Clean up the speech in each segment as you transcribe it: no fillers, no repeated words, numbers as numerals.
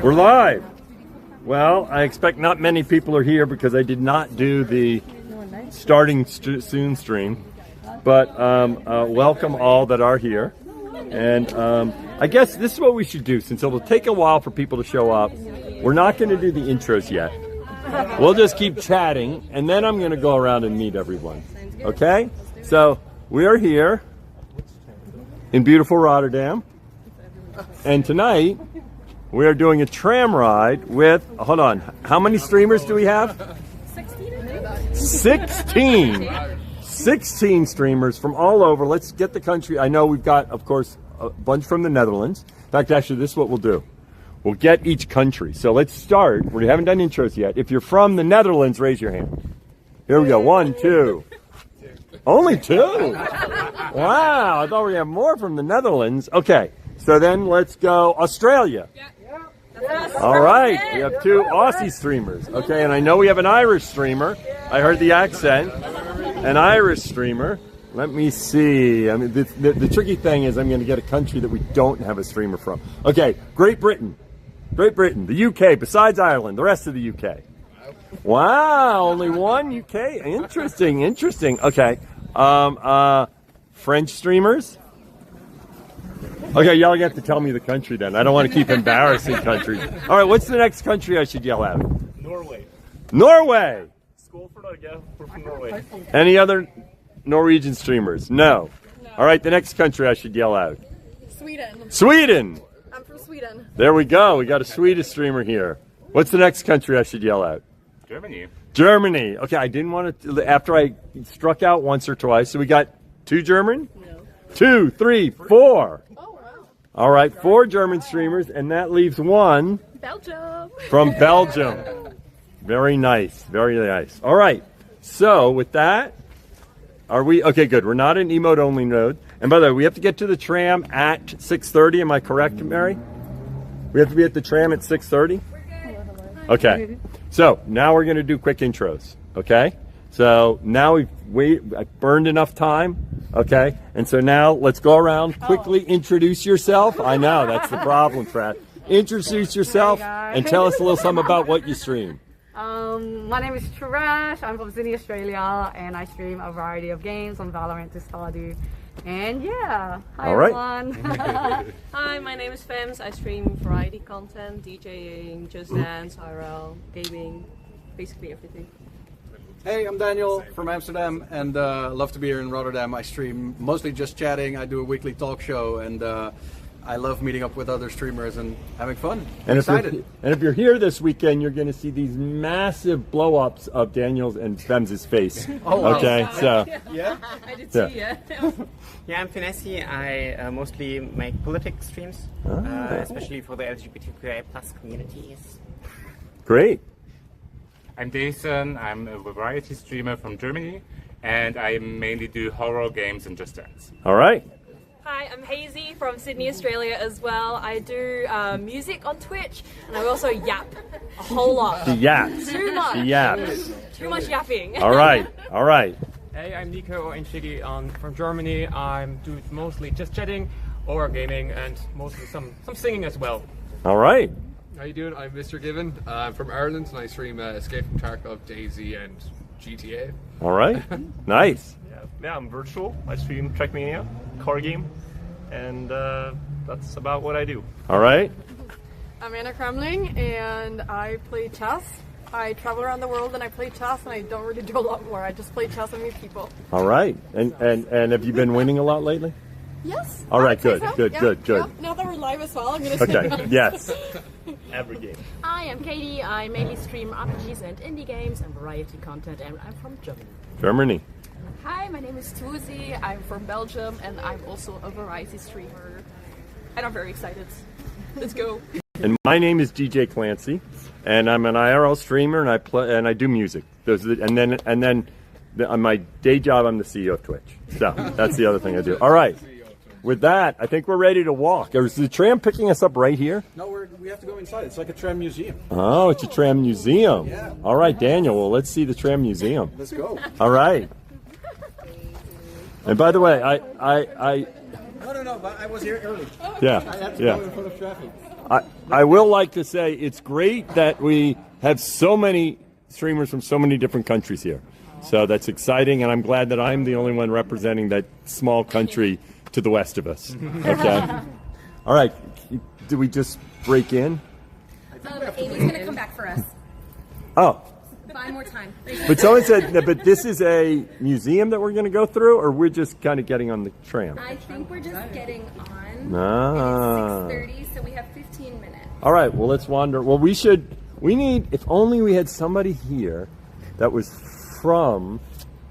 We're live. Well, I expect not many people are here because I did not do the starting soon stream. But welcome all that are here. And I guess this is what we should do, since it'll take a while for people to show up. We're not going to do the intros yet. We'll just keep chatting, and then I'm going to go around and meet everyone. Okay? So we are here in beautiful Rotterdam. And tonight, we are doing a tram ride with, hold on, how many streamers do we have? 16. 16 streamers from all over. Let's get the country. I know we've got, of course, a bunch from the Netherlands. In fact, actually, this is what we'll do. We'll get each country. So let's start. We haven't done intros yet. If you're from the Netherlands, raise your hand. Here we go. 1, 2. Only 2? Wow. I thought we had more from the Netherlands. Okay. So then let's go Australia. All right. We have 2 Aussie streamers. Okay. And I know we have an Irish streamer. I heard the accent. An Irish streamer. Let me see. I mean, the tricky thing is I'm going to get a country that we don't have a streamer from. Okay. Great Britain. Great Britain. The UK, besides Ireland. The rest of the UK. Wow. Only 1 UK. Interesting. Interesting. Okay. French streamers. Okay, y'all have to tell me the country then. I don't want to keep embarrassing countries. All right, what's the next country I should yell out? Norway. Norway! Skål for Norge. We're from Norway. Any other Norwegian streamers? No. All right, the next country I should yell out. Sweden. Sweden! I'm from Sweden. There we go. We got a Swedish streamer here. What's the next country I should yell out? Germany. Germany. Okay, I didn't want to, after I struck out once or twice. So we got 2 German? No. 2, 3, 4. Oh, wow. All right, 4 German streamers, and that leaves 1 Belgium. from Belgium. Very nice, very nice. All right, so with that, are we, okay, good. We're not in emote only mode. And by the way, we have to get to the tram at 6:30. Am I correct, Mary? We have to be at the tram at 6:30? Okay, so now we're going to do quick intros, okay? So now I've burned enough time, okay? And so now let's go around, quickly introduce yourself. I know, that's the problem, Fred. Introduce yourself and tell us a little something about what you stream. My name is Trash. I'm from Sydney, Australia, and I stream a variety of games from Valorant to Stardew. And yeah, hi All right. everyone. Hi, my name is Fems. I stream variety content, DJing, Just Dance, IRL, gaming, basically everything. Hey, I'm Daniel from Amsterdam, and love to be here in Rotterdam. I stream mostly just chatting. I do a weekly talk show, and I love meeting up with other streamers and having fun. And Excited. if you're here this weekend, you're going to see these massive blow-ups of Daniel's and Fem's face. Oh, wow. Okay, so Yeah? I did Yeah. see, yeah. Yeah, I'm Finessi. I mostly make politics streams, especially for the LGBTQIA+ communities. great. I'm Jason. I'm a variety streamer from Germany, and I mainly do horror games and Just Dance. All right. Hi, I'm Hazy from Sydney, Australia as well. I do music on Twitch, and I also yap a whole lot. The yaps. Too much. The yaps. Too much yapping. All right. All right. Hey, I'm Nico and Shiggy from Germany. I'm doing mostly just chatting or gaming and mostly some singing as well. All right. How you doing? I'm Mr. Given. I'm from Ireland and I stream Escape from Tarkov, DayZ and GTA. All right. Nice. Yeah, I'm Virtual. I stream Trackmania, car game, and that's about what I do. All right. I'm Anna Kremling, and I play chess. I travel around the world and I play chess, and I don't really do a lot more. I just play chess and meet people. All right. And have you been winning a lot lately? Yes. All right, I'd say good, so. good, Yeah, good, good. yeah. Now that we're live as well, I'm going to Okay. Yes. Every game. Hi, I'm Katie. I mainly stream RPGs and indie games and variety content, and I'm from Germany. Germany. Hi, my name is Tuzi. I'm from Belgium, and I'm also a variety streamer. And I'm very excited. Let's go. And my name is DJ Clancy, and I'm an IRL streamer, and I play and I do music. And then on my day job, I'm the CEO of Twitch. So that's the other thing I do. All right. With that, I think we're ready to walk. Is the tram picking us up right here? No, we have to go inside. It's like a tram museum. Oh, it's a tram museum. Yeah. All right, Daniel. Well, let's see the tram museum. Let's go. All right. And by the way, No, but I was here early. Yeah. I had to Yeah. go in front of traffic. I will like to say it's great that we have so many streamers from so many different countries here. So that's exciting, and I'm glad that I'm the only one representing that small country to the west of us. Okay. All right. Did we just break in? Amy's going to come back for us. Oh. Buy more time. But someone said, no, but this is a museum that we're going to go through, or we're just kind of getting on the tram? I think we're just getting on. Ah. And it's 6:30, so we have 15 minutes. All right, well, let's wander. Well, we need, if only we had somebody here that was from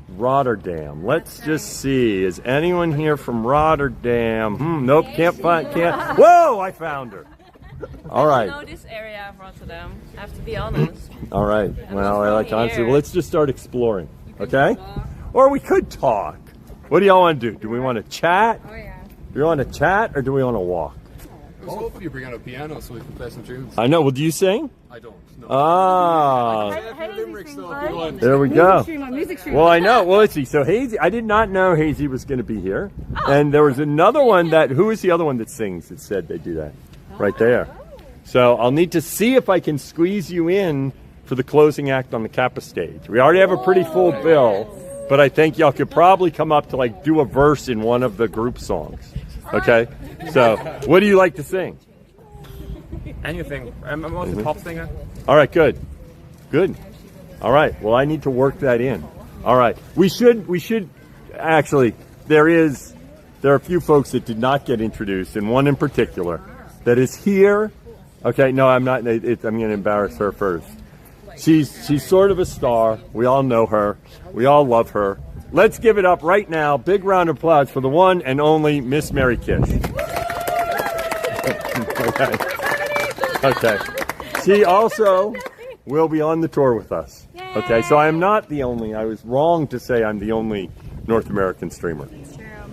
Rotterdam. Let's just see. Is anyone here from Rotterdam? Nope, can't. Whoa, I found her. All right. I know this area of Rotterdam, I have to be honest. All right. Well, I like honestly. Well, let's just start exploring, okay? Or we could talk. What do y'all want to do? Do we want to chat? Oh yeah. Do we want to chat or do we want to walk? I was hoping you bring out a piano so we can play some tunes. I know. Well, do you sing? I don't. No. Ah. There we go. Well, I know. Well, let's see. So Hazy, I did not know Hazy was going to be here. And there was another one that, who is the other one that sings that said they do that? Right there. So I'll need to see if I can squeeze you in for the closing act on the Kappa stage. We already have a pretty full bill, but I think y'all could probably come up to like do a verse in one of the group songs. Okay? So what do you like to sing? Anything. I'm mostly a pop singer. All right, good. Good. All right. Well, I need to work that in. All right. We should actually, there are a few folks that did not get introduced, and one in particular that is here. Okay, no, I'm not. I'm going to embarrass her first. She's sort of a star. We all know her. We all love her. Let's give it up right now. Big round of applause for the one and only Miss Mary Kish. Okay. Okay. She also will be on the tour with us. Okay, so I am not the only. I was wrong to say I'm the only North American streamer.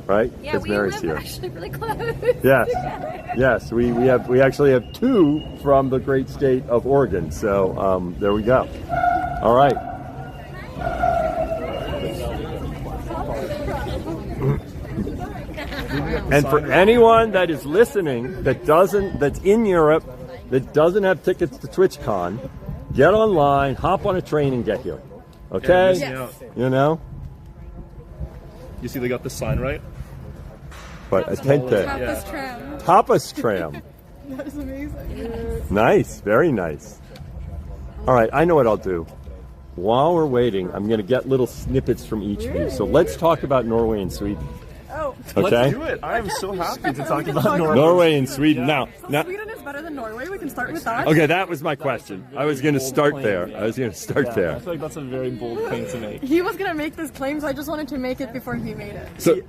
Right? Yeah, we Mary's live here. actually really close. Yes, yes, we actually have two from the great state of Oregon. So there we go. All right. And for anyone that is listening that's in Europe that doesn't have tickets to TwitchCon, get online, hop on a train, and get here. Okay? Yes. You know. You see, they got the sign right. But Atente. Tapas Tram. Tapas Tram. That is amazing. Nice, very nice. All right, I know what I'll do. While we're waiting, I'm going to get little snippets from each of you. So let's talk about Norway and Sweden. Oh. Okay. Let's do it. I am so happy to talk about Norway. Norway and Sweden. Now, Sweden is better than Norway. We can start with that. okay, that was my question. I was going to start there. I feel like that's a very bold claim to make. He was going to make this claim, so I just wanted to make it before he made it. So.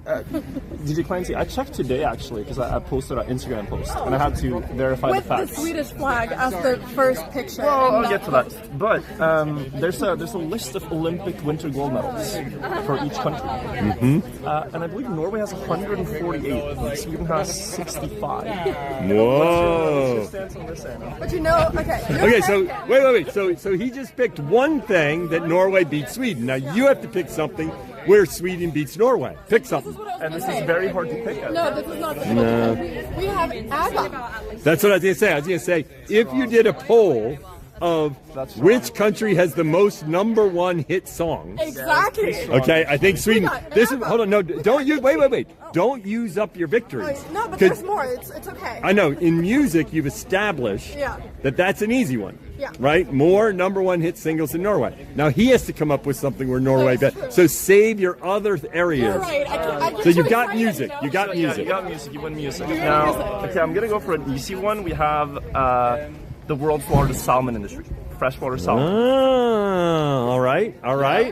DJ Clancy, I checked today actually because I posted an Instagram post and I had to verify with the facts. The Swedish flag as the first picture. Well, I'll get to that. But there's a list of Olympic winter gold medals for each country. Mm-hmm. And I believe Norway has 148. Sweden has 65. Whoa. What's your stance on this, Anna? But you know, okay. Okay, so wait. So he just picked one thing that Norway beat Sweden. Now you have to pick something where Sweden beats Norway. Pick something. And this is very hard to pick. No, this is not. No. We have ABBA. That's what I was going to say. I was going to say, if you did a poll of which country has the most #1 hit songs. Exactly. Okay, I think Sweden. This is hold on. No, don't use. Wait. Don't use up your victories. No, but there's more. It's okay. I know. In music, you've established that that's an easy one. Yeah. Right? More #1 hit singles in Norway. Now he has to come up with something where Norway bet. So save your other areas. You're right. So you've got music. You got music. You got music. You win music. Now, okay, I'm gonna go for an easy one. We have the world's largest salmon industry. Freshwater salmon. Oh, all right.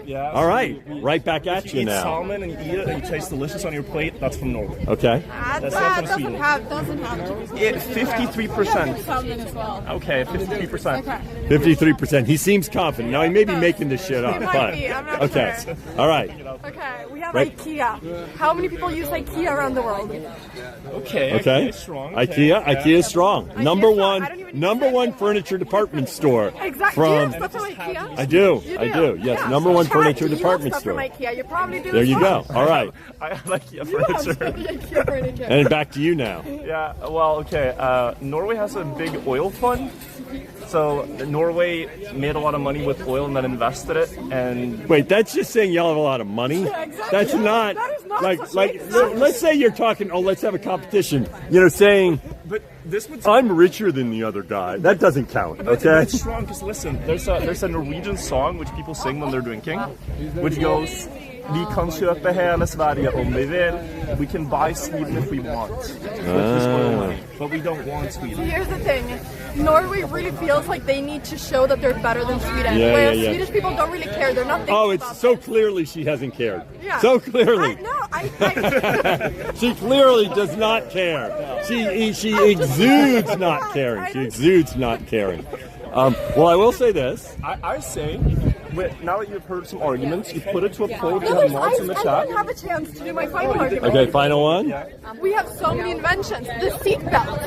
Yeah, all right. Right back at you eat now. salmon and you eat it and you taste delicious on your plate, that's from Norway. Okay. That's not from Sweden. Doesn't have 53%. salmon as well. Okay, 53%. 53%. He seems confident. Now he may be making this shit up. He might be. I'm not okay. sure. All right. Okay, we have Right. IKEA. How many people use IKEA around the world? Okay. Strong. IKEA is strong. IKEA #1. #1 furniture department store. Exactly. From Do you have stuff from IKEA? I do. You I do. Yes, Yeah. #1 Chat, furniture do you department have stuff store. From IKEA? You probably do. There as you well. go. All right. I like IKEA You have furniture. stuff from IKEA furniture. And back to you now. Yeah, well, okay. Norway has a big oil fund. So Norway made a lot of money with oil and then invested it. And Wait, that's just saying y'all have a lot of money? Yeah, exactly. That's not, That is not like such let's say you're talking, oh, let's have a competition. You know, saying but this would I'm richer than the other guy. That doesn't count, But okay? it's strong because listen, there's a Norwegian song which people sing when they're drinking, which goes, "Vi kan kjøpe hele Sverige om vi vil. We can buy Sweden if we want with this oil money, but we don't want Sweden." Here's the thing. Norway really feels like they need to show that they're better than Sweden. Yeah, Whereas yeah. Swedish people don't really care. They're not thinking Oh, it's about so clearly she hasn't cared. Yeah. So clearly. I She clearly does not care. She exudes not caring. She exudes not caring. Well, I will say this. I say, now that you've heard some arguments, you put it to a poll. You No, have mods in the I chat. don't have a chance to do my final argument. Okay, final one. We have so many inventions. The seatbelt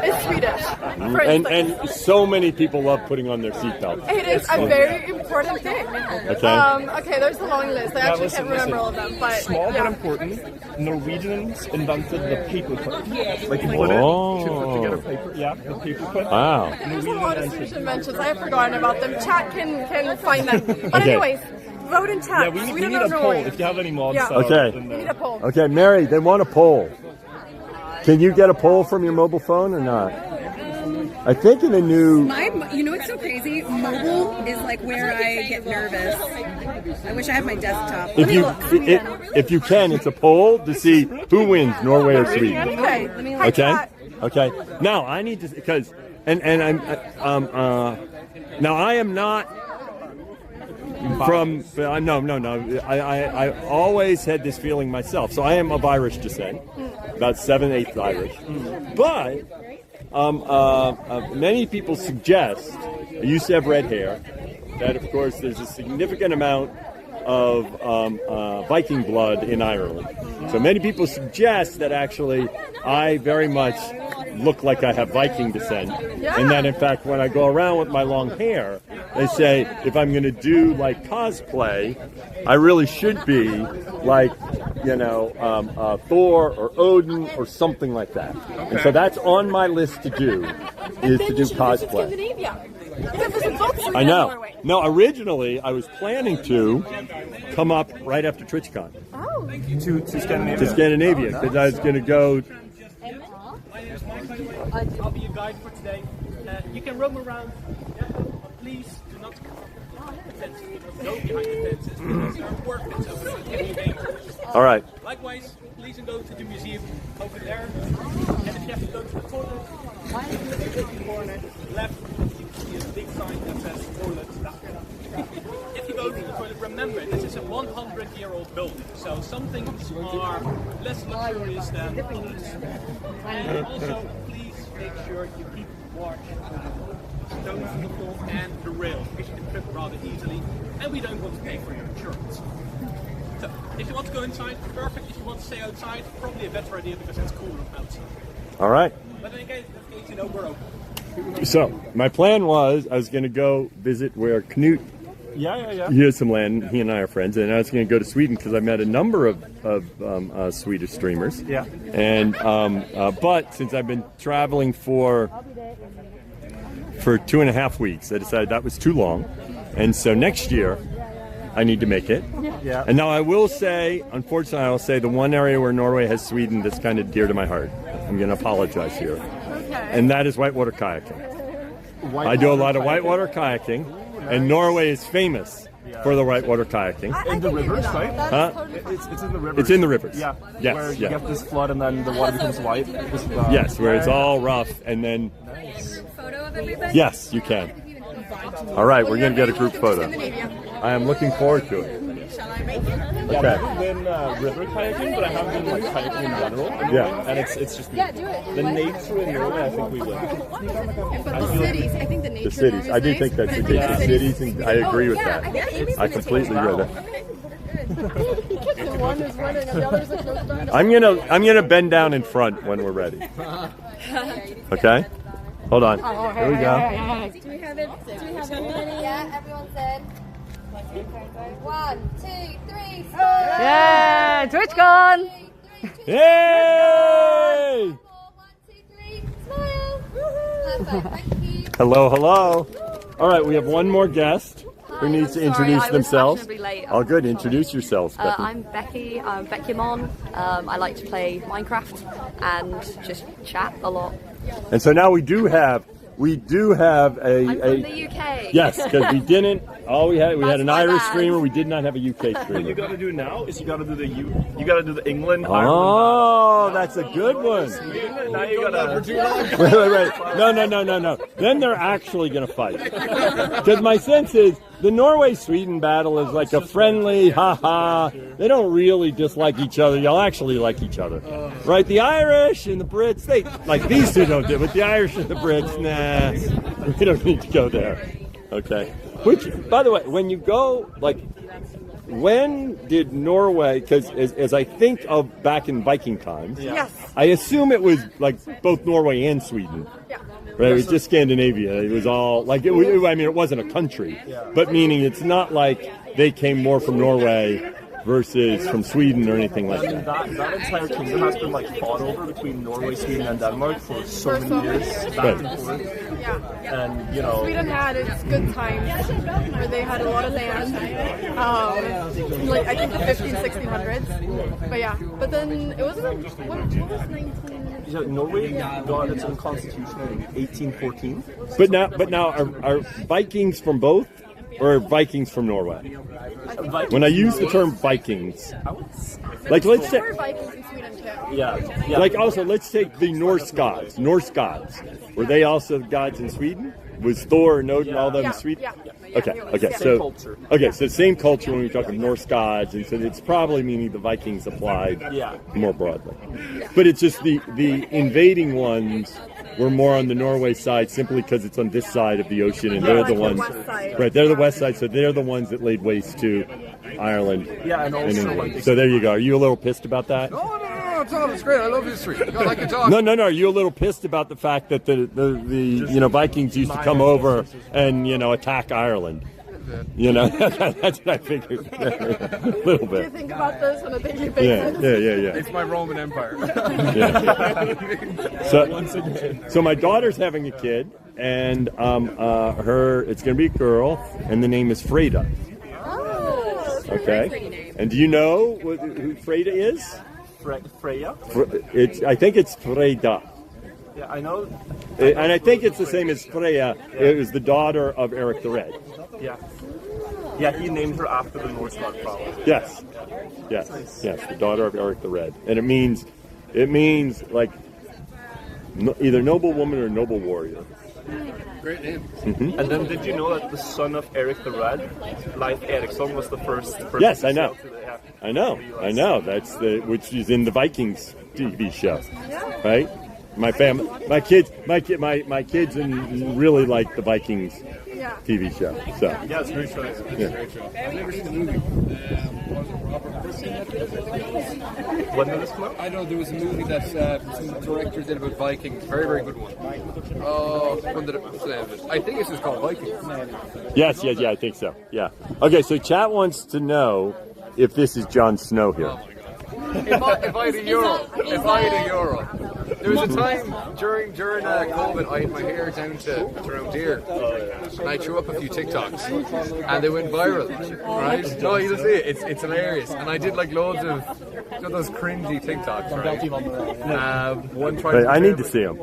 is Swedish, for And instance. so many people love putting on their seatbelts. It is a very important thing. Okay. Okay, there's a long list. I actually can't remember all of them, but Small but yeah. important. Norwegians invented the paper clip. Like you put it to get a paper. Yeah, the paper clip. Wow. There's a lot of Swedish inventions. I have forgotten about them. Chat can find them. But Okay. anyways, vote in chat. Yeah, we Sweden need or a poll Norway? if you have any mods. Yeah. Okay. We need a poll. Okay, Mary, they want a poll. Can you get a poll from your mobile phone or not? I think in the new... You know what's so crazy? Mobile is like where I get nervous. I wish I had my desktop. If you can, it's a poll to see who wins, Norway or Sweden. Okay. Okay. Okay. Now I need to because I'm now I am not from no. I always had this feeling myself. So I am of Irish descent, about 7/8 Irish, but. Many people suggest, I used to have red hair, that of course there's a significant amount of Viking blood in Ireland. So many people suggest that actually I very much look like I have Viking descent. And that in fact when I go around with my long hair, they say if I'm going to do like cosplay, I really should be like, you know, Thor or Odin or something like that. And so that's on my list to do, is to do cosplay. I know. No, originally I was planning to come up right after TwitchCon. Oh. To Scandinavia. To Scandinavia, because I was going to go. I'll be your guide for today. You can roam around. Please do not go behind the fences because there are work that's over there. It can be dangerous. All right. Likewise, please go to the museum over there. And if you have to go to the toilet, in the corner left, you can see a big sign that says toilet. If you go to the toilet, remember this is a 100-year-old building, so some things are less luxurious than others. And also, please make sure you keep watch stones on the floor and the rails because you can trip rather easily, and we don't want to pay for your insurance. So, if you want to go inside, perfect. If you want to stay outside, probably a better idea because it's cooler outside. All right. But in case you know, we're open. So my plan was I was going to go visit where Knut. Yeah. He has some land. He and I are friends, and I was going to go to Sweden because I met a number of Swedish streamers. Yeah. And but since I've been traveling for 2.5 weeks, I decided that was too long, and so next year I need to make it. Yeah. And now I will say, unfortunately, I'll say the one area where Norway has Sweden that's kind of dear to my heart. I'm going to apologize here, and that is whitewater kayaking. I do a lot of whitewater kayaking, and Norway is famous for the whitewater kayaking. In the rivers, right? Huh? It's in the rivers. It's in the rivers. Yeah. Yes. Where you get this flood and then the water becomes white. Yes, where it's all rough and then. Photo of everybody? Yes, you can. All right, we're going to get a group photo. I am looking forward to it. Yeah, I haven't been river kayaking, but I have been like kayaking in general. Yeah. And it's just Yeah, do it. the nature in Norway. I think we win. But the cities, I think the nature. The cities. I do think that's the case. The cities, and I agree with that. I completely agree with that. One is winning and the other's a close friend. I'm gonna bend down in front when we're ready. Okay. Hold on. Oh, Here we go. Do we have it? Do we have everybody? Yeah, everyone said. 1, 2, 3, smile! Yeah, TwitchCon! Yay! 1, 2, 3, smile! Perfect, thank you. Hello, hello. All right, we have one more guest who needs to introduce themselves. Oh, good. Introduce yourselves, Becky. I'm Becky. I'm Beckymon. I like to play Minecraft and just chat a lot. And so now we do have a. I'm from the UK. Yes, because we didn't. We had an Irish streamer. We did not have a UK What streamer. you gotta do now is you gotta do the England. Oh, that's a good one. Now you gotta. Wait. No. Then they're actually going to fight. Because my sense is the Norway-Sweden battle is like a friendly, ha-ha. They don't really dislike each other. Y'all actually like each other. Right? The Irish and the Brits, they like these two don't do it, but the Irish and the Brits, nah. We don't need to go there. Okay. Which, by the way, when you go, like, when did Norway, because as I think of back in Viking times, Yes. I assume it was like both Norway and Sweden. Yeah. Right, it was just Scandinavia. It was all like it wasn't a country, but meaning it's not like they came more from Norway versus from Sweden or anything like that. That entire kingdom has been like fought over between Norway, Sweden, and Denmark for so many years, back and forth. Yeah. And you know, Sweden had its good times where they had a lot of land, like I think the 1600s. But yeah, but then it wasn't. What was 19? Yeah, Norway got its own constitution in 1814. But now are Vikings from both, or are Vikings from Norway? When I use the term Vikings, like let's say, There were Vikings in Sweden too. Yeah. like also let's take the Norse gods. Norse gods, were they also gods in Sweden? Was Thor and Odin all them in Sweden? Okay, so same culture when we talk of Norse gods, and so it's probably meaning the Vikings applied more broadly. But it's just the invading ones were more on the Norway side simply because it's on this side of the ocean, and they're the ones, right? They're the west side, so they're the ones that laid waste to Ireland and England. So there you go. Are you a little pissed about that? No, it's great. I love history. I like to talk. No. Are you a little pissed about the fact that the Vikings used to come over and attack Ireland? That's what I figured. A little Do you bit. think about this on a daily basis? Yeah. It's my Roman Empire. So my daughter's having a kid, and it's going to be a girl, and the name is Freda. Oh, Okay. And do you know who Freda is? Freya? I think it's Freda. Yeah, I know. And I think it's the same as Freya. It was the daughter of Eric the Red. Yeah. Yeah, he named her after the Norse god, probably. Yes, the daughter of Eric the Red. And it means like either noble woman or noble warrior. Great name. Mm-hmm. And then did you know that the son of Eric the Red, Leif Eriksson, was the first person Yes, I know. to the I know. That's which is in the Vikings TV show, right? My family, my kids, and really like the Vikings TV show. So yeah, it's very true. I've never seen the movie. When did this come out? I know there was a movie that some director did about Vikings. Very, very good one. When did it? I think it's just called Vikings. yes, I think so. Yeah. Okay, so chat wants to know if this is Jon Snow here. If I had a euro. There was a time during COVID, I had my hair down to around here, and I threw up a few TikToks, and they went viral. Right? No, you just see it. It's hilarious, and I did like loads of those cringy TikToks. Right? One tried. Wait, I need to see them.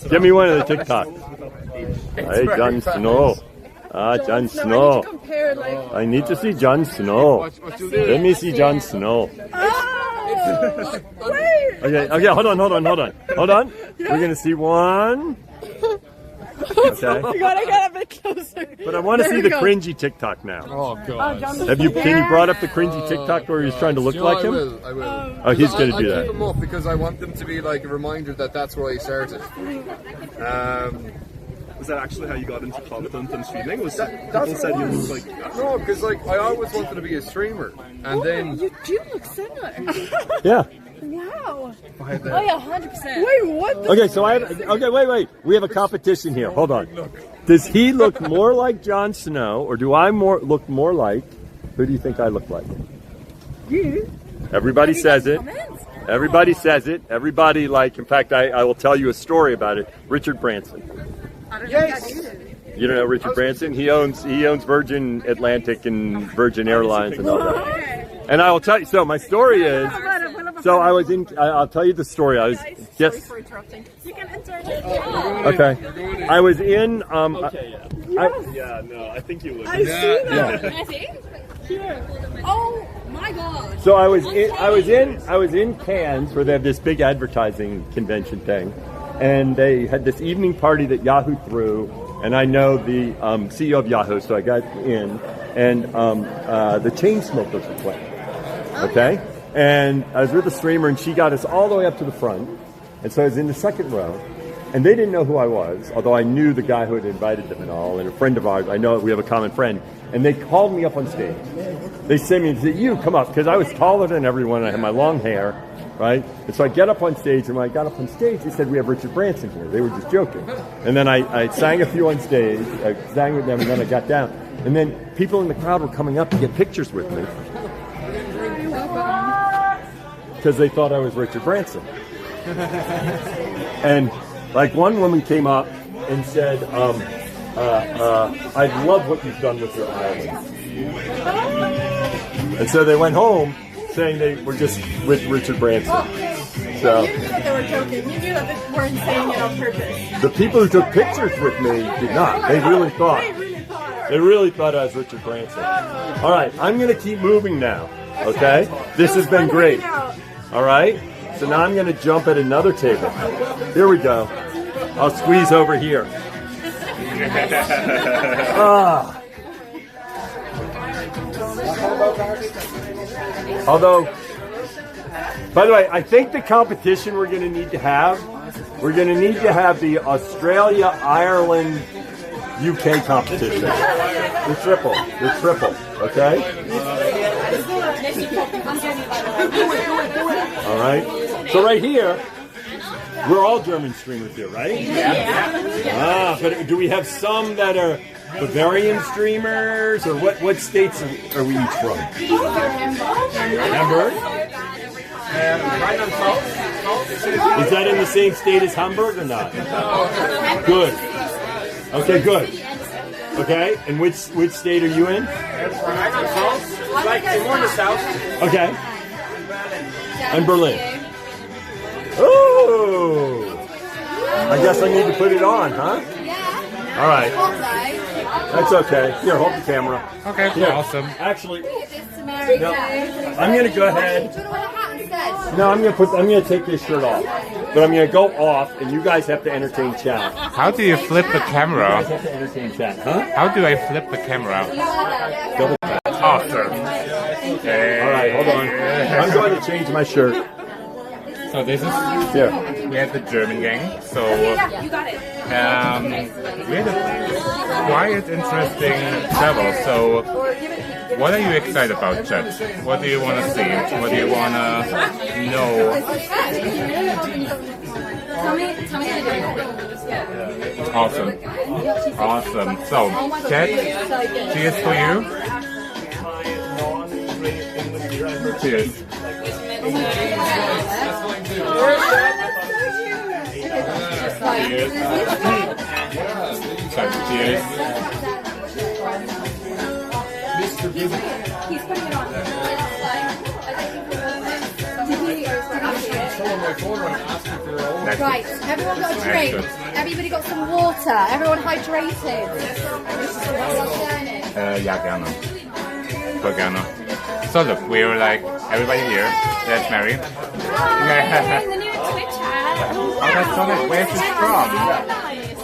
Give me one of the TikToks. Hey, Jon Snow. Jon Snow. I need to see Jon Snow. Let me see Jon Snow. Okay, hold on. We're gonna see one. Okay. You gotta get a bit closer. But I want to see the cringy TikTok now. Oh god. Can you brought up the cringy TikTok where he's trying to look like him? I will. Oh, he's gonna do that. I keep them up because I want them to be like a reminder that that's where I started. Was that actually how you got into content and streaming? Was people said you looked like that? No, because I always wanted to be a streamer, and then You do look similar. Yeah. Wow. Oh yeah, 100%. Wait, what? Okay, so wait. We have a competition here. Hold on. Does he look more like Jon Snow, or do I look more like? Who do you think I look like? You. Everybody says it. Everybody says it. Everybody, like, in fact, I will tell you a story about it. Richard Branson. Yes. You don't know Richard Branson? He owns Virgin Atlantic and Virgin Airlines and all that. And I will tell you. So my story is. So I was in. I'll tell you the story. I was just. Sorry for interrupting. You can enter. Okay. I was in. Yeah, no, I think you look. I see that. Yeah. I see. Here. Oh my God. So I was in Cannes, where they have this big advertising convention thing, and they had this evening party that Yahoo threw, and I know the CEO of Yahoo, so I got in, and the Chainsmokers were playing. Okay, and I was with a streamer, and she got us all the way up to the front, and so I was in the second row. And they didn't know who I was, although I knew the guy who had invited them and all, and a friend of ours. I know we have a common friend. And they called me up on stage. They sent me and said, "You come up," because I was taller than everyone. And I had my long hair, right? And so I get up on stage, and when I got up on stage, they said, "We have Richard Branson here." They were just joking. And then I sang a few on stage. I sang with them, and then I got down. And then people in the crowd were coming up to get pictures with me because they thought I was Richard Branson. And like one woman came up and said, "I love what you've done with your island." And so they went home saying they were just with Richard Branson. So You knew that they were joking. You knew that they weren't saying it on purpose. the people who took pictures with me did not. They really thought. They really thought I was Richard Branson. All right, I'm going to keep moving now. Okay? This has been great. All right? So now I'm going to jump at another table. Here we go. I'll squeeze over here. Ah. Although, by the way, I think the competition we're going to need to have the Australia-Ireland UK competition. The triple, okay? All right. So right here, we're all German streamers here, right? Yeah. But do we have some that are Bavarian streamers, or what states are we each from? Hamburg? Is that in the same state as Hamburg or not? Good. Okay, good. Okay, and which state are you in? Like more in the south. Okay. And Berlin. Ooh! I guess I need to put it on, huh? Yeah. All right. That's okay. Here, hold the camera. Okay, Here. awesome. Actually, No. I'm gonna go ahead. Do you want to wear a hat instead? No, I'm gonna take this shirt off. But I'm gonna go off, and you guys have to entertain chat. How do you flip the camera? You guys have to entertain chat, huh? How do I flip the camera? Double tap. Awesome. All right, hold on. I'm going to change my shirt. So this is Here. we have the German gang. So Yeah, you got it. we had a quite interesting travel. So what are you excited about, Chet? What do you want to see? What do you want to know? Awesome. Awesome. So, Chet, cheers for you. Cheers. Cheers. He's putting it on. Right, everyone got a drink. Everybody got some water. Everyone hydrated. Ja, gerne. Voll gerne. So look, we were like, everybody here, that's Mary. The new Twitch hat. Oh, that's so nice. Where's this from?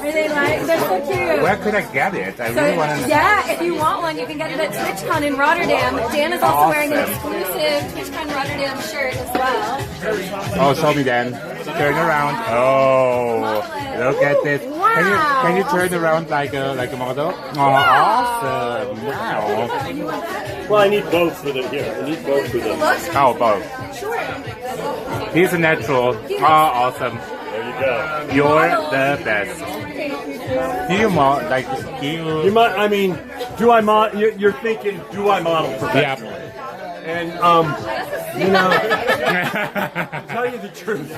Really like, they're so cute. Where could I get it? I really want to know. Yeah, if you want one, you can get it at TwitchCon in Rotterdam. Dan is also wearing an exclusive TwitchCon Rotterdam shirt as well. Oh, show me then. Turn around. Oh, look at this. Wow. Can you turn around like a model? Oh, awesome. Wow. Well, I need both for the here. I need both for the. How both? Sure. He's a natural. Oh, awesome. There you go. You're the best. Do you model, like, do you... You might, I mean, do I model, you're thinking, do I model professionally? Yeah. And, you know, tell you the truth.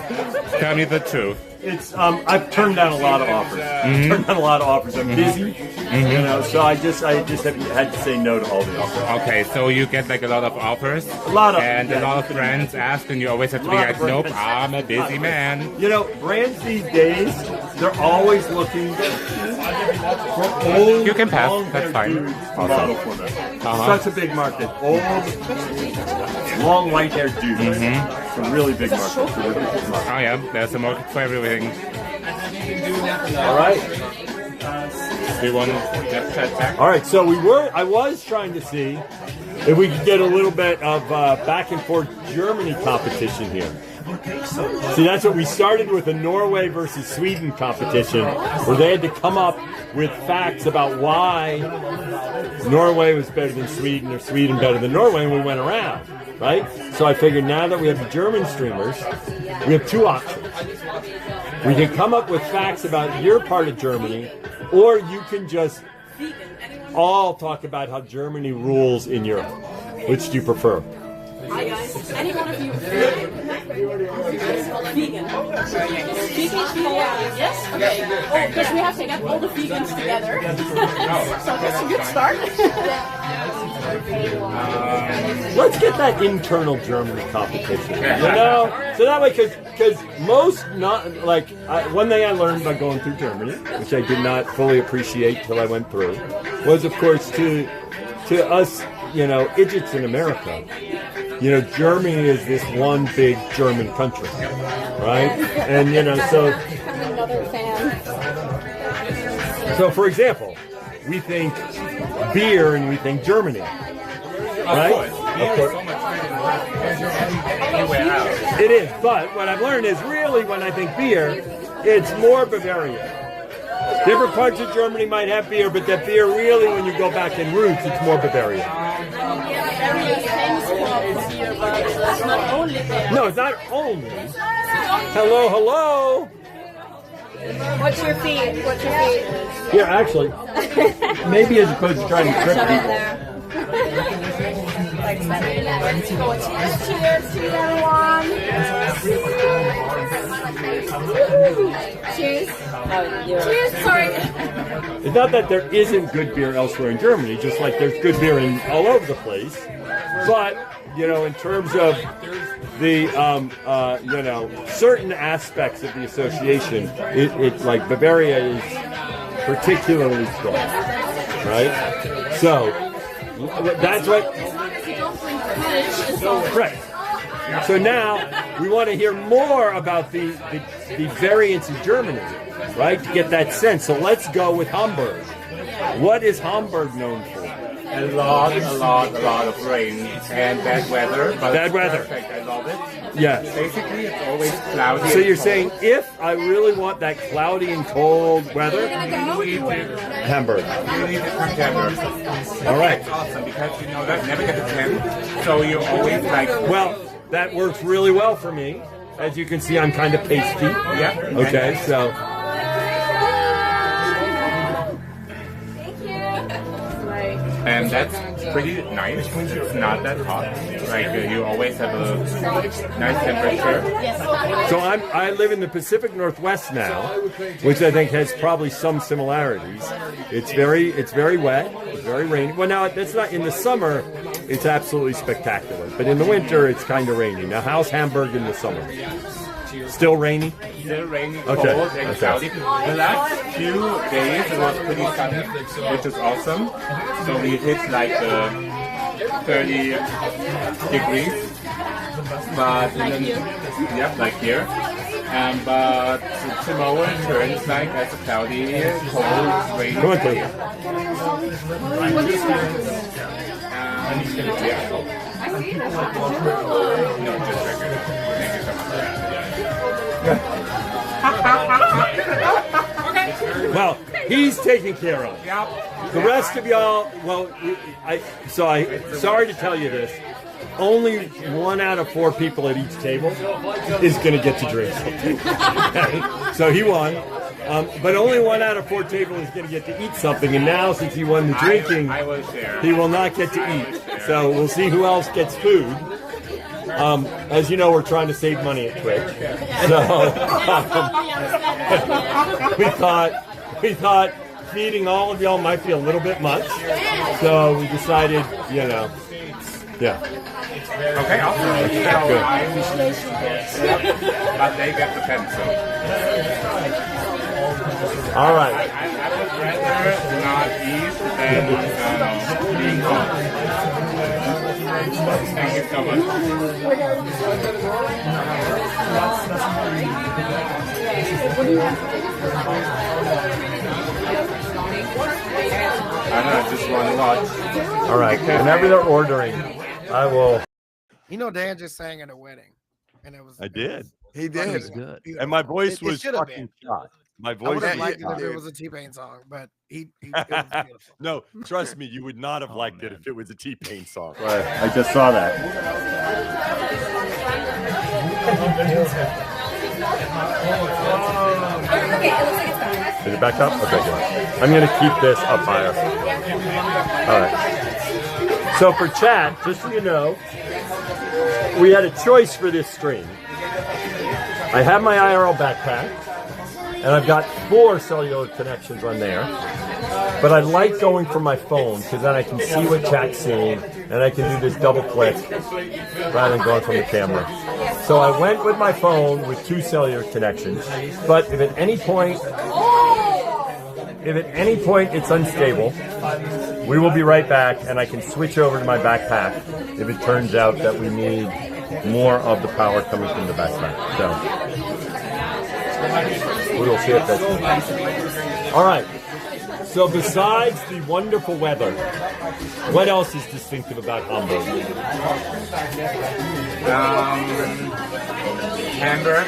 Tell me the truth. It's, I've turned down a lot of offers. Turned down a lot of offers. I'm busy, you know, so I just have had to say no to all the offers. Okay, so you get like a lot of offers? A lot of, and a lot of friends ask, and you always have to be like, nope, I'm a busy man. You know, brands these days, they're always looking for old, you can pass, that's fine. Model for them. Such a big market. Old, long white-haired dudes. It's a really big market. Oh yeah, there's a market for everything. All right. Do you want to chat? All right, so I was trying to see if we could get a little bit of back and forth Germany competition here. See, that's what we started with, a Norway versus Sweden competition, where they had to come up with facts about why Norway was better than Sweden or Sweden better than Norway, and we went around, right? So I figured now that we have the German streamers, we have two options. We can come up with facts about your part of Germany, or you can just all talk about how Germany rules in Europe. Which do you prefer? Hi guys. Any one of you vegan? Vegan? Yes? Okay. Oh, because we have to get all the vegans together. So that's a good start. Let's get that internal Germany competition, you know? So that way, because most, not, like, one thing I learned by going through Germany, which I did not fully appreciate till I went through, was, of course, to us, you know, idiots in America, you know, Germany is this one big German country, right? And, you know, so for example, we think beer and we think Germany, right? Of course. It is, but what I've learned is really when I think beer, it's more Bavaria. Different parts of Germany might have beer, but that beer really, when you go back in roots, it's more Bavaria. No, it's not only. Hello, hello. What's your feet? What's your feet? Here, actually, maybe as opposed to trying to trick people. Cheers to everyone. Cheers. Cheers, sorry. It's not that there isn't good beer elsewhere in Germany, just like there's good beer in all over the place. But, you know, in terms of the, you know, certain aspects of the association, it's like Bavaria is particularly strong, right? So, that's what... Right. So now we want to hear more about the variants in Germany, right? To get that sense. So let's go with Hamburg. What is Hamburg known for? A lot of rain and bad weather. But bad weather. Perfect. I love it. Yes. Basically, it's always cloudy. So you're saying if I really want that cloudy and cold weather, Hamburg. You need to come to Hamburg. All right. It's awesome because you know that never get to 10, so you always like. Well, that works really well for me. As you can see, I'm kind of pasty. Yeah. Okay, so. And that's pretty nice. It's not that hot. Like you always have a nice temperature. So I live in the Pacific Northwest now, which I think has probably some similarities. It's very wet. It's very rainy. Well, now that's not in the summer. It's absolutely spectacular, but in the winter it's kind of rainy. Now, how's Hamburg in the summer? Still rainy? Still rainy, okay. cold, and cloudy. The last few days it was pretty sunny, which is awesome. So we hit like 30 degrees. But then, yep, like here. But tomorrow it turns like as a cloudy, cold, rainy. Come on, please. No, just regular. Thank you so much. Well, he's taken care of. The rest of y'all, well, sorry to tell you this. only 1 out of 4 people at each table is going to get to drink something. So he won. But only 1 out of 4 tables is going to get to eat something. And now, since he won the drinking, he will not get to eat. So we'll see who else gets food. As you know, we're trying to save money at Twitch. So we thought feeding all of y'all might be a little bit much. So we decided, you know, yeah. Okay, awesome. Yeah, good. But they get the pencil. All right. I would rather not eat than being caught. Thank you so much. I know, I just want to watch. All right. Whenever they're ordering, I will. You know, Dan just sang at a wedding, and it was. I did. He did. It was good. And my voice was fucking shot. My voice. I would have was liked it shot. if it was a T-Pain song, but it was beautiful. No, trust me, you would not have liked it if it was a T-Pain song. I just saw that. Is it back up? Okay, good. I'm going to keep this up higher. All right. So for chat, just so you know, we had a choice for this stream. I have my IRL backpack, and I've got 4 cellular connections on there. But I like going from my phone because then I can see what chat's seeing, and I can do this double click rather than going from the camera. So I went with my phone with 2 cellular connections. But if at any point it's unstable, we will be right back, and I can switch over to my backpack if it turns out that we need more of the power coming from the backpack. So we will see if that's good. All right. So besides the wonderful weather, what else is distinctive about Hamburg? Hamburg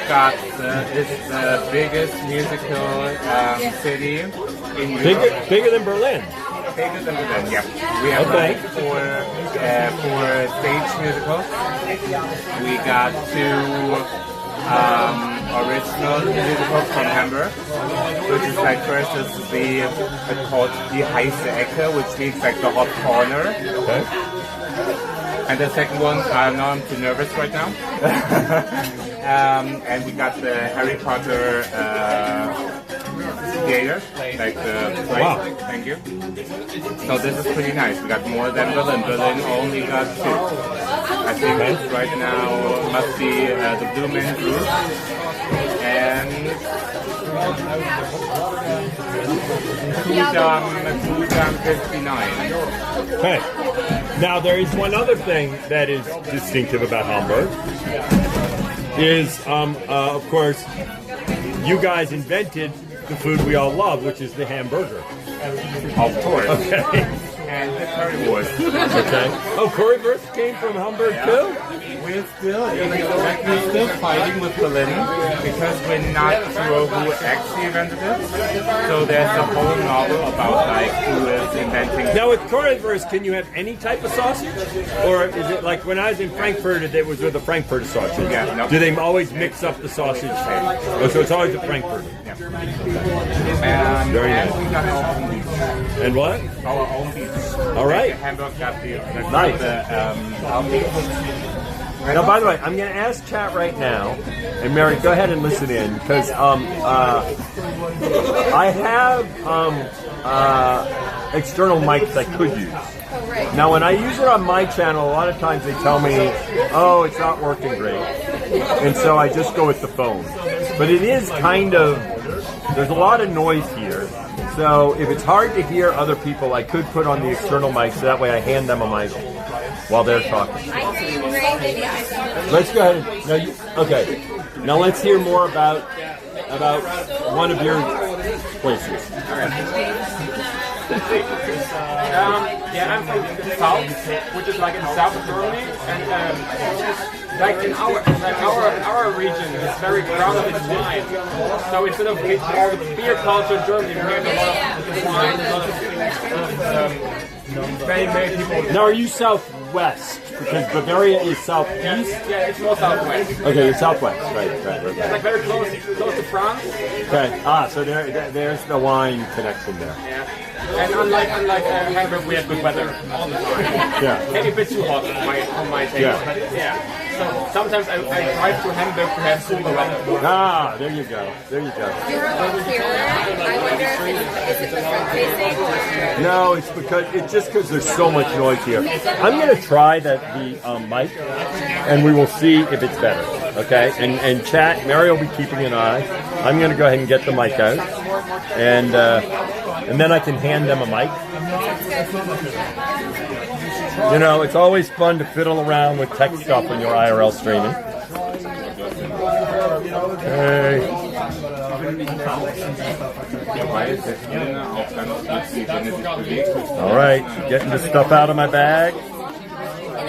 is the biggest musical city in Europe. Bigger than Berlin? Bigger than Berlin, yeah. We have like four stage musicals. We got 2 original musicals from Hamburg, which is like first is it's called Die heiße Ecke, which means like the hot corner. Okay. And the second one, I'm too nervous right now. And we got the Harry Potter theater, like the play. Wow. Thank you. So this is pretty nice. We got more than Berlin. Berlin only got 2. I think this right now must be the Blue Man Group and Kudam 59. Okay. Now there is one other thing that is distinctive about Hamburg. Is of course you guys invented the food we all love, which is the hamburger. Of course. Okay. And the currywurst. Okay. Oh, currywurst came from Hamburg too? We're still fighting with Berlin because we're not sure who actually invented it. So there's a whole novel about like who is inventing. Now with currywurst, can you have any type of sausage, or is it like when I was in Frankfurt, it was with a Frankfurter sausage? Yeah. No. Do they always mix up the sausage? Oh, so it's always a Frankfurter. Yeah. Very nice. And we got our own beef. And what? Our own beef. All right. Like Hamburg got the Nice. our beef. Now, by the way, I'm going to ask chat right now, and Mary, go ahead and listen in, because I have external mics I could use. Now, when I use it on my channel, a lot of times they tell me, oh, it's not working great. And so I just go with the phone. But it is kind of, there's a lot of noise here. So if it's hard to hear other people, I could put on the external mic, so that way I hand them a mic while they're talking. Let's go ahead and, okay. Now let's hear more about one of your places. Yeah, I'm from the south, which is like in the south of Germany, and like in our region is very crowded with wine. So instead of beer culture in Germany, we have a lot of wine, a lot of many people. Now, are you southwest southwest because Bavaria is southeast. Yeah, it's more southwest. Okay, you're southwest. Right. It's like very close to France. Okay. So there's the wine connection there. Yeah. And unlike Hamburg, we have good weather all the time. Yeah. Maybe a bit too hot for my taste. Yeah. But yeah. So sometimes I drive to Hamburg to have cooler weather. There you go. There you go. You're a lot clearer. I wonder if is it the front facing or? No, it's just because there's so much noise here. I'm going to try the mic, and we will see if it's better. Okay, and chat. Mary will be keeping an eye. I'm going to go ahead and get the mic out, and then I can hand them a mic. You know, it's always fun to fiddle around with tech stuff when you're IRL streaming. Okay. All right, getting the stuff out of my bag. In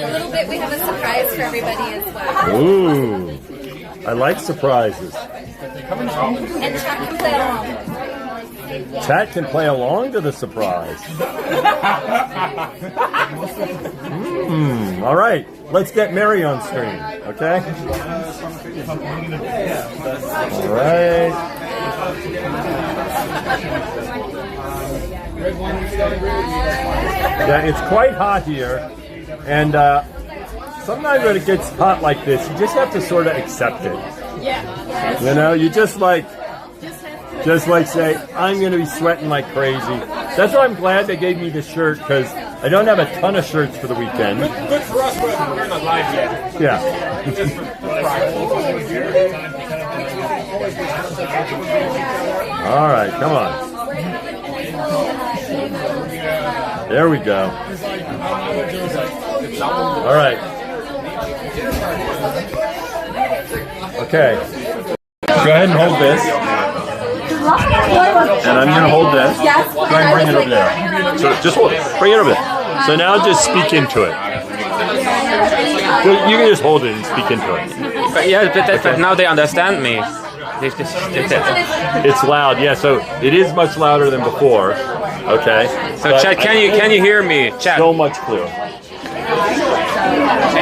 a little bit, we have a surprise for everybody as well. Ooh, I like surprises. And chat can play along. Chat can play along to the surprise. All right, let's get Mary on stream, okay? All right. Yeah, it's quite hot here, and sometimes when it gets hot like this, you just have to sort of accept it. Yeah. You know, you just like say, I'm going to be sweating like crazy. That's why I'm glad they gave me this shirt, because I don't have a ton of shirts for the weekend. Good for us, we're not live yet. Yeah. All right, come on. There we go. All right. Okay. Go ahead and hold this. And I'm going to hold this. Try and bring it over there. So just hold it. Bring it over there. So now just speak into it. You can just hold it and speak into it. But now they understand me. It's loud, yeah. So it is much louder than before. Okay. So chat, can you hear me? Chat. So much clearer.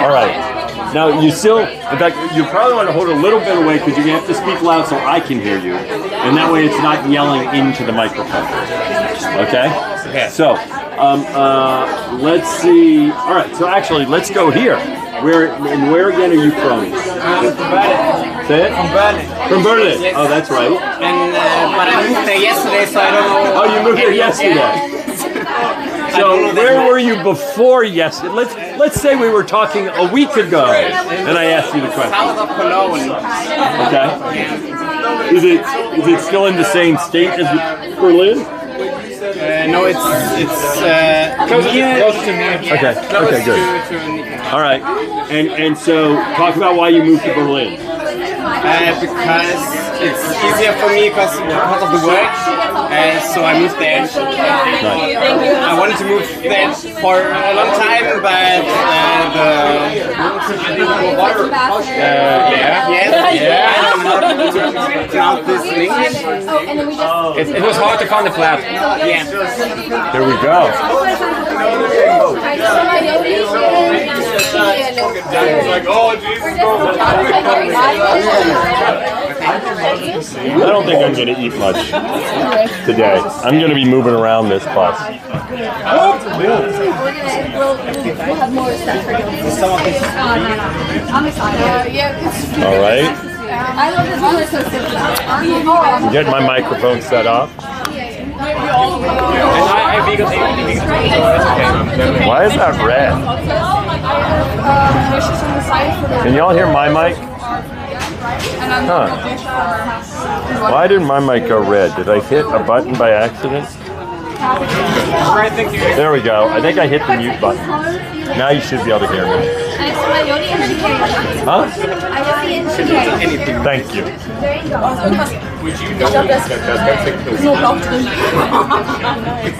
All right. Now you still, in fact, you probably want to hold it a little bit away because you're gonna have to speak loud so I can hear you, and that way it's not yelling into the microphone. Okay. Okay. So, let's see. All right. So actually, let's go here. Where again are you from? From Berlin. Say it? From Berlin. From Berlin? Yes. Oh, that's right. And but I moved there yesterday, so I don't know. Oh, you moved there yesterday. So where were you before yesterday? Let's say we were talking a week ago, and I asked you the question. South of Cologne. Okay. Is it still in the same state as Berlin? No, it's close to me. Okay. Okay. Good. All right. And so talk about why you moved to Berlin. Because it's easier for me because of the work, so I moved there. I wanted to move there for a long time, but It was hard to find a flat. Yeah. There we go. I don't think I'm going to eat much today. I'm going to be moving around this bus. We'll have more stuff for you. I'm excited. All right. I love this one. It's so simple. Get my microphone set up. Why is that red? Can y'all hear my mic? Huh. Why didn't my mic go red? Did I hit a button by accident? There we go. I think I hit the mute button. Now you should be able to hear me. Huh? Thank you.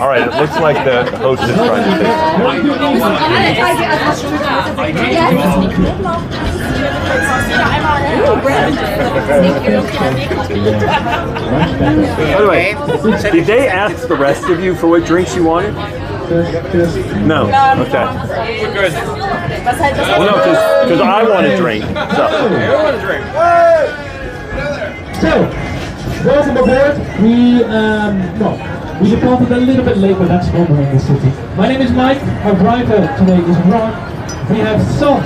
All right, it looks like the host is trying to say something. By the way, did they ask the rest of you for what drinks you wanted? No. Okay. We're good. Well, no, because I want a drink. So, welcome aboard. We departed a little bit late, but that's normal in the city. My name is Mike. Our driver today is Ron. We have Sol,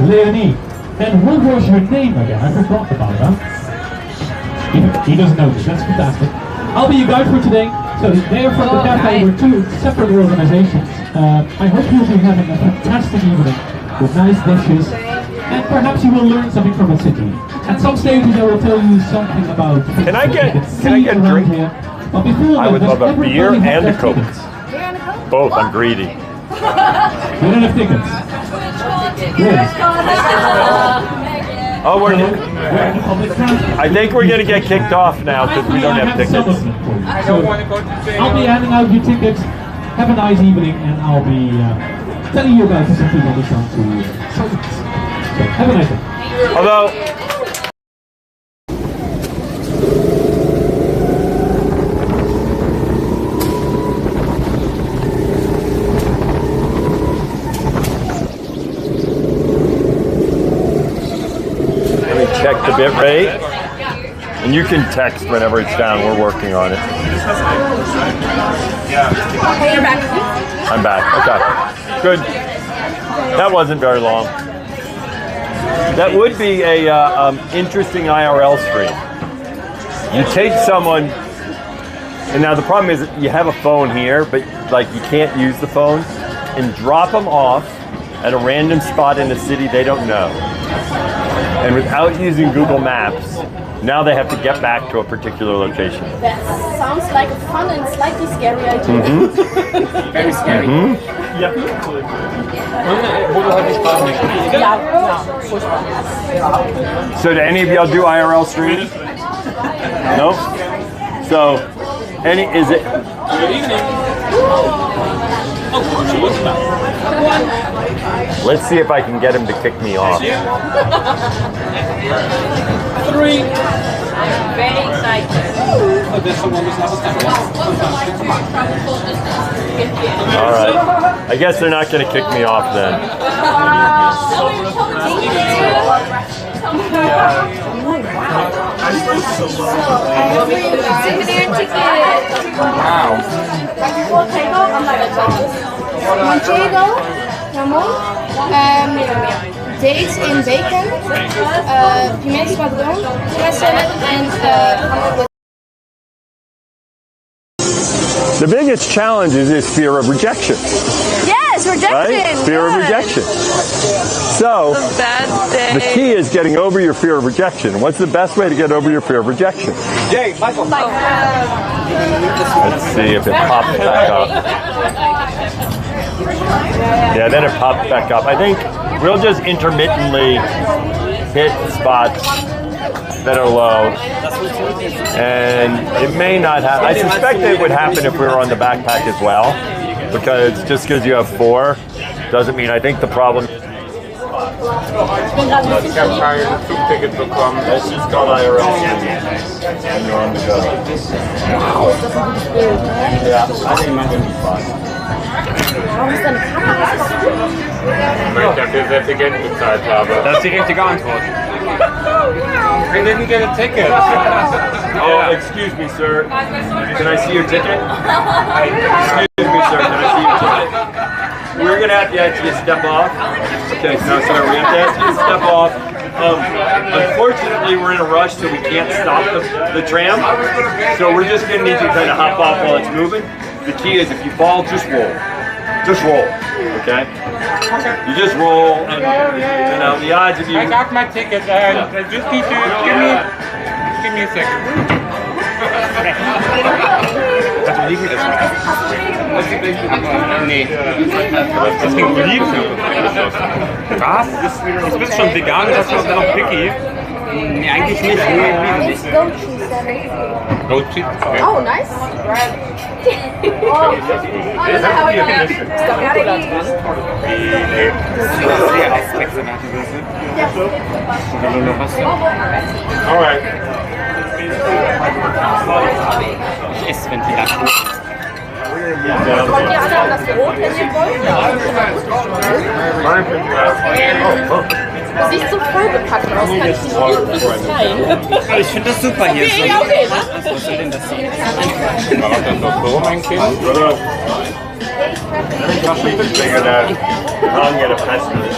Leonie, and what was your name again? I forgot about that. He doesn't know this. That's fantastic. I'll be your guide for today. So they are from the cafe. We're two separate organizations. I hope you'll be having a fantastic evening with nice dishes, and perhaps you will learn something from the city. At some stages, I will tell you something about. Can I get a drink? Here. But before I would love a beer and a Coke. Both. I'm greedy. We don't have tickets. Oh, I think we're gonna get kicked off now because we don't have tickets. I don't want to go to jail. I'll be handing out your tickets. Have a nice evening, and I'll be telling you about some people to come to. So have a nice day. Although. Check the bit rate, and you can text whenever it's down. We're working on it. Okay, you're back. I'm back. Okay, good. That wasn't very long. That would be a interesting IRL stream. You take someone, and now the problem is you have a phone here, but like you can't use the phone, and drop them off at a random spot in a city they don't know. And without using Google Maps, now they have to get back to a particular location. That sounds like a fun and slightly scary idea. Very scary. Yeah. So do any of y'all do IRL streams? No? So, is it? Good evening. Let's see if I can get him to kick me off. 3. Very excited. All right. I guess they're not going to kick me off then. Wow. Manchego, Ramon, dates in bacon, piment padron, dressing, and The biggest challenge is fear of rejection. Yes, rejection. Right? Fear of rejection. So, the key is getting over your fear of rejection. What's the best way to get over your fear of rejection? Jay, Michael. Let's see if it pops back up. Yeah, then it pops back up. I think we'll just intermittently hit spots that are low. And it may not happen. I suspect it would happen if we were on the backpack as well. Because just because you have 4 doesn't mean I think the problem is. Ich habe kein Zugticket bekommen. It's just called IRL. And you're on the go. Yeah, I think mine would be fine. Weil ich dafür sehr viel Geld bezahlt habe. Das ist die richtige Antwort. I didn't get a ticket. Oh, excuse me, sir. Can I see your ticket? Excuse me, sir. Can I see your ticket? We're going to have to actually step off. Okay, no, sorry. We have to actually step off. Unfortunately, we're in a rush, so we can't stop the tram. So we're just going to need to kind of hop off while it's moving. The key is if you fall, just roll. Just roll, okay? You just roll, and the odds of you... I got my ticket, and just need to give me a second. Nee. Das ging Oliven. Was? Du bist schon vegan, das ist noch picky. Nee, eigentlich nicht. It's goat cheese. Goat cheese? Okay. Oh, nice. All right. Ich esse Ventilator. Wollt ihr alle das Brot, wenn ihr wollt? Du siehst so vollgepackt aus, kann ich nicht irgendwie befreien. Ich finde das super hier. Okay, okay, ne? Was soll denn das sein? War das dann doch so, mein Kind? Oder? Ich hab mich figured out how I'm gonna pass this.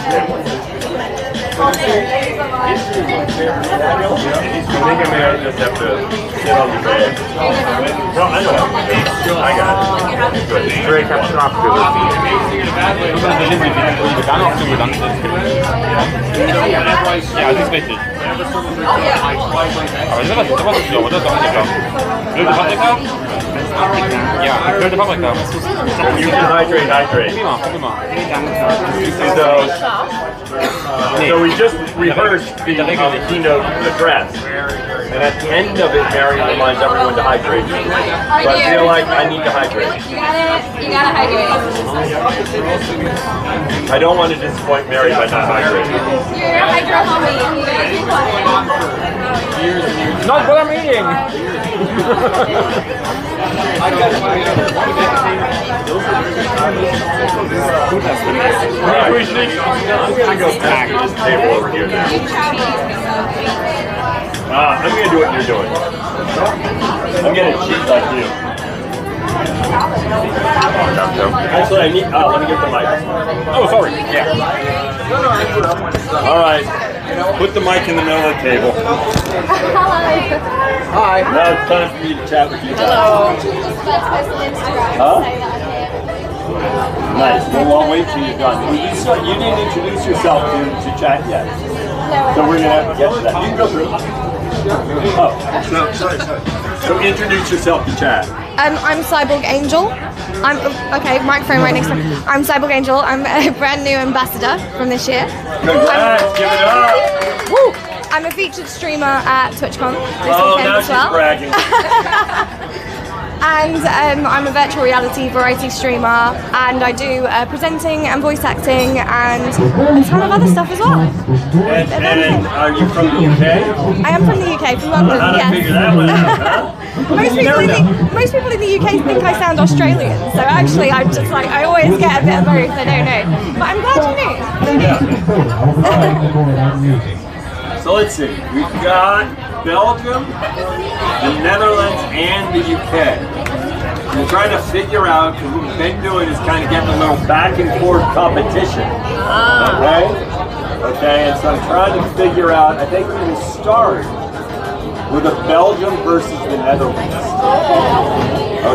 I think I may just have to sit on the bed. No, I know. I got it. Good. Drake, I'm shocked to Ja, das ist richtig. Aber sowas ist so, oder? Doch nicht klar. Blöde Paprika? Ja, blöde Paprika. You can hydrate. Prima. So we just rehearsed the keynote address. And at the end of it, Mary reminds everyone to hydrate. So I feel like I need to hydrate. You gotta hydrate. I don't want to disappoint Mary by not hydrating. You're a hydro homie. You gotta keep on. Not what I'm eating! Table over here now. I'm going to do what you're doing. I'm going to cheat like you. Actually, I need. Let me get the mic. Oh, sorry. Yeah. All right. Put the mic in the middle of the table. Hi. Now it's time for me to chat with you. Hello. Huh? Nice. Well, I'll wait till you're done. You didn't introduce yourself to chat yet. So we're going to have to get to that. You can go through. Oh, no, sorry. So introduce yourself to chat. I'm Cyborg Angel. Okay, microphone right next to me. I'm Cyborg Angel. I'm a brand new ambassador from this year. Congrats, give it up. Woo! I'm a featured streamer at TwitchCon this weekend now as well. she's bragging. And I'm a virtual reality variety streamer, and I do presenting and voice acting and a ton of other stuff as well. And are you from the UK? I am from the UK, from London. How Yes. to figure that one out, huh? Most people in the UK think I sound Australian, so actually I'm just like, I always get a bit of both, I don't know. But I'm glad you knew. So let's see. We've got Belgium, the Netherlands, and the UK. We're trying to figure out, because what we've been doing is kind of getting a little back and forth competition. Okay? Okay, and so I'm trying to figure out, I think we're going to start with a Belgium versus the Netherlands.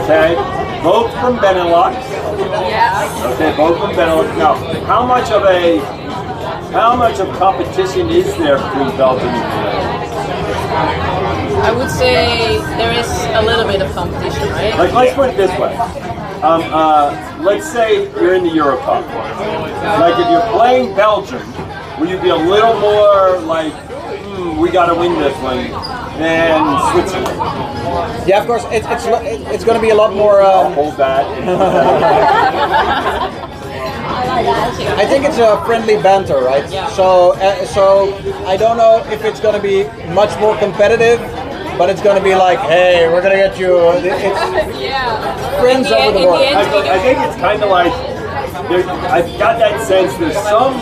Okay? Both from Benelux. Yes. Okay, both from Benelux. Now, how much of competition is there between Belgium and the Netherlands? I would say there is a little bit of competition, right? Like, let's put it this way. Let's say you're in the Euro Cup. Like, if you're playing Belgium, will you be a little more like, we got to win this one, than Switzerland? Yeah, of course. It's going to be a lot more. Hold that. I think it's a friendly banter, right? Yeah. So I don't know if it's going to be much more competitive, but it's going to be like, hey, we're going to get you. It's friends over the board. I think it's kind of like, I've got that sense there's some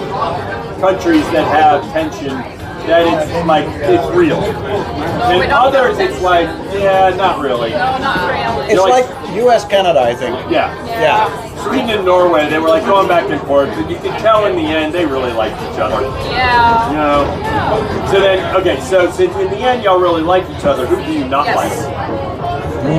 countries that have tension that it's like, it's real. And others it's like, yeah, not really. No, not really. It's like US-Canada, I think. Yeah. Yeah. Sweden and Norway, they were like going back and forth, but you could tell in the end they really liked each other. Yeah. You know? So then, okay, so since in the end y'all really like each other, who do you not like? Do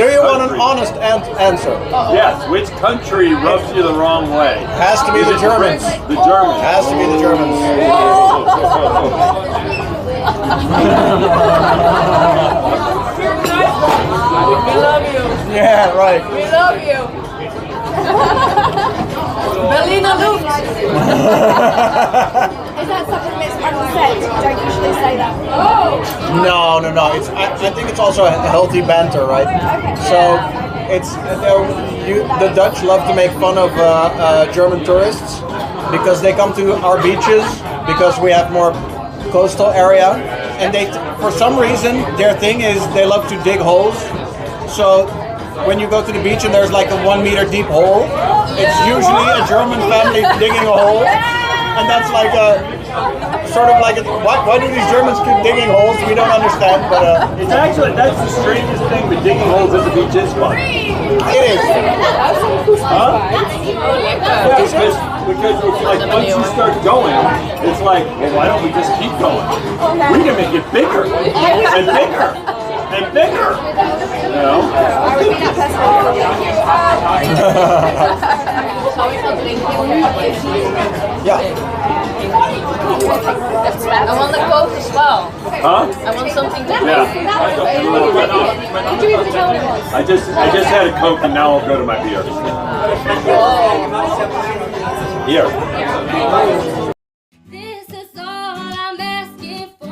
you want an honest answer? Yes, which country rubs you the wrong way? Has to be the Germans. The Germans. Has to be the Germans. We love you. Yeah, right. We love you. Berliner Luft. Is that something that's unsaid? You don't usually say that. Oh. No. I think it's also a healthy banter, right? So it's the Dutch love to make fun of German tourists, because they come to our beaches because we have more coastal area, and they, for some reason, their thing is they love to dig holes. So when you go to the beach and there's like a 1 meter deep hole, it's usually a German family digging a hole, and that's like a sort of like why do these Germans keep digging holes? We don't understand, but it's actually, that's the strangest thing, but digging holes at the beach is fun. It is. Huh? Yeah, because it's like once you start going, it's like, well, why don't we just keep going? We can make it bigger and bigger and bigger. You know? Yeah. I want the quote as well. Huh? I want something to I just had a Coke and now I'll go to my beer. Here. This is all I'm asking for.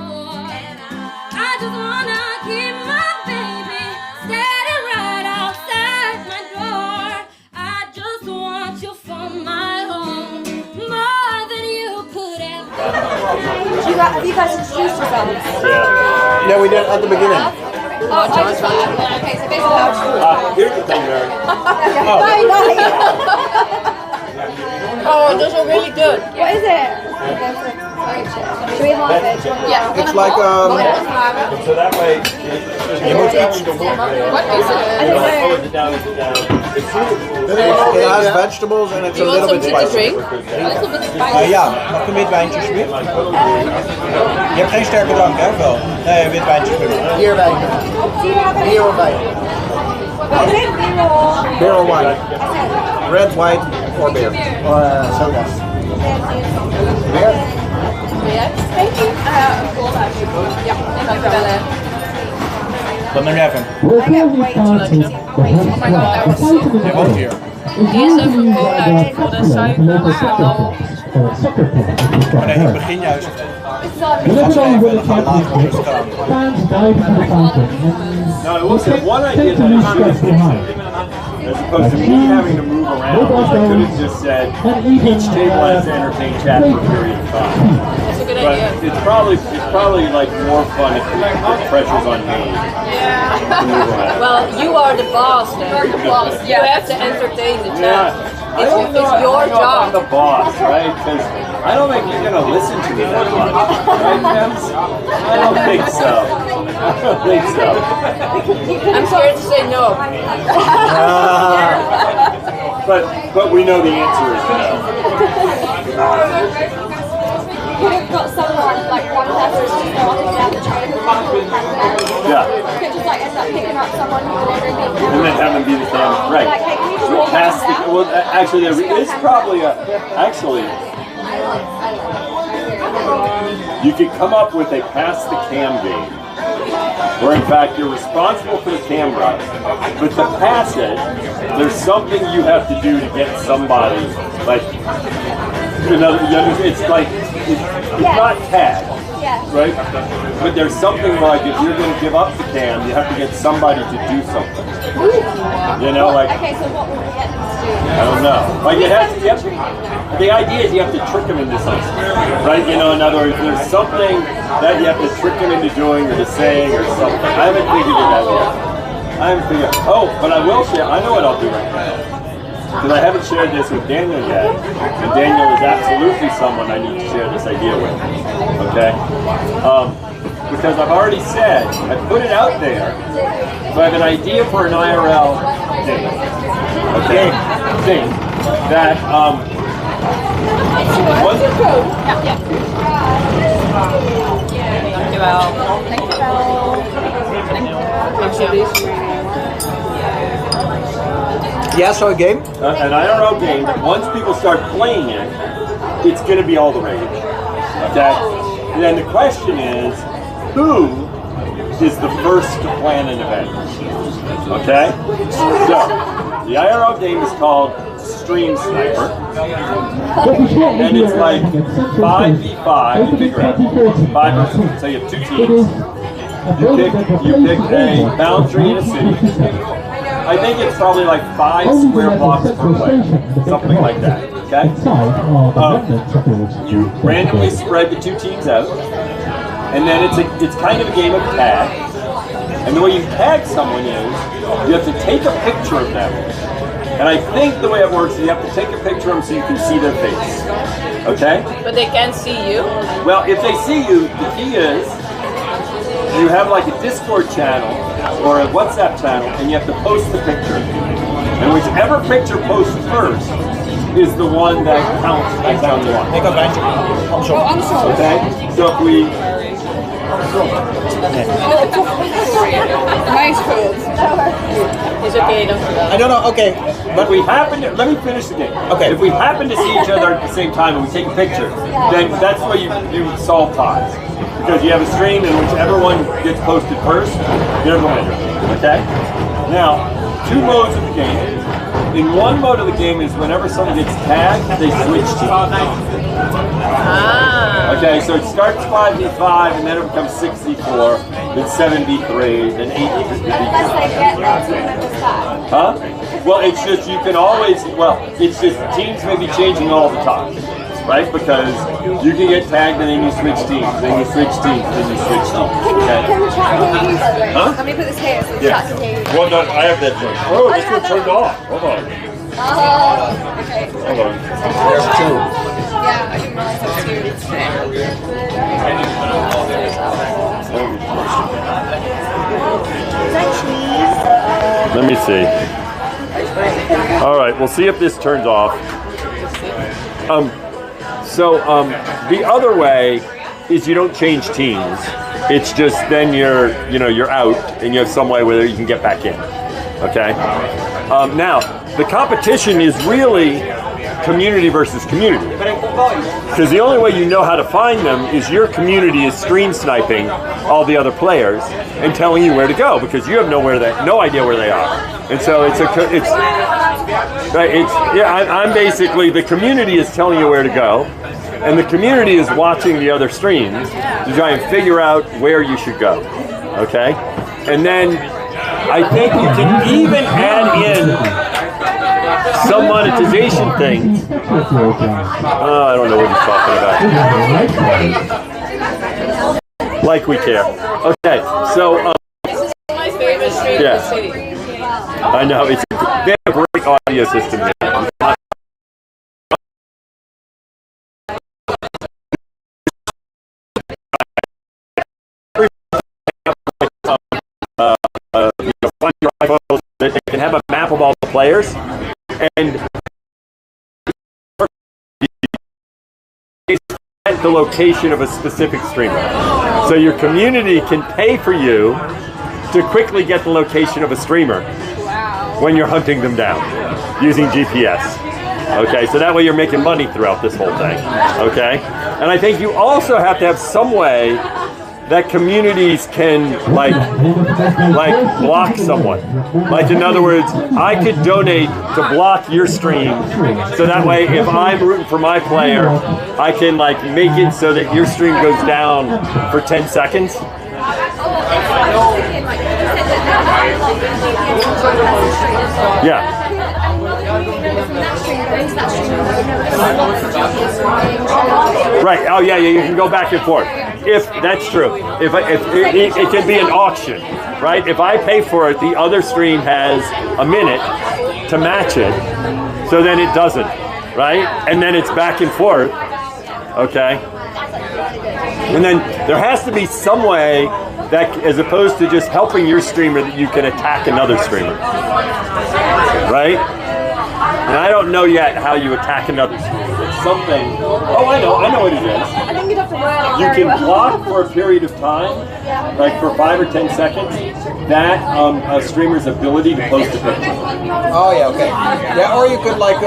I just wanna keep my baby standing right outside my door. I just want you for my home, more than you could ever. Have you guys introduced yourselves? Yeah, we did at the beginning. Oh, I just okay, so basically Here's the thing, Mary. Oh, those are really good. What is it? Should we halve it? Yeah. It's like so that way, what is it? It has vegetables and it's a little bit spicy. Ja, mag ik een wit wijntje alsjeblieft? Je hebt geen sterke drank, hè? Wel? Nee, wit wijntje alsjeblieft. Bierwijn. Bier of wijn? Beer or wine? Red, white, or beer? Or soda? Beer? Thank you. Ja, dankjewel. Wat neem jij van? Oh my god, that was so good. Jij woont hier. Eerst even cola voor de suiker. Oh nee, ik begin juist. No, it wasn't one idea that I should have as opposed to me having to move around. I could have just said each table has to entertain chat for a period of time. That's a good But idea. it's probably like more fun if the pressure's on me. Yeah. Well, you are the boss then. You're the boss. You have to entertain the chat. It's your I'm job. the boss, right? Because I don't think you're gonna listen to me that much, right, Pems? I don't think so. I don't think so. I'm scared to say no. But we know the answer is no. could have got someone, like one person just started down the train and yeah. could just like end up picking up someone who would already be And then have them be the same. Right. Like, hey, can you just walk pass down? the, well, actually, there is probably a, actually, you could come up with a pass the cam game, where in fact you're responsible for the camera, but to pass it, there's something you have to do to get somebody, like, it's like, it's not tag, right? But there's something like, if you're going to give up the cam, you have to get somebody to do something. You know, like, Okay, so what would we get them to do? I don't know. Like you have to, the idea is you have to trick them into something, right? You know, in other words, there's something that you have to trick them into doing or to saying or something. I haven't figured it out yet. I haven't figured. Oh, but I will share. I know what I'll do right now because I haven't shared this with Daniel yet, and Daniel is absolutely someone I need to share this idea with. Okay. Because I've already said, I put it out there, so I have an idea for an IRL thing. Okay, thing that Yeah, so a game? An IRL game that once people start playing it, it's going to be all the rage. Okay? And then the question is, who is the first to plan an event? Okay? So, the IRL game is called Stream Sniper. And it's like 5v5, you figure out. 5 versus, so you have two teams. You pick a boundary in a city. I think it's probably like 5 square blocks per player, something like that. Okay. You randomly spread the 2 teams out, and then it's kind of a game of tag. And the way you tag someone is you have to take a picture of them. And I think the way it works is you have to take a picture of them so you can see their face. Okay? But they can't see you? Well, if they see you, the key is you have like a Discord channel or a WhatsApp channel and you have to post the picture. And whichever picture posts first is the one that counts as down the line. Okay? So if we... Nice food. It's okay, don't do that. I don't know, okay. But we happen to, let me finish the game. Okay. If we happen to see each other at the same time and we take a picture, then that's where you solve ties. Because you have a stream and whichever one gets posted first, they're the winner. Okay? Now, 2 modes of the game. In one mode of the game is whenever someone gets tagged, they switch teams. Okay, so it starts 5v5 and then it becomes 6v4, then 7v3, then 8v3. Huh? Well, it's just you can always, it's just teams may be changing all the time, right? Because you can get tagged and then you switch teams, then you switch teams, then you switch teams. Okay? Can the chat hear you, by the way? Huh? Let me put this here so the Yeah. chat can hear you. Well, no, I have that choice. Oh, this one turned off. Hold on. Oh, okay. Hold on. There's 2. Yeah, I didn't realize there was 2. Let me see. All right, we'll see if this turns off. The other way is you don't change teams. It's just then you're out and you have some way where you can get back in. Okay. Now the competition is really community versus community. Because the only way you know how to find them is your community is stream sniping all the other players and telling you where to go because you have no idea where they are. And so I'm basically, the community is telling you where to go and the community is watching the other streams to try and figure out where you should go. Okay? And then I think you can even add in some monetization things. I don't know what he's talking about. Like we care. Okay, so This is my favorite stream in the city. I know they have a great audio system here. They can have a map of all the players and the location of a specific streamer. So your community can pay for you to quickly get the location of a streamer when you're hunting them down using GPS. Okay, so that way you're making money throughout this whole thing. Okay, and I think you also have to have some way that communities can like block someone. Like in other words, I could donate to block your stream, so that way if I'm rooting for my player, I can like make it so that your stream goes down for 10 seconds. Yeah. Right. Oh yeah. You can go back and forth. If that's true. If it can be an auction, right? If I pay for it, the other stream has a minute to match it, so then it doesn't, right? And then it's back and forth. Okay. And then there has to be some way that, as opposed to just helping your streamer, that you can attack another streamer, right? And I don't know yet how you attack another streamer. It's something. Oh, I know what it is. I think you'd have to word it. You can block for a period of time, like for 5 or 10 seconds, that a streamer's ability to post a picture. Oh yeah, okay. Yeah, or you could like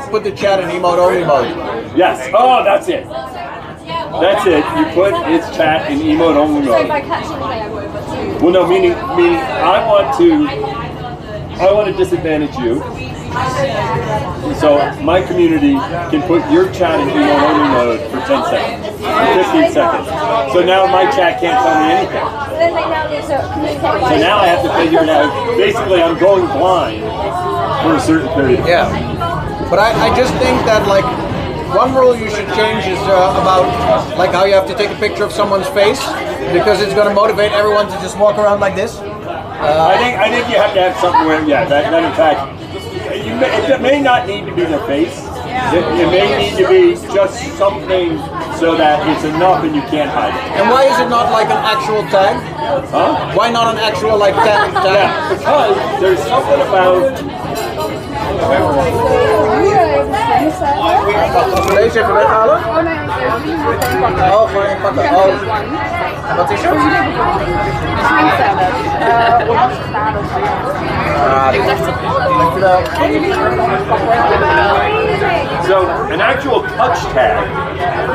put the chat in emote only mode. Yes. Oh, that's it. That's it. You put its chat in emote only So mode. if I catch something, I would, but Well, no, meaning I want to disadvantage you. So my community can put your chat in emote only mode for 10 seconds, 15 seconds. So now my chat can't tell me anything. So now I have to figure it out. Basically, I'm going blind for a certain period. Yeah. But I just think that like one rule you should change is about like how you have to take a picture of someone's face because it's going to motivate everyone to just walk around like this. I think you have to have something where that in fact it may not need to be their face. It may need to be just something so that it's enough and you can't hide it. And why is it not like an actual tag? Huh? Why not an actual like tag? Yeah, because there's something about. Deze even weghalen? Oh, voor je pakken. Oh. Wat is er? So an actual touch tag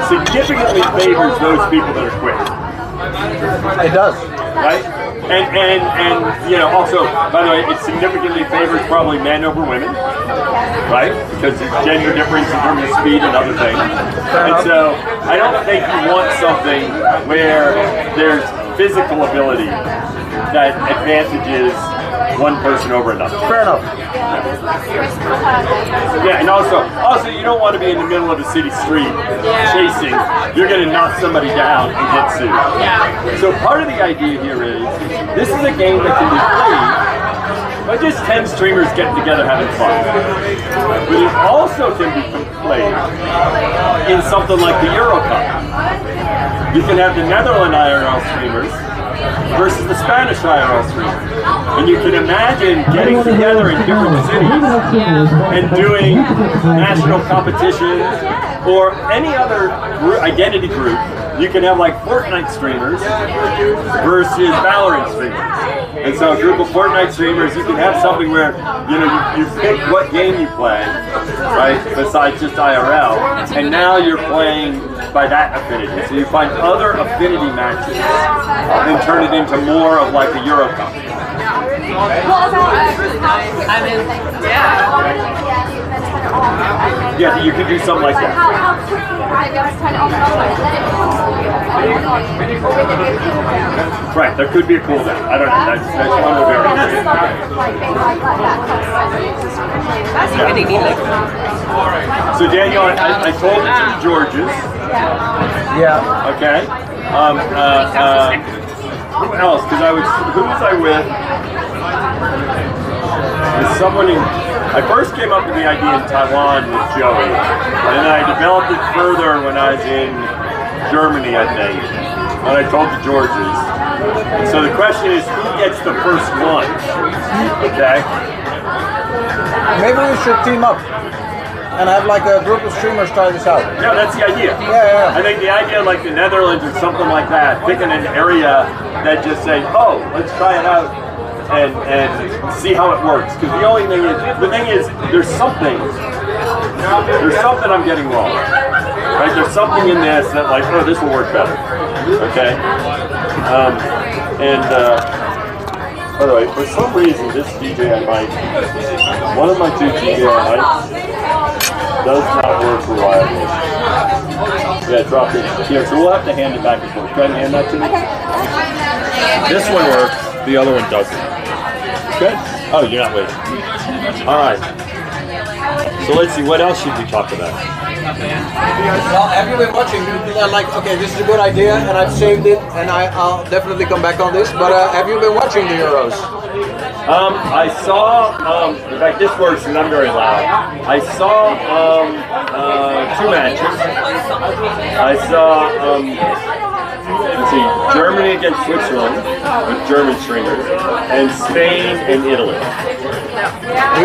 significantly favors those people that are quick. It does. Right? And you know, also, by the way, it significantly favors probably men over women, right? Because there's gender difference in terms of speed and other things. And so I don't think you want something where there's physical ability that advantages one person over another. Fair enough. Yeah, and also you don't want to be in the middle of a city street chasing. You're going to knock somebody down and get sued. Yeah. So part of the idea here is this is a game that can be played by just 10 streamers getting together having fun. But it also can be played in something like the Euro Cup. You can have the Netherlands IRL streamers versus the Spanish IRL streamers. And you can imagine getting together in different cities and doing national competitions or any other identity group. You can have like Fortnite streamers versus Valorant streamers. And so a group of Fortnite streamers, you can have something where, you know, you pick what game you play, right, besides just IRL, and now you're playing by that affinity. So you find other affinity matches and turn it into more of like a Euro Cup. Yeah, you could do something like that. Right, there could be a cooldown. I don't know. That's one of the variables. So Daniel, I told it to the Georges. Yeah. Okay. Who else? Because who was I with? There's someone in. I first came up with the idea in Taiwan with Joey, and then I developed it further when I was in Germany, I think. And I told the Georges. And so the question is, who gets the first one? Okay. Maybe we should team up and have like a group of streamers try this out. Yeah, that's the idea. Yeah. I think the idea, like the Netherlands or something like that, picking an area that just say, oh, let's try it out and see how it works. Because the thing is, there's something I'm getting wrong. Right? There's something in this that like, oh, this will work better. Okay. By the way, for some reason, this DJ I mic, one of my two DJ I mics does not work reliably. Yeah, drop it here. So we'll have to hand it back and forth. Try and hand that to me. This one works. The other one doesn't. Good. Oh, you're not waiting. All right. So let's see. What else should we talk about? Well, have you been watching? Like, okay, this is a good idea, and I've saved it, and I'll definitely come back on this. But have you been watching the Euros? I saw. In fact, this works, and I'm very loud. I saw 2 matches. I saw. Let's see, Germany against Switzerland with German streamers, and Spain and Italy. Do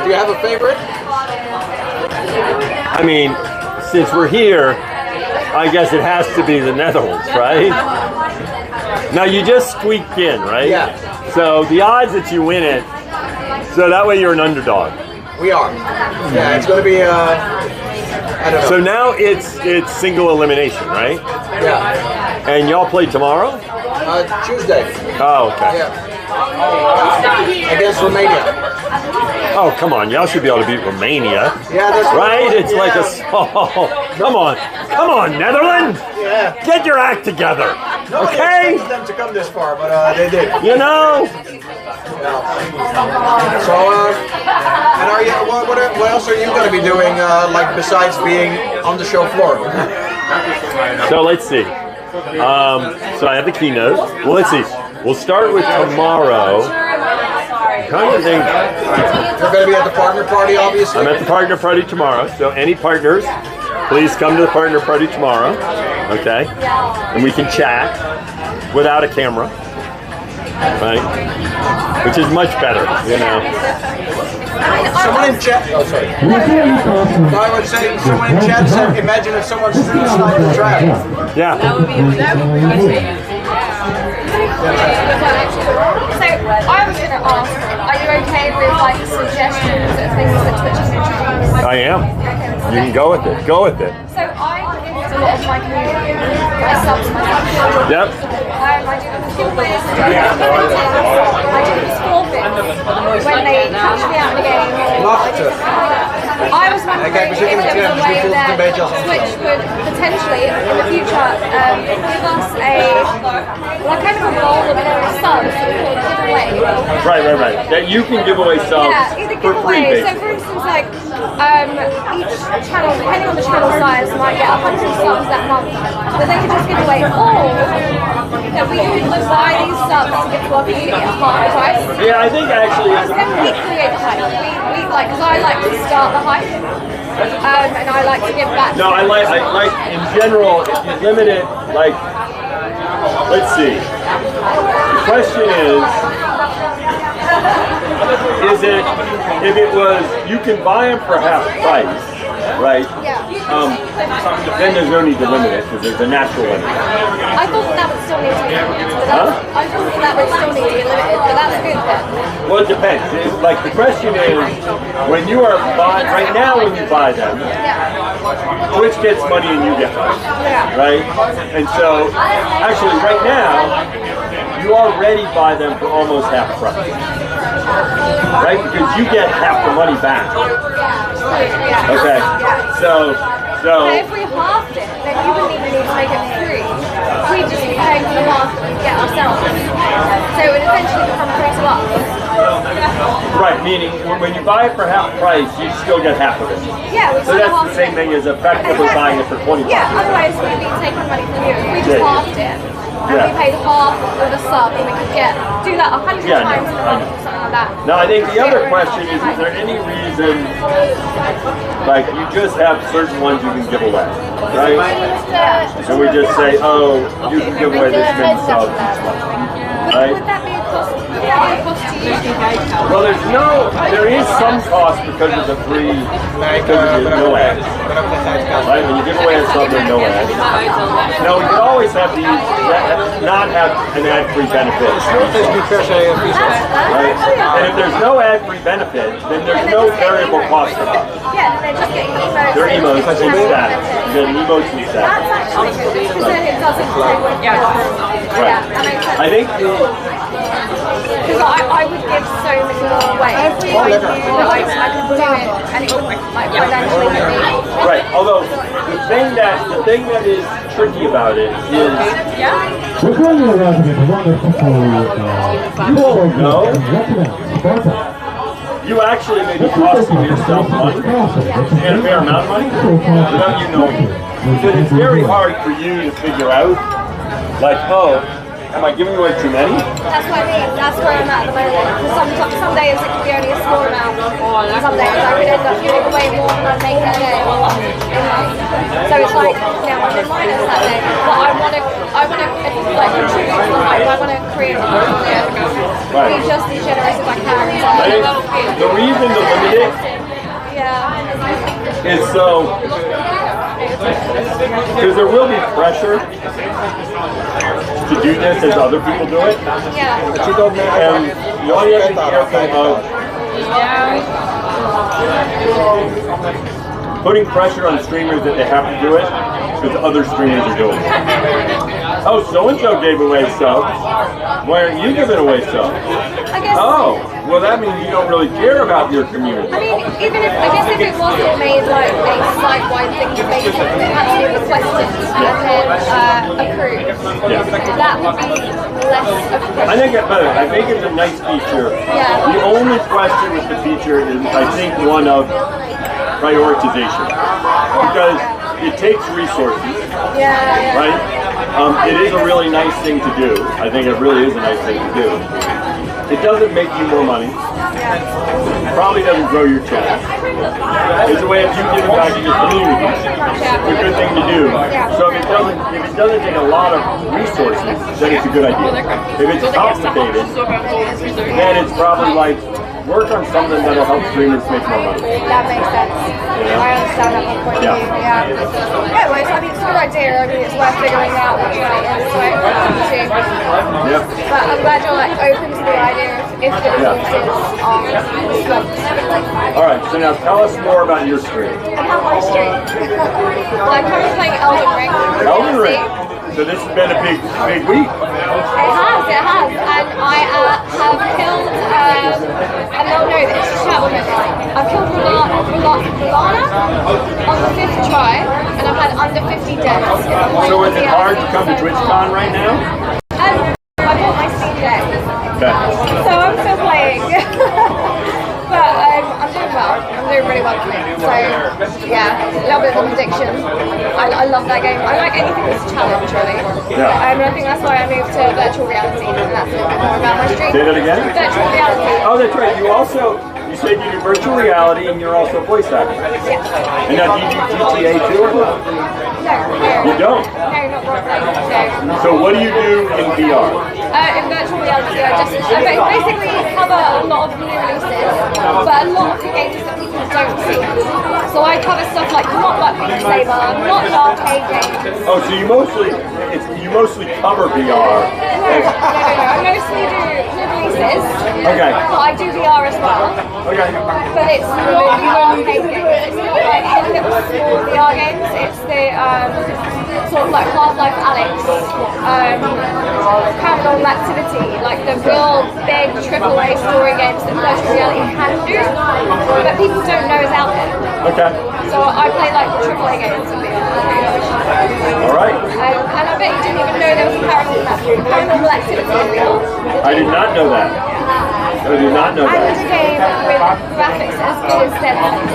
you have a favorite? I mean, since we're here, I guess it has to be the Netherlands, right? Now you just squeaked in, right? Yeah. So the odds that you win it, so that way you're an underdog. We are. Yeah, it's going to be. I don't know. So now it's single elimination, right? Yeah. And y'all play tomorrow? Tuesday. Oh, okay. Yeah. Against Romania. Oh, come on. Y'all should be able to beat Romania. Yeah, that's right. It's like a. Oh, come on, Netherlands. Yeah. Get your act together. Nobody Okay. expected them to come this far, but they did. You know. So, and are you? What else are you going to be doing? Like besides being on the show floor? So let's see. So I have the keynote. Well, let's see. We'll start with tomorrow. I'm trying to think. You're going to be at the partner party, obviously. I'm at the partner party tomorrow. So any partners, please come to the partner party tomorrow. Okay? And we can chat without a camera. Right? Which is much better, you know. Someone in chat. Oh, sorry. I would say someone in chat said, imagine if someone stream sniped the Tram. Yeah. That would be amazing. So I was going to ask, are you okay with like suggestions of things that Twitch has introduced? I am. You can go with it. Go with it. So I use a lot of my community, my subs, my subs. Yep. I do the giveaways, I do the forfeit when they catch me out in the game. I was wondering if there was a way that Twitch would potentially, in the future, give us a kind of a bowl of their subs that we could give away. Right. That you can give away subs Either for give free. away. So for instance, like each channel, depending on the channel size, might get 100 subs that month that they could just give away, or that we could just buy these subs to give to our community at half the price. Yeah, I think actually it's Then we create the hype. We like, because I like to start the hype, and I like to give back. No, I like in general, if you limit it, like, let's see. The question is it, if it was, you can buy them for half price, right? Then there's no need to limit it, because there's a natural limit. I thought that would still need to be limited. I thought that would still need to be limited, but that's good then. Well, it depends. Like, the question is, when you are buying, right now when you buy them, Twitch gets money and you get money, right? And so, actually, right now, you already buy them for almost half price, right? Because you get half the money back. Okay, so. But if we halved it, then you wouldn't even need to make it free. We'd just be paying for the half that we get ourselves. So it would essentially become free to us. Right, meaning when you buy it for half price, you still get half of it. Yeah, so that's the same thing as effectively buying it for 20 bucks. Yeah, otherwise we'd be taking money from you. If we just halved it, and we paid half of the sub, and we could do that 100 times in a month or something like that. Now, I think the other question is there any reason, like, you just have certain ones you can give away, right? And we just say, oh, you can give away this many subs each month, right? Would that be a cost? Would that be a cost to you? Well, there is some cost because of the free, because of the no ads. Right? When you give away a sub, there's no ads. Now, we could always have these, not have an ad-free benefit. Right? And if there's no ad-free benefit, then there's no variable cost for us. Yeah, then they're just getting emotes. They're emotes and stats. You get emotes and stats. That's actually good, because then it doesn't take Right. that makes sense. I think because I would give so many more away. If I knew that I could do it and it would like financially hit me. right. Although the thing that is tricky about it is We're currently arriving at the wonderful Rotterdam. You actually may be costing yourself money and a fair amount of money without you knowing it. Because it's very hard for you to figure out, like, oh, am I giving away too many? That's what I mean. That's where I'm at the moment. Because some days it could be only a small amount. Some days I could end up giving away more than I make that day. So it's like, yeah, I'm in minus that day. But I want to like contribute to the hype. I want to create a be just as generous as I can. I think the reason to limit it is so, because there will be pressure to do this as other people do it. And you only have to be careful of putting pressure on streamers that they have to do it because other streamers are doing it. Oh, so-and-so gave away subs. Why aren't you giving away subs? I guess. Oh, Well, that means you don't really care about your community. I mean, even if, I guess if it wasn't made like a site-wide thing to make it had to do with questions and then approved, that would be less of a question. I think it's better. I think it's a nice feature. Yeah. The only question with the feature is, I think, one of prioritization. Because it takes resources, right? It is a really nice thing to do. I think it really is a nice thing to do. It doesn't make you more money. It probably doesn't grow your channel. It's a way of you giving back to your community. It's a good thing to do. So if it doesn't take a lot of resources, then it's a good idea. If it's complicated, then it's probably like work on something that'll help streamers make more money. That makes sense. I understand that point of view. Yeah. Yeah, well, I mean, it's a good idea. I mean, it's worth figuring out what you like is, so Yep. But I'm glad you're like open to the idea if the resources are slumped. All right, so now tell us more about your stream. About my stream. Well, I'm currently playing Elden Ring. Elden Ring. So this has been a big week. It has, and I have killed, I don't know this, chat with me. I've killed Rolana on the 5th try, and I've had under 50 deaths. So is it hard to come to TwitchCon right now? I bought my Steam Deck, so I'm still playing. But I'm doing well. I'm doing really well today. So yeah, a little bit of an addiction. I love that game. I like anything that's a challenge, really. Yeah. I think that's why I moved to virtual reality, and that's a little bit more about my stream. Say that again? Virtual reality. Oh, that's right. You said you do virtual reality and you're also voice acting. Yes. And now do you do GTA too or not? No. You don't? No, not roleplay. No. So what do you do in VR? In virtual reality, I basically cover a lot of new releases, but a lot of the games that people don't see. So I cover stuff like not like Beat Saber, not arcade games. Oh, so you mostly cover VR. No. I mostly do new releases. Okay. But I do VR as well. Okay. But it's not arcade games. It's not like the little small VR games. It's the sort of like Half-Life Alyx, Paranormal Activity, like the real big AAA story games that virtual reality can do, but people don't know is out there. Okay. So I play like AAA games in VR. All right. And I bet you didn't even know there was a Paranormal Activity in VR. I did not know that. I did not know And that. it's a game with graphics as good as Dead Cells.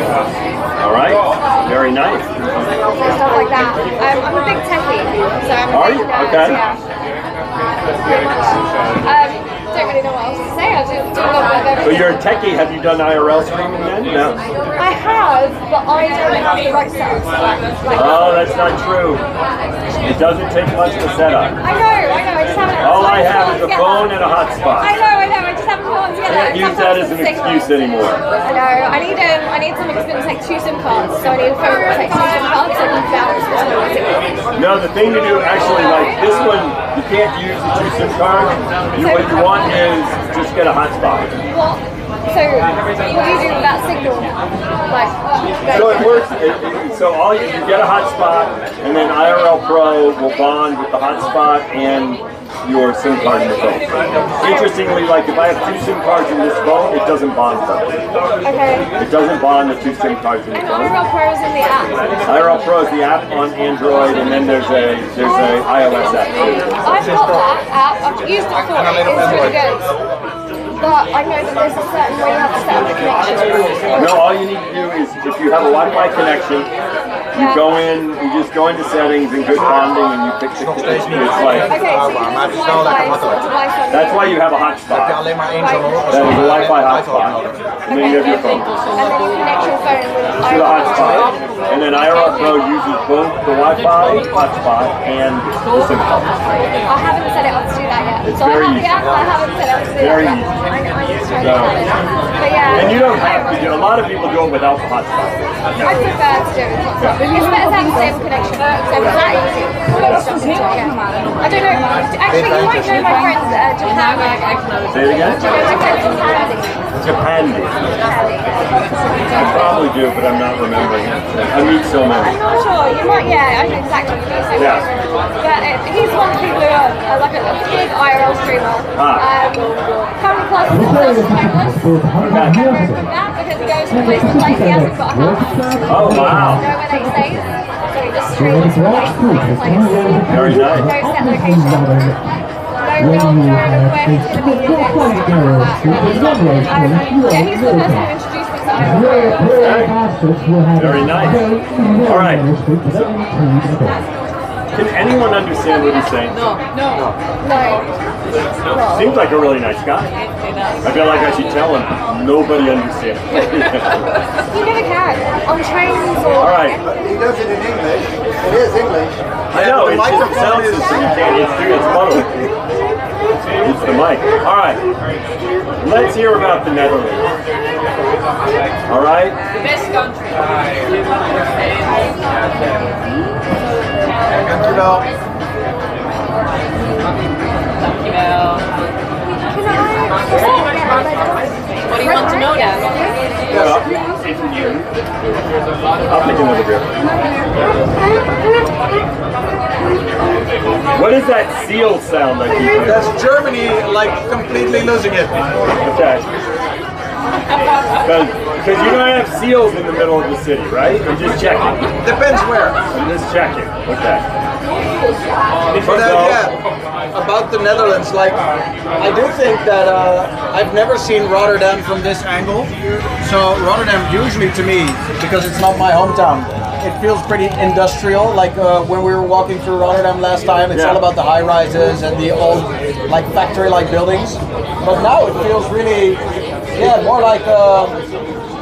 All right. Very nice. So stuff like that. I'm a big techie, so I'm a Are big you? nerd, Okay. yeah. Pretty much. Don't really know what else to say. I do a little bit of So everything. you're a techie. Have you done IRL streaming then? No. I have, but I don't have the right setup for that. Oh, that's not true. It doesn't take much to set up. I know, I just haven't. All I have is a phone and a hotspot. I know, I just haven't put it together. Can't use that as an excuse anymore. I know. I need something that's going to take 2 SIM cards. So I need a phone that takes 2 SIM cards so I can balance between my SIM cards. No, the thing to do, actually, like this one, you can't use the 2 SIM card. What you want is just get a hotspot. What? So what do you do with that signal? Like, So it works. So all you get a hotspot, and then IRL Pro will bond with the hotspot and your SIM card in the phone. Interestingly, like if I have 2 SIM cards in this phone, it doesn't bond them. Okay. It doesn't bond the 2 SIM cards in the phone. IRL Pro is in the app. IRL Pro is the app on Android, and then there's a iOS app too. I've got that app. I've used it before. It's really good. But I know that there's a certain way you have to set up the connection. No, all you need to do is if you have a Wi-Fi connection, you go in, you just go into settings and good bonding, and you pick the connection. It's like that's why you have a hotspot. That is a Wi-Fi hotspot, and then you have your phone. And then you connect your phone with To the hotspot, and then IRL Pro uses both the Wi-Fi hotspot and the SIM card. I haven't set it up to do that yet. It's So I very have the app, but I haven't set it up to do Very that easy. yet. I need to try to set it up. But yeah. And you don't have to do. A lot of people do it without the hotspot. I prefer to do it with hotspot. It's better to have a stable connection. So it's that easy. I don't know. Actually, you might know my friend Japan. Say it again. Do you know my friend Japan? Japandi. I probably do, but I'm not remembering. I meet so many. I'm not sure. You might, yeah, I know exactly what you're saying. Yeah. But he's one of the people who are like a big IRL streamer. Currently close to homeless because he goes from place to place. He hasn't got a house. Oh, wow. Know where they stay. So he just streams from place to place. Very nice. No set location. No real know where he's going to be next. Yeah, he's the person who introduced me to IRL. Very nice. All right. Can anyone understand what he's saying? No. Seems like a really nice guy. I feel like I should tell him nobody understands. You never can. On trains or... All right. He does it in English. It is English. I know, it just sounds system you can't get through. It's funny. It's the mic. All right. Let's hear about the Netherlands. All right? The best country. Dankjewel. What do you want to know then? I'll take another beer. What is that seal sound that you hear? That's Germany, like, completely losing it. Okay. Because you don't have seals in the middle of the city, right? I'm just checking. Depends where. I'm just checking. Okay. But yeah, about the Netherlands, like, I do think that I've never seen Rotterdam from this angle. So Rotterdam usually to me, because it's not my hometown, it feels pretty industrial. Like when we were walking through Rotterdam last time, it's all about the high rises and the old like factory-like buildings. But now it feels really, yeah, more like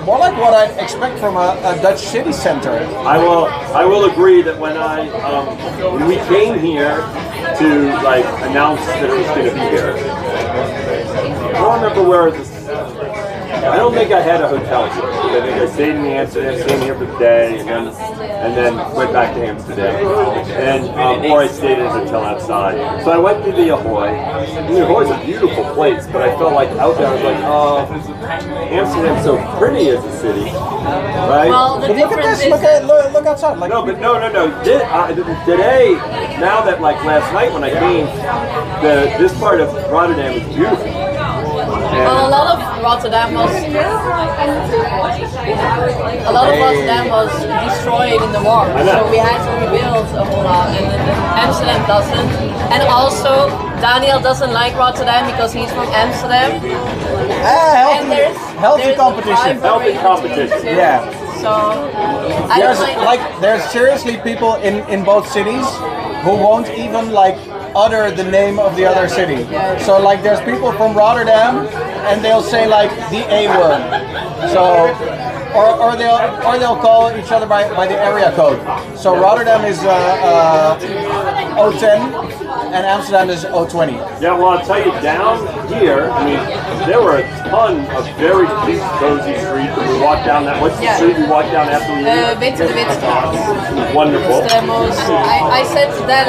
what I'd expect from a Dutch city center. I will agree that when when we came here to like announce that it was going to be here, I don't remember where this. I don't think I had a hotel here. I think I stayed in Amsterdam, stayed here for the day, and then went back to Amsterdam. And or I stayed in a hotel outside. So I went to the Ahoy. The Ahoy's a beautiful place, but I felt like out there I was like, oh, Amsterdam's so pretty as a city, right? Well, the but look at this. Look outside. Like, no, but no. Today, now that like last night when I came, this part of Rotterdam is beautiful. Well, a lot of Rotterdam was destroyed in the war, so we had to rebuild a whole lot, and Amsterdam doesn't. And also, Daniel doesn't like Rotterdam because he's from Amsterdam. Healthy competition. Healthy competition. Yeah. So I don't there's seriously people in both cities who won't even like utter the name of the other city. So like there's people from Rotterdam and they'll say like the A word. So or they'll call each other by the area code. So Rotterdam is 010 and Amsterdam is 020. Yeah, well I'll tell you down here, I mean there were a ton of very big cozy streets. We walked down that. What's the street we walked down after we leave? Witte de Witstraat. Wonderful. It's the most. I said that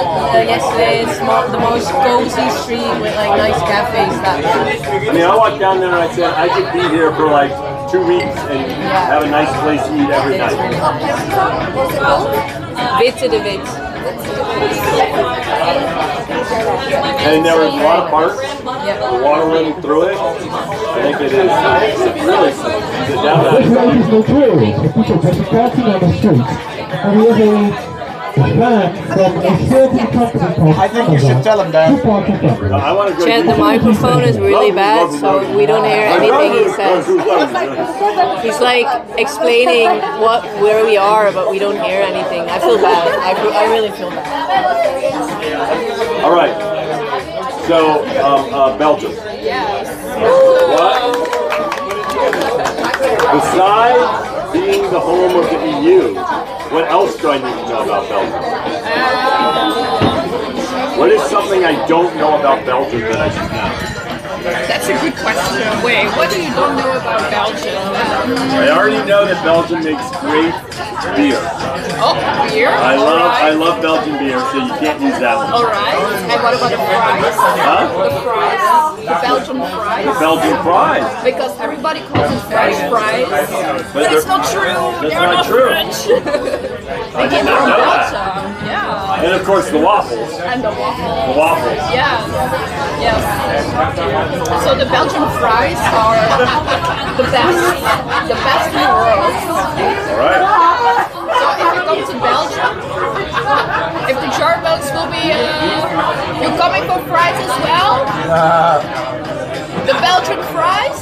yesterday. It's the most cozy street with like nice cafes. I mean, I walked down there and I said I could be here for like 2 weeks and have a nice place to eat every night. Witte de Wit. And there was a lot of parks, the water running through it. I think it is really down The people just walking on the streets, and we have a van from a certain company called I think you should tell him that. Chad, the microphone is really bad, so we don't hear anything he says. He's like explaining where we are, but we don't hear anything. I feel bad. I really feel bad. All right. So, Belgium. Yes. What? Besides being the home of the EU, what else do I need to know about Belgium? What is something I don't know about Belgium that I should know? That's a good question. Wait, what do you don't know about Belgium? I already know that Belgium makes great beer. Oh, beer? I love Belgian beer, so you can't use that one. Alright. And what about the fries? Huh? The fries? the Belgian fries. The Belgian fries. Because everybody calls it French fries, but it's not true. They're not true. French. They came from Belgium. Yeah. And of course the waffles. And the waffles. The waffles. Yes. Yes. So the Belgian fries are the best in the world. All right. So if you come to Belgium, if the Germans will be, you're coming for fries as well? The Belgian fries?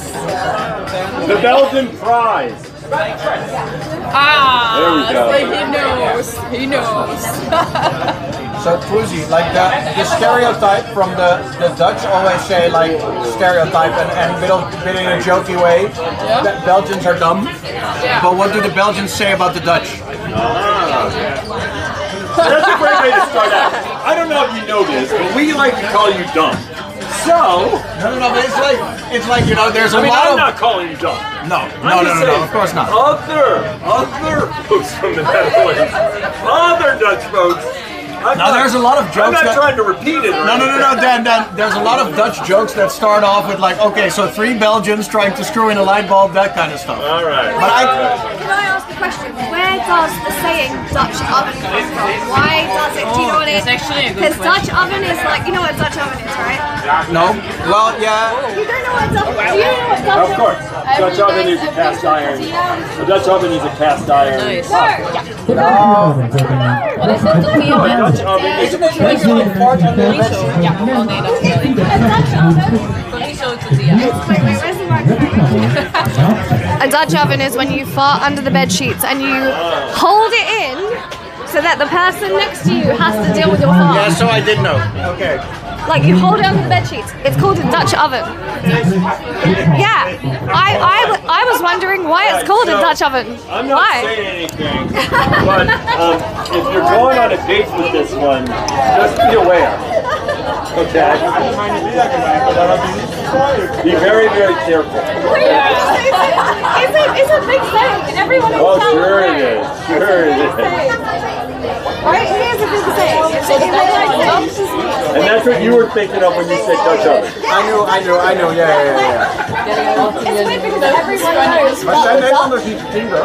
The Belgian fries. Ah, there we go. So he knows. So Truzy, like the stereotype from the Dutch always say like stereotype and bit in a jokey way that Belgians are dumb. Yeah. But what do the Belgians say about the Dutch? That's a great way to start out. I don't know if you know this, but we like to call you dumb. So no, but it's like you know, there's a lot I'm of. not calling you dumb. No, of course not. Other folks from the Netherlands, other Dutch folks. There's a lot of jokes. I'm not trying to repeat it. No, Dan. There's a lot of Dutch jokes that start off with like, okay, so 3 Belgians trying to screw in a light bulb, that kind of stuff. All right. But Can I ask a question? Where does the saying Dutch oven come from? Why does it? Do you know what it is? It's actually a good Because question. Dutch oven is like, you know what Dutch oven is, right? No. Well, yeah. You don't know what Dutch oven is? Do you know what Dutch oven is? Of course. Dutch oven is a cast iron. A Dutch oven is a cast iron. Nice. Dutch oven is Isn't it really important to Ja, oh nee, dat is wel niet. Chorizo tortilla. A Dutch oven is when you fart under the bed sheets and you hold it in so that the person next to you has to deal with your fart. Yeah, so I did know. Okay. Like you hold it under the bed sheets. It's called a Dutch oven. Yeah, I was wondering why it's called a Dutch oven. I'm not Why? saying anything, but if you're going on a date with this one, just be aware. Okay? Be very, very careful. It's a big thing. Everyone in Oh, town sure will it know. is. Sure it is. Right? It is a big thing. And that's what you were thinking of when you said Dutch oven. I know. Yeah. It's weird because everyone knows Maar zijn Nederlanders niet vrienden?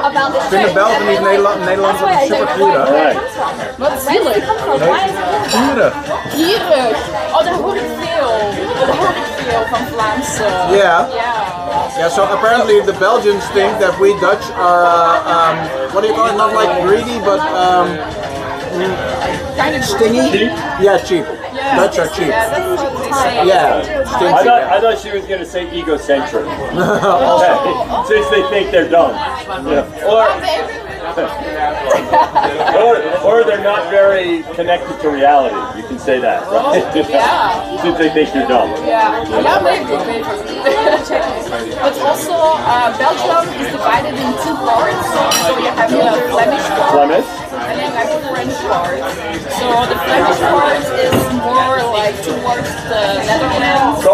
Vinden Belgen niet Nederlanders super vrienden? Wat zielig. Vrienden. Gierig. Oh, daar hoor ik veel. Daar hoor ik veel van Vlaamse. Yeah. Yeah, so apparently the Belgians think that we Dutch are, what do you call it, not like greedy, but Kind of stingy? cheap. Yeah, cheap. Dutch are cheap. Yeah, that's what they say. Yeah, stingy. I thought she was going to say egocentric. Okay. Since they think they're dumb. Yeah. Or they're not very connected to reality. You can say that, right? Yeah. Since they think you're dumb. Yeah, maybe. But also, Belgium is divided in 2 parts. So you have the Flemish part. Flemish? And then you have the French part. So the Flemish part is more like towards the Netherlands. So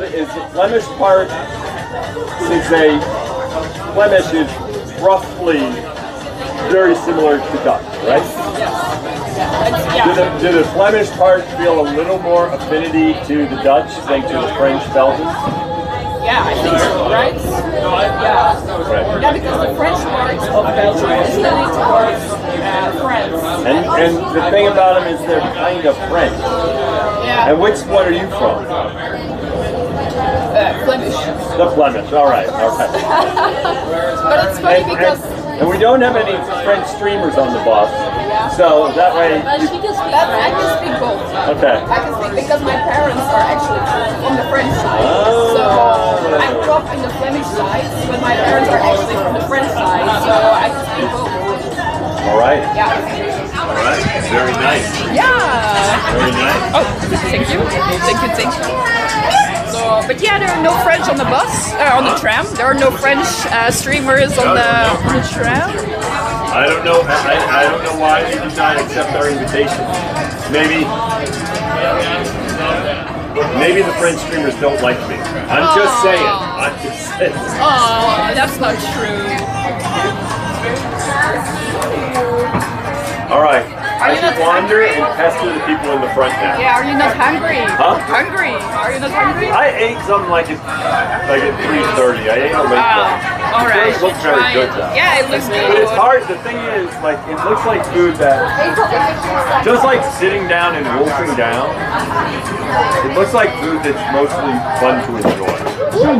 is the Flemish part, since Flemish is roughly very similar to Dutch, right? Yes. Yeah. Do the Flemish part feel a little more affinity to the Dutch than to the French Belgians? Yeah, I think so, right? Yeah. Right. Yeah, because the French part of Belgium is really towards France. And the thing about them is they're kind of French. Yeah. And which one are you from? Flemish. The Flemish, all right. But it's funny because... And we don't have any French streamers on the bus, so that way... I can speak both. Okay. I can speak because my parents are actually from the French side. So I grew up in the Flemish side, but my parents are actually from the French side, so I can speak both. All right. Yeah. All right. Very nice. Yeah. Very nice. Oh, thank you. So, but yeah, there are no French on the bus, on the tram. There are no French streamers on the tram. I don't know. I don't know why they did not accept our invitation. Maybe the French streamers don't like me. I'm just saying. I'm just saying. Oh, that's not true. All right. Are you not wander hungry? and pester the people in the front now. Yeah, are you not hungry? Huh? Hungry? Are you not hungry? I ate something like at 3:30. I ate a late one. All right. It looks very good though. Yeah, it looks good. But it's hard. The thing is, like, it looks like food that, just like sitting down and wolfing down, it looks like food that's mostly fun to enjoy. You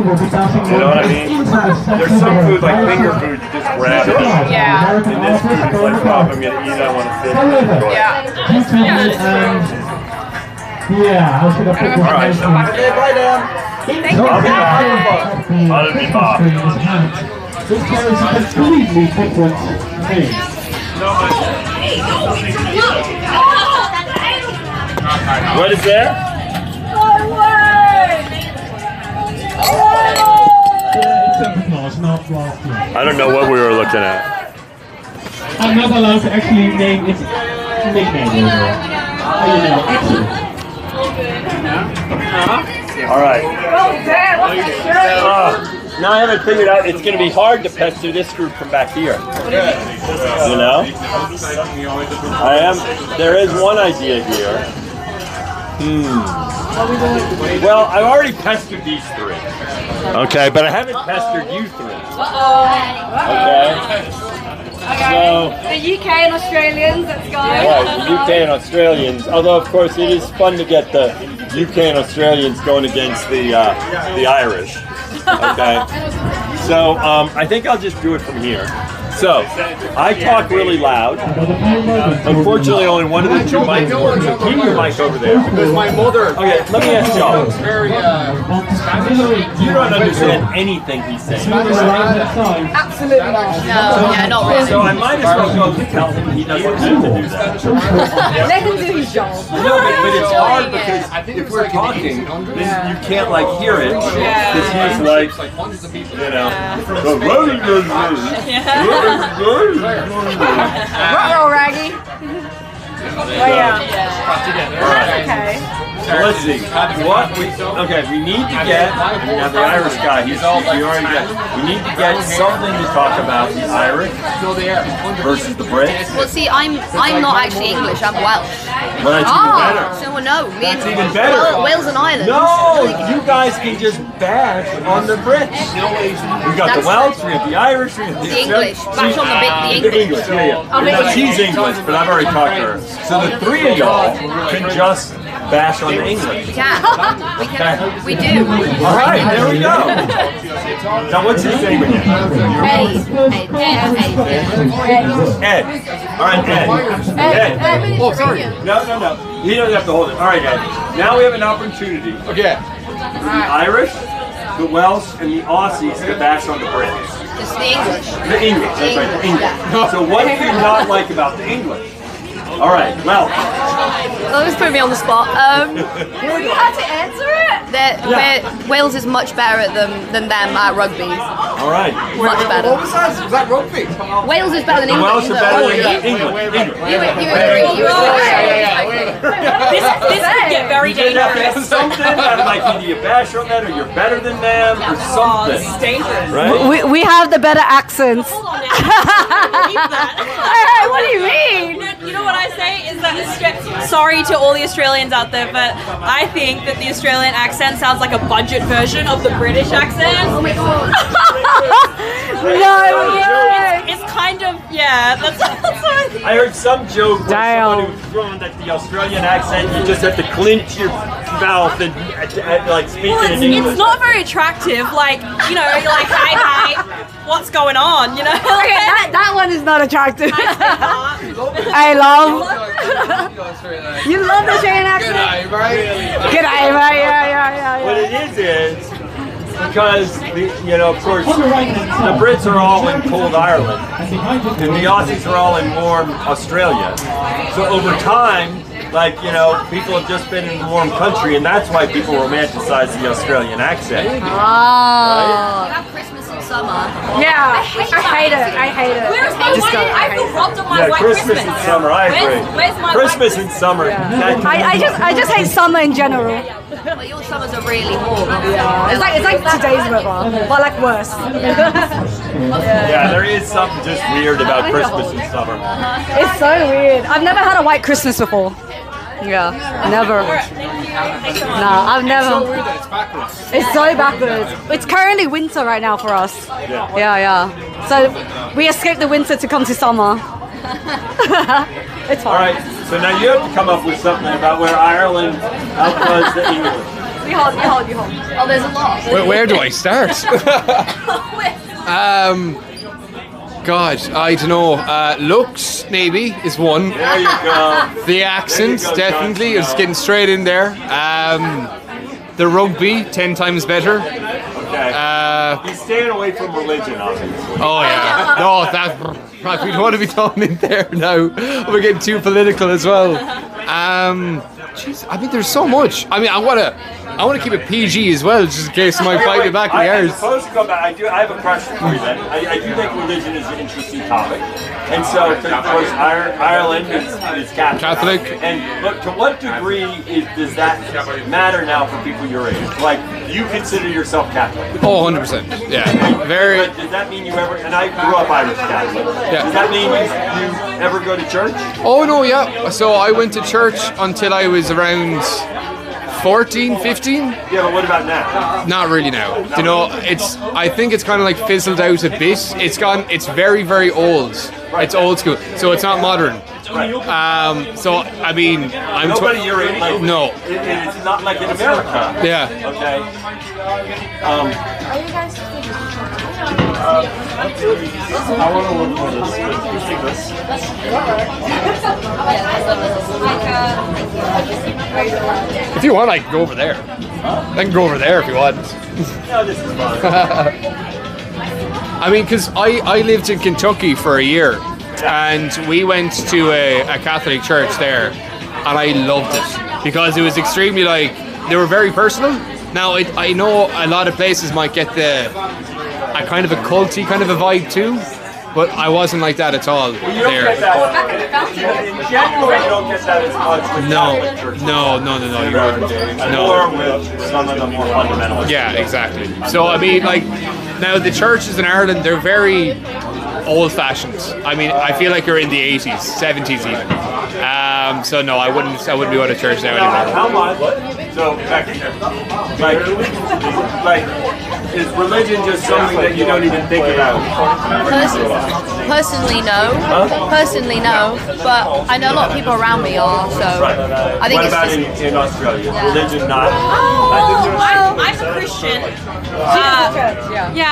know what I mean? There's some food, like finger food, you just grab it. Yeah. And this food is like, oh, if I'm going to eat, I want to sit and enjoy it. Yeah, I should have put All right. Okay, bye, Dan. I'll be back. I'll be back. This carries a completely different thing. What is that? I don't know what we were looking at. I'm not allowed to actually name its nickname over there. All right. Now I haven't figured out. It's going to be hard to pester this group from back here. You know? There is one idea here. Well, I've already pestered these three. Okay, but I haven't pestered you three. Okay. So, The UK and Australians, let's go. right, the UK and Australians. Although, of course, it is fun to get the UK and Australians going against the Irish. Okay. So, I think I'll just do it from here. So, I talk really loud. Unfortunately, only one of the two mics works. So keep your mic over there. Because my mother. Okay, let me ask y'all. Very You don't understand anything he's saying. Absolutely not. No, yeah, not really. So I might as well go tell him he doesn't have to do that. Let him do his job. No, but it's hard because if we're talking, then you can't like hear it. Because he's like, you know. Ruh-roh, Raggy. Oh, yeah. Okay. So let's see. We need to get now the Irish guy. We need to get something to talk about the Irish versus the Brits. Well, see, I'm not actually English. I'm Welsh. Well, that's even better. So no, me That's and even better. Wales and Ireland. No, you guys can just bash on the Brits. We got the Welsh, we have the Irish, we have the English. Bash on the English. Yeah. She's English, but I've already talked to her. So the three of y'all can just bash on the English. We can. We do. All right, there we go. Now, what's his name again? Ed. All right, Ed. Oh, sorry. No. He doesn't have to hold it. All right, Ed. Now we have an opportunity. Okay. The Irish, the Welsh, and the Aussies to bash on the Brits. It's the English. The English, that's right, the English. So what do you not like about the English? All right, well. Oh, this put me on the spot. You had to answer it? Wales is much better at them than them at rugby. All right. Much better. What was that? Was that rugby? Wales is better than The England. Welsh are better than England. You agree. This could get very You have to have dangerous. something that like either you bash on that or you're better than them or something. This is dangerous. Right? We have the better accents. Hold on now. Hey, what do you mean? You know what I say is that sorry to all the Australians out there, but I think that the Australian accent sounds like a budget version of the British accent. Oh my god. It's kind of, that's what I think. I heard some joke where somebody was throwing that the Australian accent, you just have to clench your mouth and like speak it in English. It's not very attractive, like, you know, you're like, hey mate, what's going on, you know? Okay, that one is not attractive. I love. You love the Australian accent? G'day, mate. G'day, mate. Yeah. What it is because of course the Brits are all in cold Ireland and the Aussies are all in warm Australia. So over time, people have just been in a warm country, and that's why people romanticize the Australian accent. Right? Christmas and summer. Yeah, I hate it. Where's my white? I feel robbed of my white Christmas and summer, I agree. Where's my Christmas white and summer. I just hate summer in general. But your summers are really warm. Yeah, it's like today's weather, but like worse. Yeah, there is something just weird about Christmas in summer. It's so weird. I've never had a white Christmas before. Yeah, never. Nah, I've never. It's so weird that it's backwards. It's so backwards. It's currently winter right now for us. Yeah. So we escaped the winter to come to summer. It's fine. All right, so now you have to come up with something about where Ireland outdoes the English. You hold. Oh, there's a lot. Where do I start? God, I don't know. Looks maybe is one. There you go. The accent definitely. It's getting straight in there. The rugby 10 times better. Okay. He's staying away from religion, obviously. Oh yeah. No, that right. We don't want to be thrown in there now. We're getting too political as well. Jeez, I mean, there's so much. I mean, I want to keep it PG as well, just in case somebody fight me back in the I arse. suppose to go back, I have a question for you then. I do think religion is an interesting topic. And so, of course, Ireland is Catholic. And look, to what degree does that matter now for people your age? Like, you consider yourself Catholic? Oh, 100%. Yeah. Very. But does that mean you ever, and I grew up Irish Catholic. Yeah. Does that mean you ever go to church? Oh, no, yeah. So I went to church until I was around 14, 15? Yeah, but what about now? Not really now. You know, I think it's kind of like fizzled out a bit. It's very, very old. It's old school. So it's not modern. So, I mean, I'm nobody your age? Like, no. It's not like in America. Yeah. Okay. Are you guys I want to look for this. You think this? If you want, I can go over there. I can go over there if you want. No, this is fun. I mean, because I lived in Kentucky for a year, and we went to a Catholic church there, and I loved it because it was extremely they were very personal. Now I know a lot of places might get a kind of a culty kind of a vibe too, but I wasn't like that at all Well, you don't there. get that. In general, you don't get that as much with Catholic churches. No, you wouldn't. Or with some of the more fundamental. Yeah, exactly. So I mean, now the churches in Ireland, they're very old-fashioned. I mean, I feel like you're in the 80s, 70s even. So no, I wouldn't be going to church now anymore. How much? So, is religion just something that you don't even think about? Personally, no. Personally, no. But I know a lot of people around me are. So I think what it's about just in Australia? Is religion not? I'm a Christian.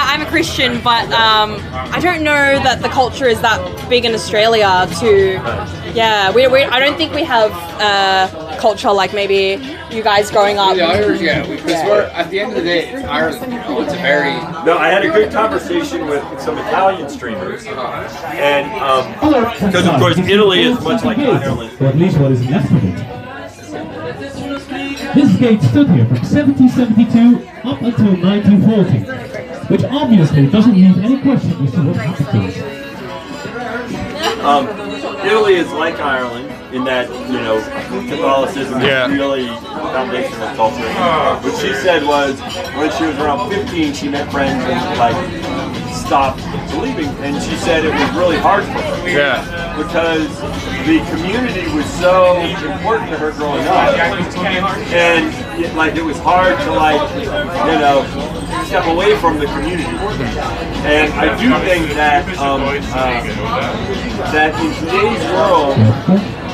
I'm a Christian, but I don't know that the culture is that big in Australia. I don't think we have culture like maybe you guys growing up. The Irish, because we're at the end of the day, it's Ireland. You know, it's a very. No, I had a good conversation with some Italian streamers, and because of course Italy is much like Ireland. Or at least what is left of it. This gate stood here from 1772 up until 1940, which obviously doesn't leave any question as to what happened to it. Italy is like Ireland in that, Catholicism is really foundational culture. What she said was, when she was around 15, she met friends and stopped believing, and she said it was really hard for her. Yeah. Because the community was so important to her growing up, and it was hard to step away from the community. And I do think that that in today's world,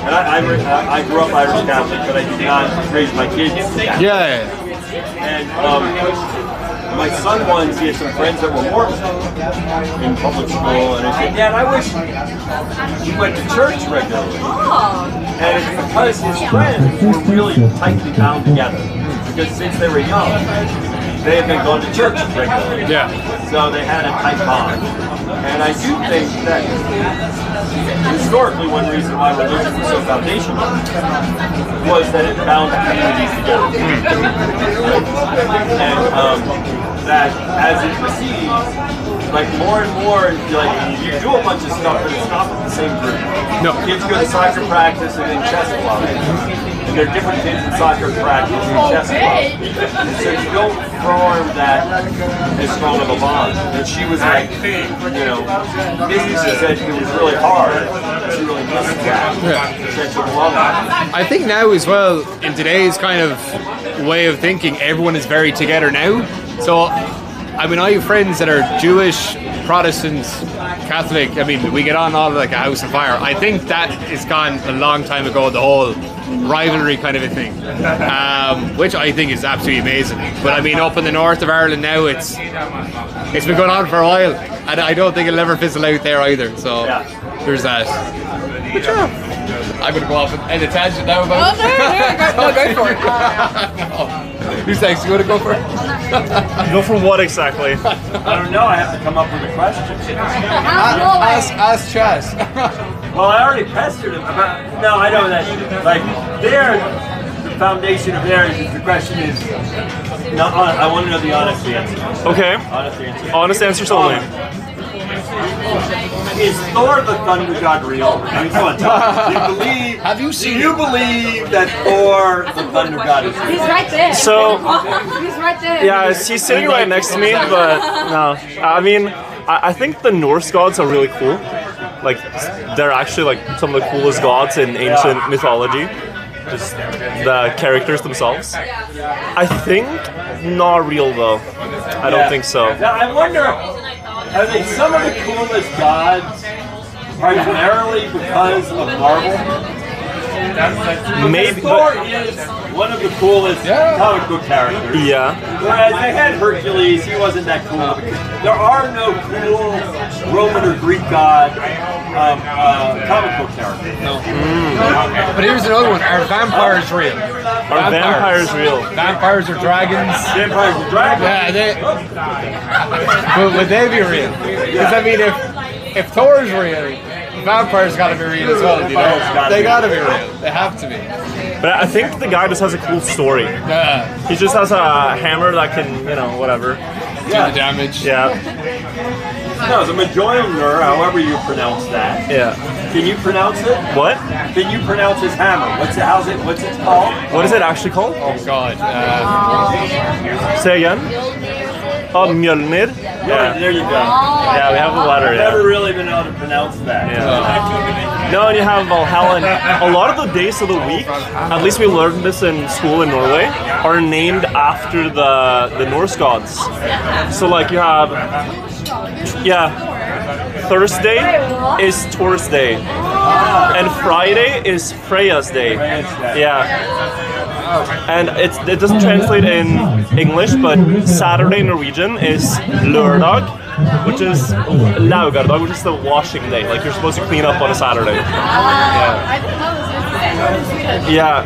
and I grew up Irish Catholic, but I did not raise my kids Catholic. Yeah. And my son once, he had some friends that were Mormon in public school, and I said, Dad, I wish he went to church regularly. And it's because his friends were really tightly bound together. Because since they were young, they had been going to church regularly. Yeah. So they had a tight bond. And I do think that historically one reason why religion was so foundational was that it bound communities together. And that as it recedes, like more and more, like you do a bunch of stuff, but it's not with the same group. No. Kids go to soccer practice and then chess club. And there are different kids in soccer practice and chess club. And so you don't form that as strong of a bond. And she was like, you know, Izzy said it was really hard. She really missed that. Said she loved it. I think now as well, in today's kind of way of thinking, everyone is very together now. So, I mean, I have friends that are Jewish, Protestants, Catholic. I mean, we get on all like a house of fire. I think that is gone a long time ago, the whole rivalry kind of a thing, which I think is absolutely amazing. But I mean, up in the north of Ireland now, it's been going on for a while, and I don't think it'll ever fizzle out there either. So there's that. But yeah. I'm going to go off and a tangent now about it. No, go for it. Who's next? You want to go for it? Go for what exactly? I don't know. I have to come up with a question. Ask Chaz. Well, I already pestered him about. No, I know that. Like, the foundation of theirs is the question is. No, I want to know the honest answer. Okay. Honest answers only. Is Thor the thunder god real? I mean, come on, tell me. Do you believe? Have you seen? Do you believe that Thor the thunder god is real? He's right there. So, he's right there. yeah, he's sitting right next to me, but no. I mean, I think the Norse gods are really cool. Like, they're actually like some of the coolest gods in ancient mythology. Just the characters themselves. I think not real though. I don't think so. Now, I wonder, are they some of the coolest gods primarily because of Marvel? Maybe. Thor is one of the coolest comic book characters. Yeah. Whereas they had Hercules, he wasn't that cool. There are no cool Roman or Greek god comic book characters. No. But here's another one. Are vampires real? Are vampires real? Vampires or dragons? Vampires or dragons? Yeah, would they be real? Because I mean, if Thor's real, vampires gotta be real as well, you know? They gotta be real. They have to be. But I think the guy just has a cool story. Yeah. He just has a hammer that can, you know, whatever. Do the damage. Yeah. No, the Mjolnir, however you pronounce that. Yeah. Can you pronounce it? What? Can you pronounce his hammer? What's it called? What is it actually called? Oh God. Say again? Oh, Mjolnir? Yeah, there you go. Yeah, we have the letter. I've never really been able to pronounce that. Yeah. No, and you have Valhalla. And a lot of the days of the week, at least we learned this in school in Norway, are named after the Norse gods. So like you have, Thursday is Thor's day, and Friday is Freya's day. Yeah. And it doesn't translate in English, but Saturday in Norwegian is lørdag, which is laugardag, which is the washing day. Like you're supposed to clean up on a Saturday. Yeah.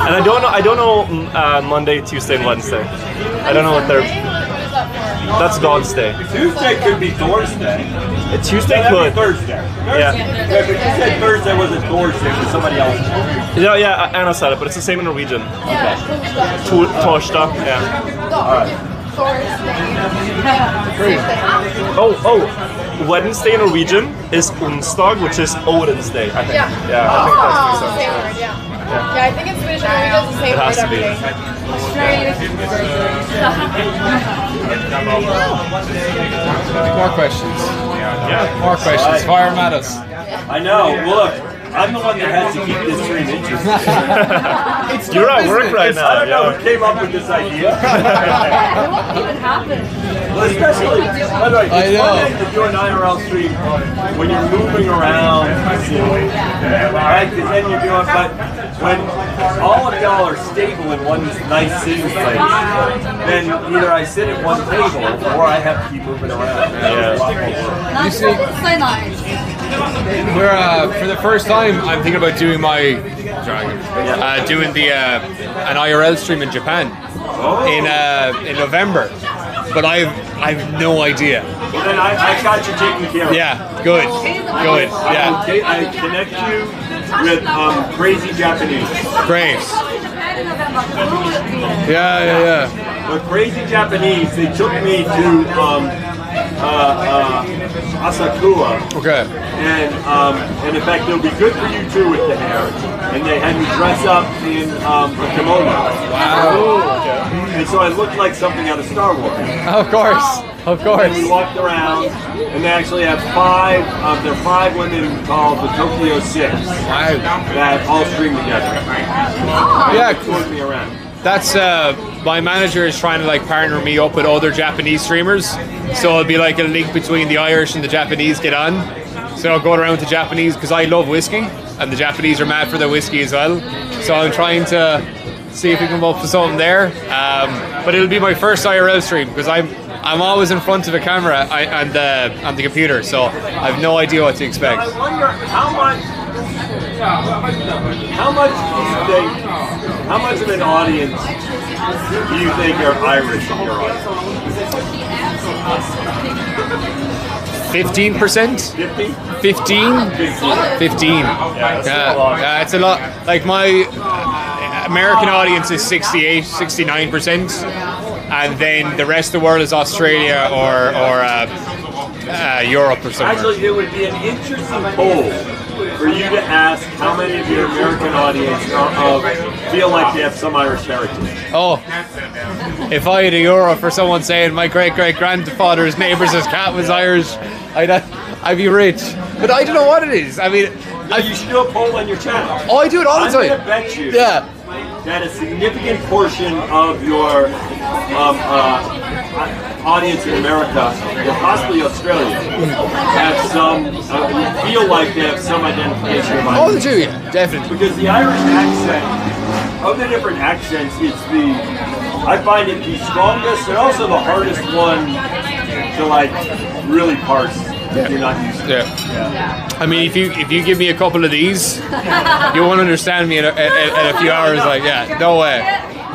And I don't know Monday, Tuesday, and Wednesday. I don't know what they're. That's God's day. Tuesday could be Thor's day. Tuesday could. Thursday. Yeah. But you said Thursday wasn't Thor's day, it was somebody else. Yeah, Anna said it, but it's the same in Norwegian. Okay. Torsdag. Yeah. Alright. Oh, Wednesday in Norwegian is onsdag, which is Odin's day, I think. Yeah. Yeah, I think that's the same. Same word, yeah, I think it's Swedish and Norwegian is the same It has word to be. every day. More questions. Yeah. More questions. Fire them at us. I know. Well, look, I'm the one that has to keep this stream interesting. You're at work right now. I don't know who came up with this idea. What even happened? Well, especially, by the way, it's one thing to do an IRL stream when you're moving around, right? Because then you're doing, but when all of y'all are stable in one nice sitting place, then either I sit at one table or I have to keep moving around. Yeah. You see, we're for the first time, I'm thinking about doing doing the an IRL stream in Japan in November. But I've no idea. Well, then I got you taken care of. Yeah, good. Yeah. I connect you with crazy Japanese. Great. Yeah. With crazy Japanese, they took me to Asakua. Okay. And in fact, it'll be good for you too with the hair. And they had me dress up in a kimono. Wow. Okay. And so I looked like something out of Star Wars. Of course. Of course. And we walked around, and they actually have there are 5 women called the Tokyo 6 that all stream together. Yeah. Toured me around. That's my manager is trying to like partner me up with other Japanese streamers, so it'll be like a link between the Irish and the Japanese get on. So I'll go around to Japanese because I love whiskey, and the Japanese are mad for their whiskey as well. So I'm trying to see if we can come up with something there. But it'll be my first IRL stream because I'm always in front of a camera and on the computer, so I have no idea what to expect. I wonder how much of an audience do you think are Irish in your audience? 15%? 50? 15? 15. Yeah, it's a lot. Like my American audience is 68, 69%, and then the rest of the world is Australia or Europe or something. Actually, it would be an interesting poll for you to ask how many of your American audience feel like they have some Irish heritage. Oh, if I had a euro for someone saying my great-great-grandfather's neighbour's cat was Irish, I'd be rich. But I don't know what it is. I mean, you should do a poll on your channel. Oh, I do it all the time. I'm going to bet you that a significant portion of your audience in America, or possibly Australia, have some, feel like they have some identification with Irish. Oh, they do, yeah, definitely. Because the Irish accent, of the different accents, I find it the strongest and also the hardest one to like really parse if you're not used to it. Yeah. I mean, if you give me a couple of these, you won't understand me in a few hours. Like, yeah, no way.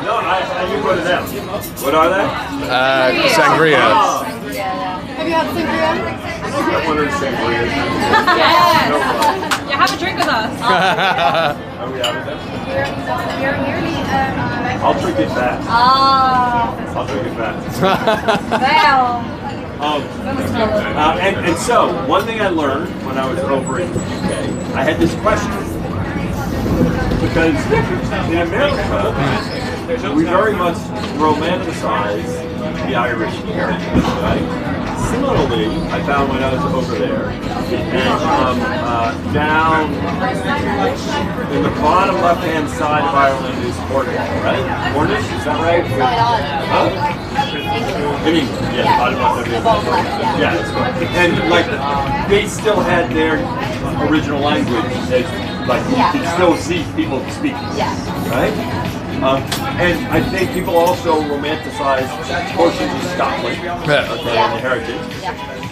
No, I can put it down. What are they? Sangria. Have you had sangria? I wonder if sangria. Yes. Yeah, have a drink with us. Are we out of that? You're nearly. I'll drink it fast. I'll drink it fast. And so, one thing I learned when I was over in the UK, I had this question. Because in America, we very much romanticize the Irish heritage, right? Similarly, I found when I was over there, and down in the bottom left-hand side of Ireland is Cornwall, right? Cornish, is that right? Huh? I mean, yeah, bottom left-hand side. Yeah, that's correct. And like, they still had their original language, like you can still see people speaking, right? And I think people also romanticize portions of Scotland, and the heritage.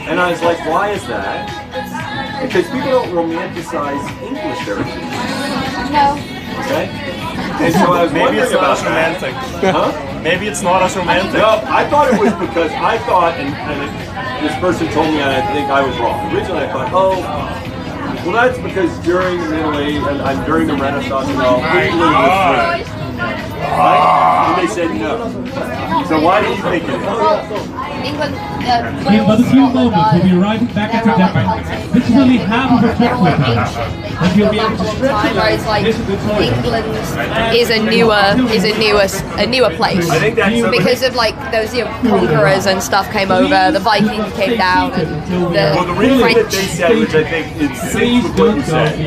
And I was like, why is that? Because people don't romanticize English heritage. No. Okay? And so I was Maybe it's not as that. romantic. Huh? Maybe it's not as romantic. No, I thought it was because I thought, and this person told me, and I think I was wrong. Originally I thought, well, that's because during the Middle Age and during the Renaissance and all, England was free. Right? And they said no. So why do you think it is? England. In but a few moments, we'll be arriving back at the depot. This is only half of a trip with you. And you'll be able to stretch Time where it's like England is a newer place. I think that's because of like those conquerors and stuff came over, the Vikings came down, and the reason French. that they said, which I think is sync with what you said,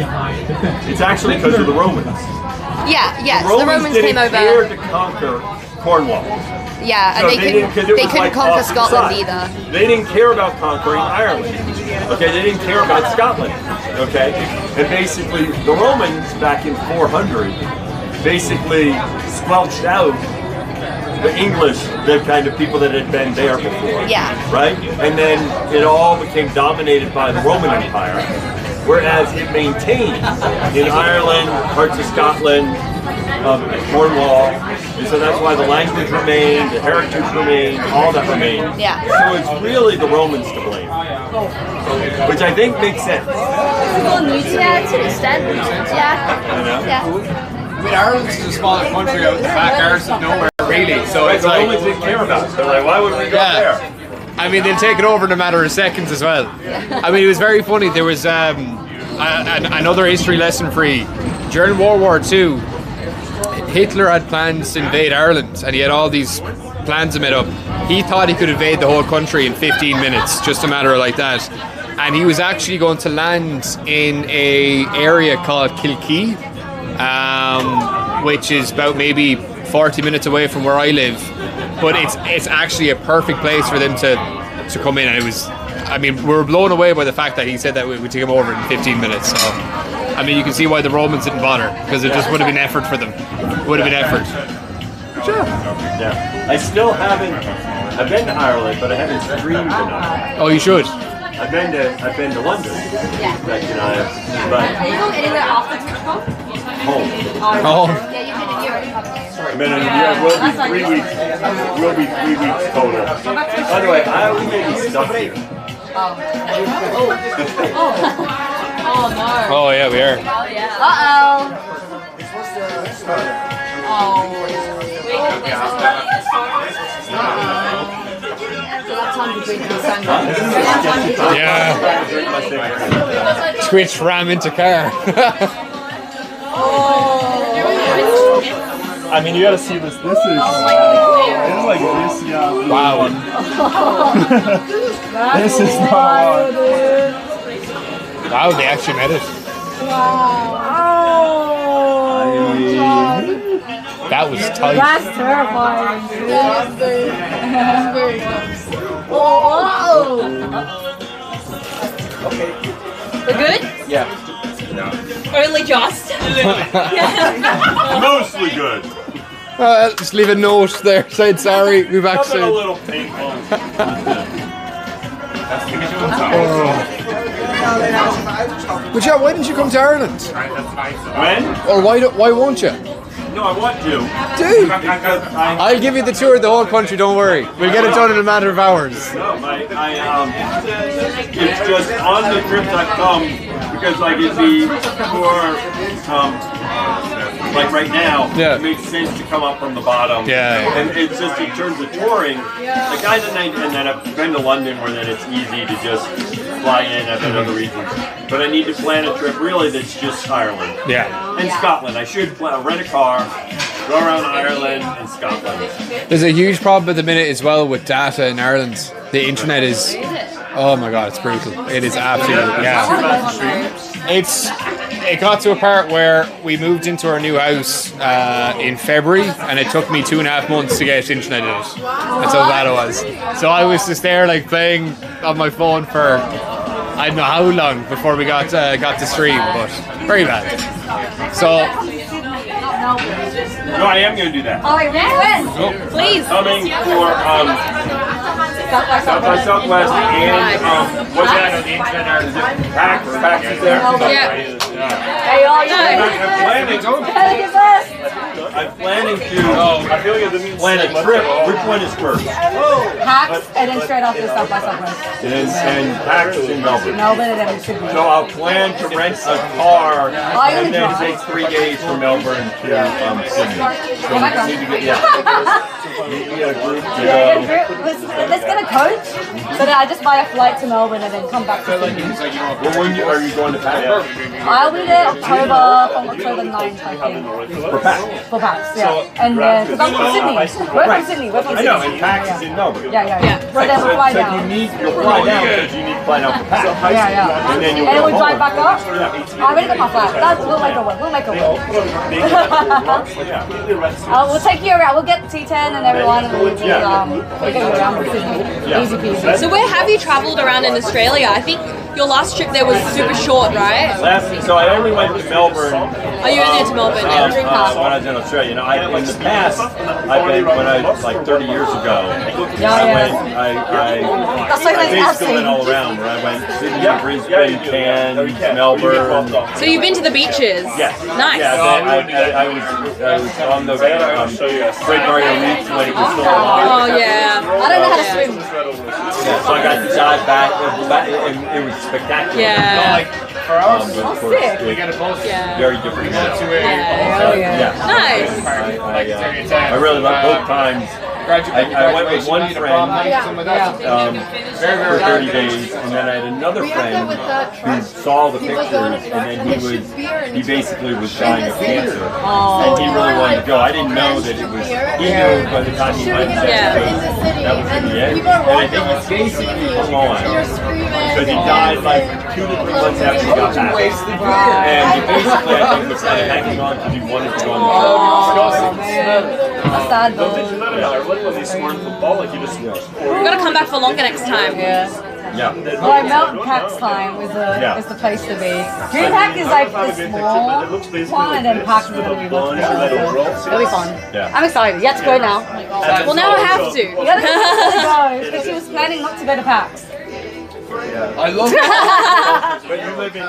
it's actually because of the Romans. Yes, the Romans didn't came over. care to conquer Cornwall. Yeah, So and they couldn't conquer Scotland either. They didn't care about conquering Ireland. Okay, they didn't care about Scotland. Okay, and basically the Romans back in 400 basically squelched out the English, the kind of people that had been there before. Yeah. Right, and then it all became dominated by the Roman Empire. Whereas it maintained in Ireland, parts of Scotland, Cornwall, and so that's why the language remained, the heritage remained, all that remained. Yeah. So it's really the Romans to blame, which I think makes sense. Yeah, to an extent. Yeah. You know? Yeah. I mean, Ireland's just a smaller country out in the back arse of nowhere, really. So it's the like Romans didn't care about it. They're like, why would we go there? I mean, they'll take it over in a matter of seconds as well. I mean, it was very funny. There was another history lesson for you. During World War II, Hitler had plans to invade Ireland, and he had all these plans made up. He thought he could invade the whole country in 15 minutes, just a matter like that. And he was actually going to land in a area called Kilkee, which is about maybe 40 minutes away from where I live. But it's actually a perfect place for them to come in. And it was, I mean, we were blown away by the fact that he said that we would take him over in 15 minutes. So, I mean, you can see why the Romans didn't bother, because it just would have been effort for them. It would have been effort. Sure. Yeah. I still haven't. I've been to Ireland, but I haven't streamed enough. Oh, you should. I've been to London. Yeah. But Are you going anywhere after TwitchCon? home. Oh. Yeah, you did it. You already have it. I've been in we'll be 3 weeks. We'll be 3 weeks total. By the way, we may be stuck here. Oh no. Oh yeah, we are. Yeah. Twitch ram into car. I mean, you gotta see this. This is like this, yeah. Wow. This is not. Wow, they actually made it. That was tight. That's terrifying. Yeah, very close. We're good? Yeah. Only just. Mostly good. Just leave a note there. Saying sorry. Be back soon. A little painful. But yeah, why didn't you come to Ireland? When? Or why won't you? No, I want to. Dude! Because I'll give you the tour of the whole country, don't worry. We'll get it done in a matter of hours. No, it's just on the trips I come, because like it'd be for, like right now, Yeah. it makes sense to come up from the bottom. Yeah. And it's just in terms of touring, like and then I've been to London where then it's easy to just fly in. I've been other regions. But I need to plan a trip really that's just Ireland. Yeah. And Scotland. I should rent a car, go around Ireland and Scotland. There's a huge problem at the minute as well with data in Ireland. The internet is, oh my god, it's brutal. It is absolutely, yeah. It got to a part where we moved into our new house in February, and it took me 2.5 months to get internet in it. That's how bad it was. So I was just there like playing on my phone for I don't know how long before we got to stream, but very bad. So. No, I am going to do that. Oh, when? Please. Coming for South by Southwest and what's that on the internet? Is it PAX? PAX is there? Hey, all you I'm planning to plan a trip. Which one is first? Hacks and then straight after South by Southwest. And PAX is in Melbourne. Melbourne and then it should be. So I'll plan to rent a car and then take 3 days from Melbourne to Sydney. So we need to get a group to go. Let's get a coach so that I just buy a flight to Melbourne and then come back to Sydney. Well, when are you going to PAX? I'll be there from October 9th, I think. For PAX? For PAX, yeah. And because I'm from Sydney. We're from Sydney. We're from I Sydney. know, and PAX is in Melbourne. Yeah. But then we'll fly down. You'll fly down because you need to fly down for PAX. Yeah. And then you'll And go we'll drive home. back up. I already got my flight. We'll make it work. We'll make it work. We'll take you around. We'll get T10 and everyone, and we'll get you around with Sydney. Easy peasy. So where have you travelled around in Australia? I think your last trip there was super short, right? So I only went to Melbourne. Oh, you only went to Melbourne? When I was in Australia. You know, in the past, I've been, when I was like 30 years ago, I basically went all around. Where I went Sydney, Brisbane, Cairns, Melbourne. So you've been to the beaches? Yes. Nice. Yeah, I was on the Great Barrier Reef when it was still alive. Oh, yeah. I don't know how to swim. Yeah, so I got to dive back. It was spectacular. Yeah. For us, but of course, we got a boat. Very different. Yeah. Nice. I really love both times. I went with one friend for 30 days, and then I had another friend who saw the pictures, and then he basically was dying of cancer, and he really wanted to go. I didn't know that it was. He knew by the time he went that was in the end, and I think he basically hung on because he died like 2 to 3 months after he got back, and he basically I think was kind of hanging on because he wanted to go on the trip. Sad though. We're gonna come back for longer next time. Yeah. Well, Mountain Pack's time is the place to be. Dream Pack is like the small one, and then Pack is gonna be much bigger. So it'll be fun. Yeah. I'm excited. You have to go now. Well, now I have to. You gotta go because she was planning not to go to Pax. I love it. But you live in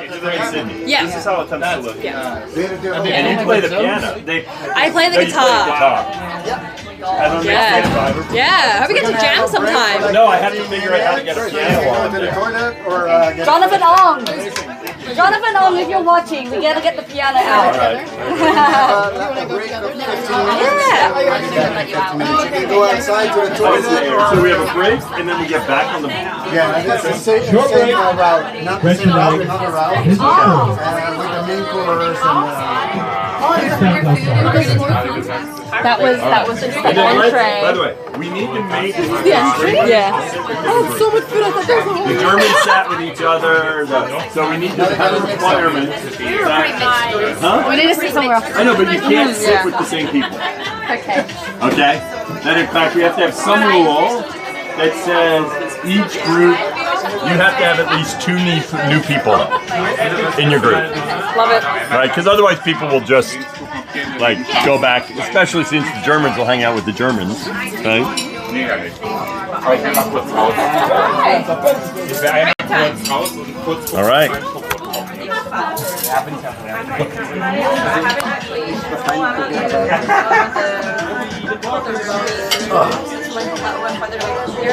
Sydney. Yeah. This is how it tends to look. Yeah. And you play the piano. I play the guitar. Yeah. Hope we get to jam sometime. No, I have to figure out how to get a piano on. Jonathan Ong! Jonathan Ong, if you're watching, we gotta get the piano out. You go outside to the toilet. So we have a break, and then we get back on the. Yeah, it's the same route, not the same route, another route. With the main coolers That was just the entree. By the way, we need to make The entree? Yeah. I had so much food. I thought there was a whole. The Germans sat with each other, so we need to have a requirement. Huh? We need to sit somewhere else. I know, but you can't sit with the same people. Okay. Okay? Then in fact, we have to have some rule that says each group, you have to have at least 2 new people in your group. Love it. Right? Because otherwise people will just like go back, especially since the Germans will hang out with the Germans. Right? All right.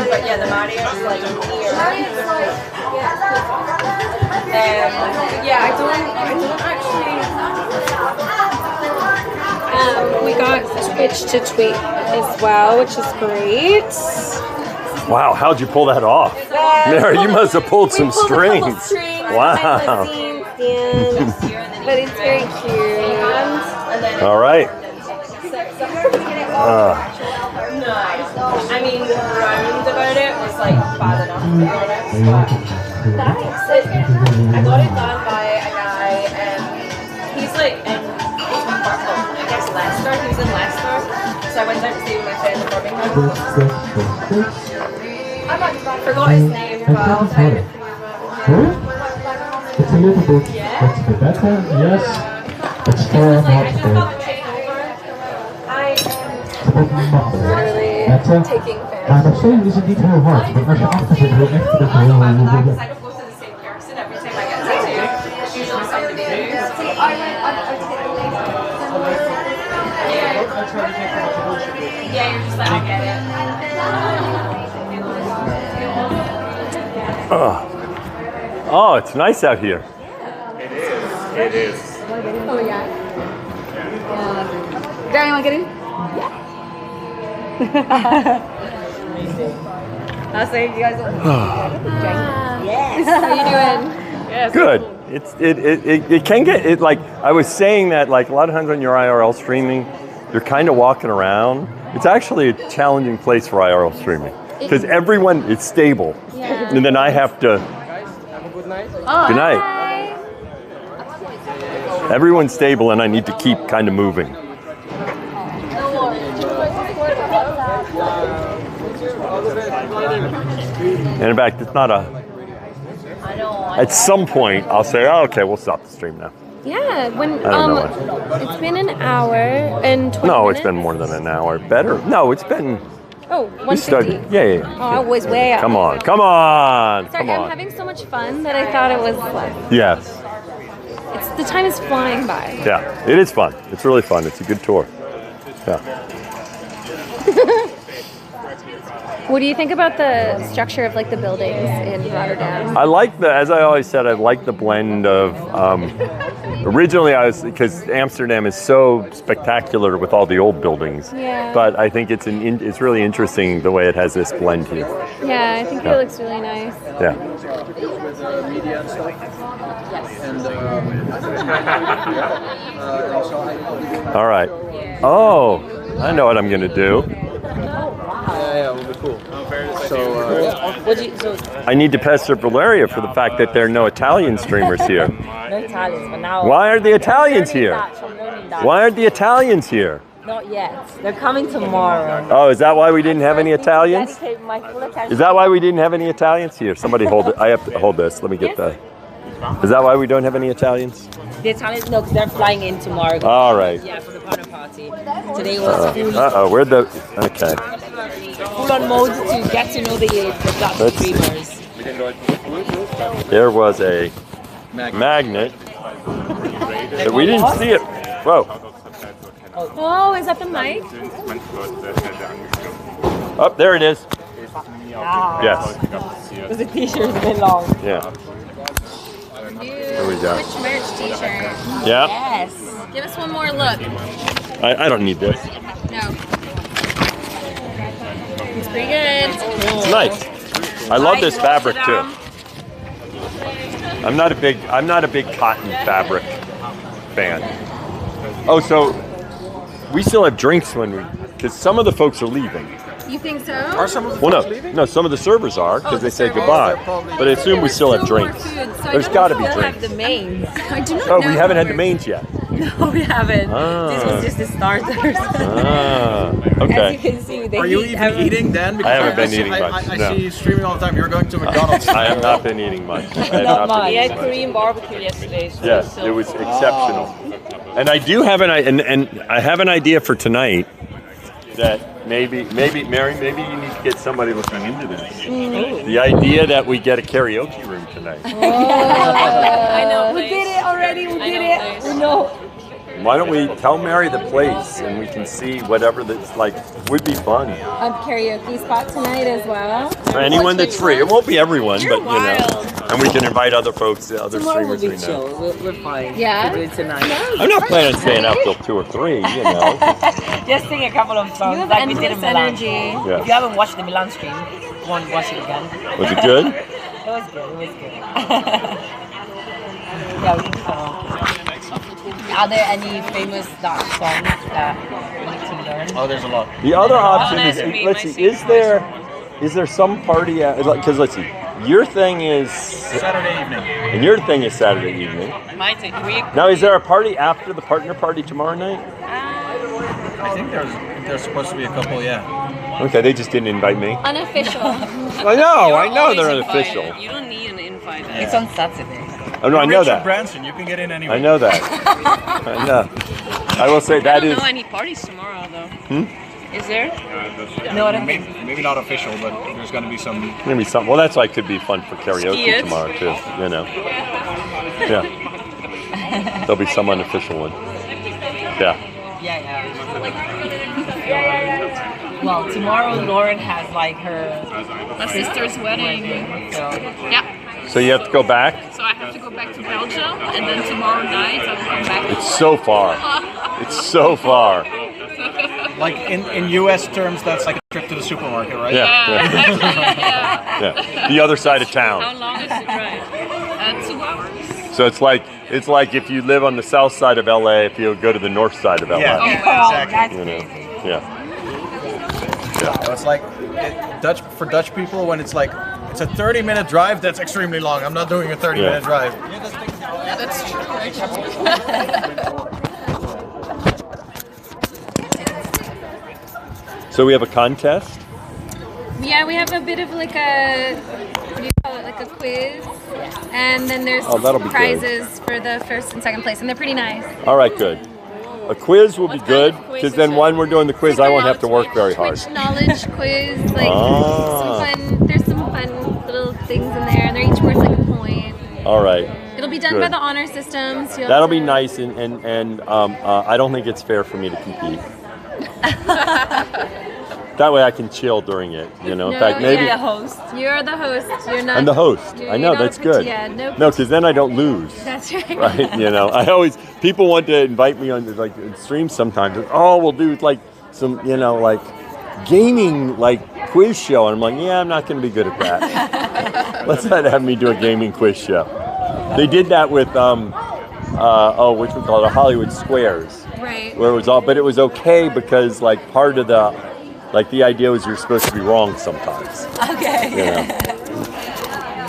But yeah, the Mario is like yeah, I don't actually. We got Twitch to tweet as well, which is great. Wow, how'd you pull that off? Mary, you must have pulled some strings. Wow. But it's very cute. All right. I mean, rhymed about it was like bad enough, to be honest. I got it done by a guy, and he's like in I guess Leicester. He was in Leicester, so I went out to see my friend in Birmingham. I forgot his name, but I'll tell you. It's a little bit. That's the better. Yes. It's far not taking Maar nog steeds is het niet heel hard, want als je achter zit, wil echt dat heel Yeah, you're just like, I get it. Oh, it's nice out here. It is. Oh yeah. Darren, you want to get in? I'll say you guys. Yes. How you doing? Yes. Good. It can get it like I was saying that like a lot of times when you're IRL streaming, you're kind of walking around. It's actually a challenging place for IRL streaming because everyone is stable, and then I have to. Oh, good night. Everyone's stable, and I need to keep kind of moving. And in fact, it's not a. At some point, I'll say, oh, "Okay, we'll stop the stream now." Yeah, when I don't know it's been an hour and 20 No, minutes. it's been more than an hour. Better. No, it's been. Oh, We 150. started. Yeah. Oh, I was way up. Come on. Sorry, Come I'm on. having so much fun that I thought it was like, Yes. the time is flying by. Yeah. It is fun. It's really fun. It's a good tour. Yeah. What do you think about the structure of like the buildings in Rotterdam? I like as I always said, I like the blend of Originally, I was because Amsterdam is so spectacular with all the old buildings. Yeah. But I think it's it's really interesting the way it has this blend here. Yeah, I think Yeah. it looks really nice. Yeah. With media and stuff. Yes. And All right. Oh, I know what I'm gonna do. yeah, it will be cool. So, I need to pester Valeria for the fact that there are no Italian streamers here. No Italians, but now. Why aren't the Italians here? I'm learning Dutch. Why aren't the Italians here? Not yet. They're coming tomorrow. Oh, is that why we didn't have any Italians? Dedicate my full attention. Is that why we didn't have any Italians here? Somebody hold it. I have to hold this. Let me get that. Is that why we don't have any Italians? The Italians, no, because they're flying in tomorrow. All right. Yeah, for the partner party. Today was Where'd the... Okay. full on mode to get to know the Dutch Let's see. streamers. There was a magnet. But we didn't see it. Whoa. Oh, is that the mic? Oh, there it is. Ah. Yes. Because the t-shirt's a bit long. Yeah. There we go. Twitch merch t-shirt. Yeah. Yes. Give us one more look. I don't need this. No. It's pretty good. It's nice. I love this fabric too. I'm not a big cotton fabric fan. Oh, so we still have drinks because some of the folks are leaving. You think so? Are some of the Well, folks no, leaving? no. Some of the servers are because they say goodbye. But I assume we still have drinks. There's got to be drinks. The mains. I do not Oh, know. we haven't had the mains yet. No, we haven't. This was just the starters. Ah, As you okay. can see, they Are you eat even eating, Dan? Because I haven't been see- eating much, I no. see you streaming all the time. You're going to McDonald's. I have not been eating much. I have Not been much. We eating had much. Korean barbecue yesterday. So Yes, it was exceptional. And I do have and I have an idea for tonight that maybe Mary, maybe you need to get somebody looking into this. The idea that we get a karaoke room tonight. I know. We did it already. We did it. We know. Why don't we tell Mary the place and we can see whatever that's like would be fun A karaoke spot tonight as well. for anyone that's free. It won't be everyone, but you know, and we can invite other folks, other Tomorrow will streamers be we know. chill. We're fine. Yeah? We'll do it tonight. I'm not planning on staying out till 2 or 3. You know. Just sing a couple of songs You have like we did in endless Milan. energy. Yeah. If you haven't watched the Milan stream, go and watch it again. Was it good? It was good. It was good. Yeah, we can Are there any famous Dutch songs that we need to learn? Oh, there's a lot. The other option is, let's see, is there some party because let's see, your thing is Saturday evening. and your thing is Saturday evening. Might take a week. Now, is there a party after the partner party tomorrow night? I think there's supposed to be a couple, yeah. Okay, they just didn't invite me. Unofficial. I know they're unofficial. You don't need an invite. It's on Saturday. Oh no, I know Richard that. Branson, you can get in anyway. I know that. I know. I will say that I is. don't know any parties tomorrow though. Hmm? Is there? No, I don't think. Maybe not official, but there's going to be some. Maybe something. Well, that's like could be fun for karaoke Skiers. tomorrow too. You know. Yeah. There'll be some unofficial one. Yeah. Yeah. Well, tomorrow Lauren has like her sister's wedding. So. Yeah. So you have to go back. So I have to go back to Belgium, and then tomorrow night I will come back. It's so far. It's so far. Like in US terms, that's like a trip to the supermarket, right? Yeah. Yeah. The other side of town. How long is the drive? 2 hours. So it's like if you live on the south side of LA, if you go to the north side of LA. Yeah, exactly. You know. Yeah. So it's like for Dutch people when it's like it's a 30-minute drive. That's extremely long. I'm not doing a 30-minute drive. Yeah, that's true. So we have a contest. Yeah, we have a bit of like a, what do you call it, like a quiz. And then there's that'll be good. prizes for the first and second place, and they're pretty nice. All right, good. A quiz will be good because then when we're doing the quiz, I won't have to work very hard. Twitch knowledge quiz, like there's some fun little things in there, and they're each worth like a point. All right. It'll be done by the honor system. So That'll be nice, and I don't think it's fair for me to compete. That way I can chill during it. You know, in fact, maybe. You're the host. You're the host. You're not. I'm the host. I know, that's good. Yeah, No, because then I don't lose. That's right. Right? You know, I always, people want to invite me on like streams sometimes. Oh, we'll do like some, you know, like gaming like quiz show. And I'm like, yeah, I'm not going to be good at that. Let's not have me do a gaming quiz show. They did that with, which we call it, Hollywood Squares. Right. Where it was all, but it was okay because like part of the, like the idea was you're supposed to be wrong sometimes. Okay. You know?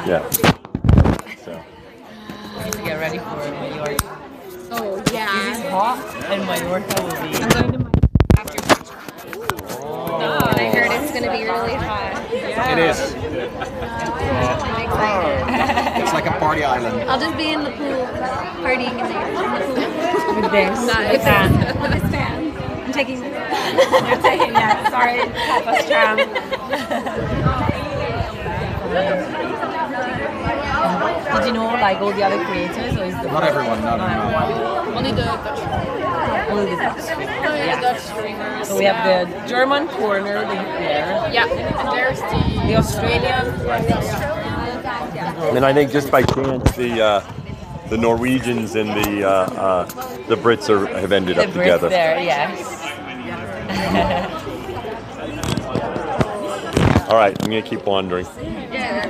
Yeah. So. I need to get ready for Mallorca. Oh yeah. This is hot, and Mallorca will be. I heard it's gonna be really hot. It is. I'm excited. It's like a party island. I'll just be in the pool, partying in the pool. With this. Nice. With that. With a stand. I'm taking. You're taking that. Sorry, Papa's Tram. Did you know like all the other creators, or is the Not everyone, no. Only the Dutch. Only the Dutch. Yeah. Dutch streamers. So we have the German corner there. Yeah. And there's the Australian. And I think just by chance the Norwegians and the Brits have ended up together. There, yes. All right, I'm gonna keep wandering. Yeah.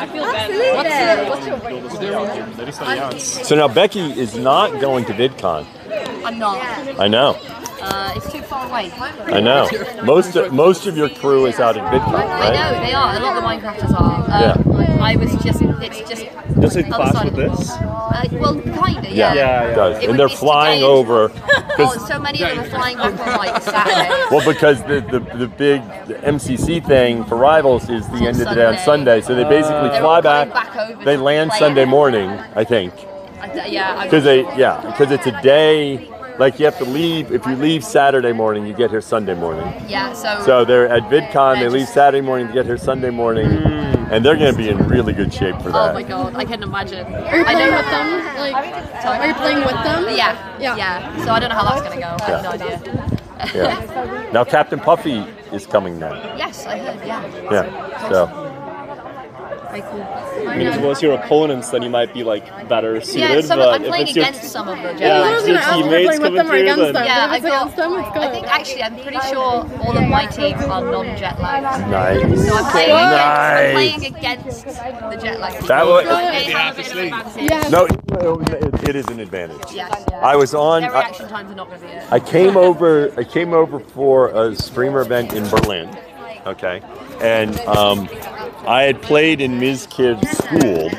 I feel bad. What's your weight? So now Becky is not going to VidCon. I'm not. I know. It's too far away. I know. Most of your crew is out at VidCon, right? I know, they are. A lot of the Minecrafters are. Yeah. I was just, it's just... Does it other clash side with of the this? well, kind of, yeah. It does. It And they're it's flying today. over. Oh, so many of them are flying back on like Saturday. Well, because the big MCC thing for Rivals is the end of the day on Sunday, so they basically They're fly all back. coming back over They to land play Sunday it. morning, I think. Because it's a day. Like you have to leave. If you leave Saturday morning, you get here Sunday morning. Yeah, So they're at VidCon. They leave Saturday morning to get here Sunday morning, and they're going to be in really good shape for that. Oh my god, I can imagine. Are you playing with them? Like, are you playing with them? Yeah. So I don't know how that's going to go. I have no idea. Yeah. Now Captain Puffy is coming now. Yes, I heard, yeah. Yeah. So. Very cool. I mean, if it was your opponents, then you might be like better suited. Yeah, but I'm if playing it's your against some of the if your teammates coming through, then yeah, I think actually I'm pretty sure all of my team are non-jet lagged. Nice. So I'm playing against the jet lag. That would. Yeah. No, it is an advantage. Yes. I was on. Their reaction times are not going to be it. I came over for a streamer event in Berlin. Okay, and I had played in Ms. Kidd's school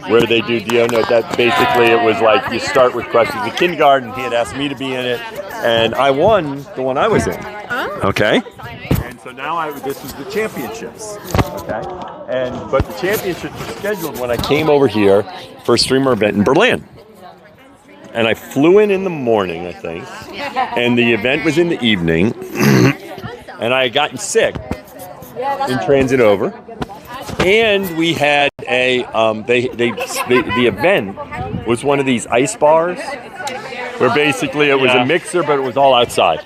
where they do Note. That basically it was like you start with questions in kindergarten. He had asked me to be in it, and I won the one I was in. Okay. And so now this was the championships. Okay. But the championships were scheduled when I came over here for a streamer event in Berlin. And I flew in the morning, I think, and the event was in the evening, and I had gotten sick in transit over. And we had the event was one of these ice bars where basically it was a mixer, but it was all outside.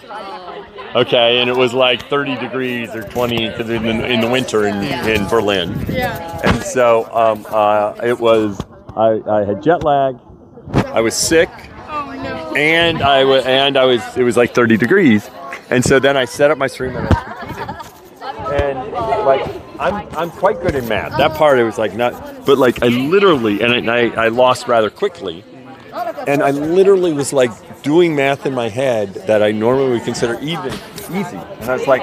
Okay, and it was like 30 degrees or 20 in the winter in Berlin. Yeah. And so it was, I had jet lag, I was sick, and it was like 30 degrees. And so then I set up my stream and I competed. And like I'm quite good in math. That part it was like not, but like I literally I lost rather quickly, and I literally was like doing math in my head that I normally would consider easy, and I was like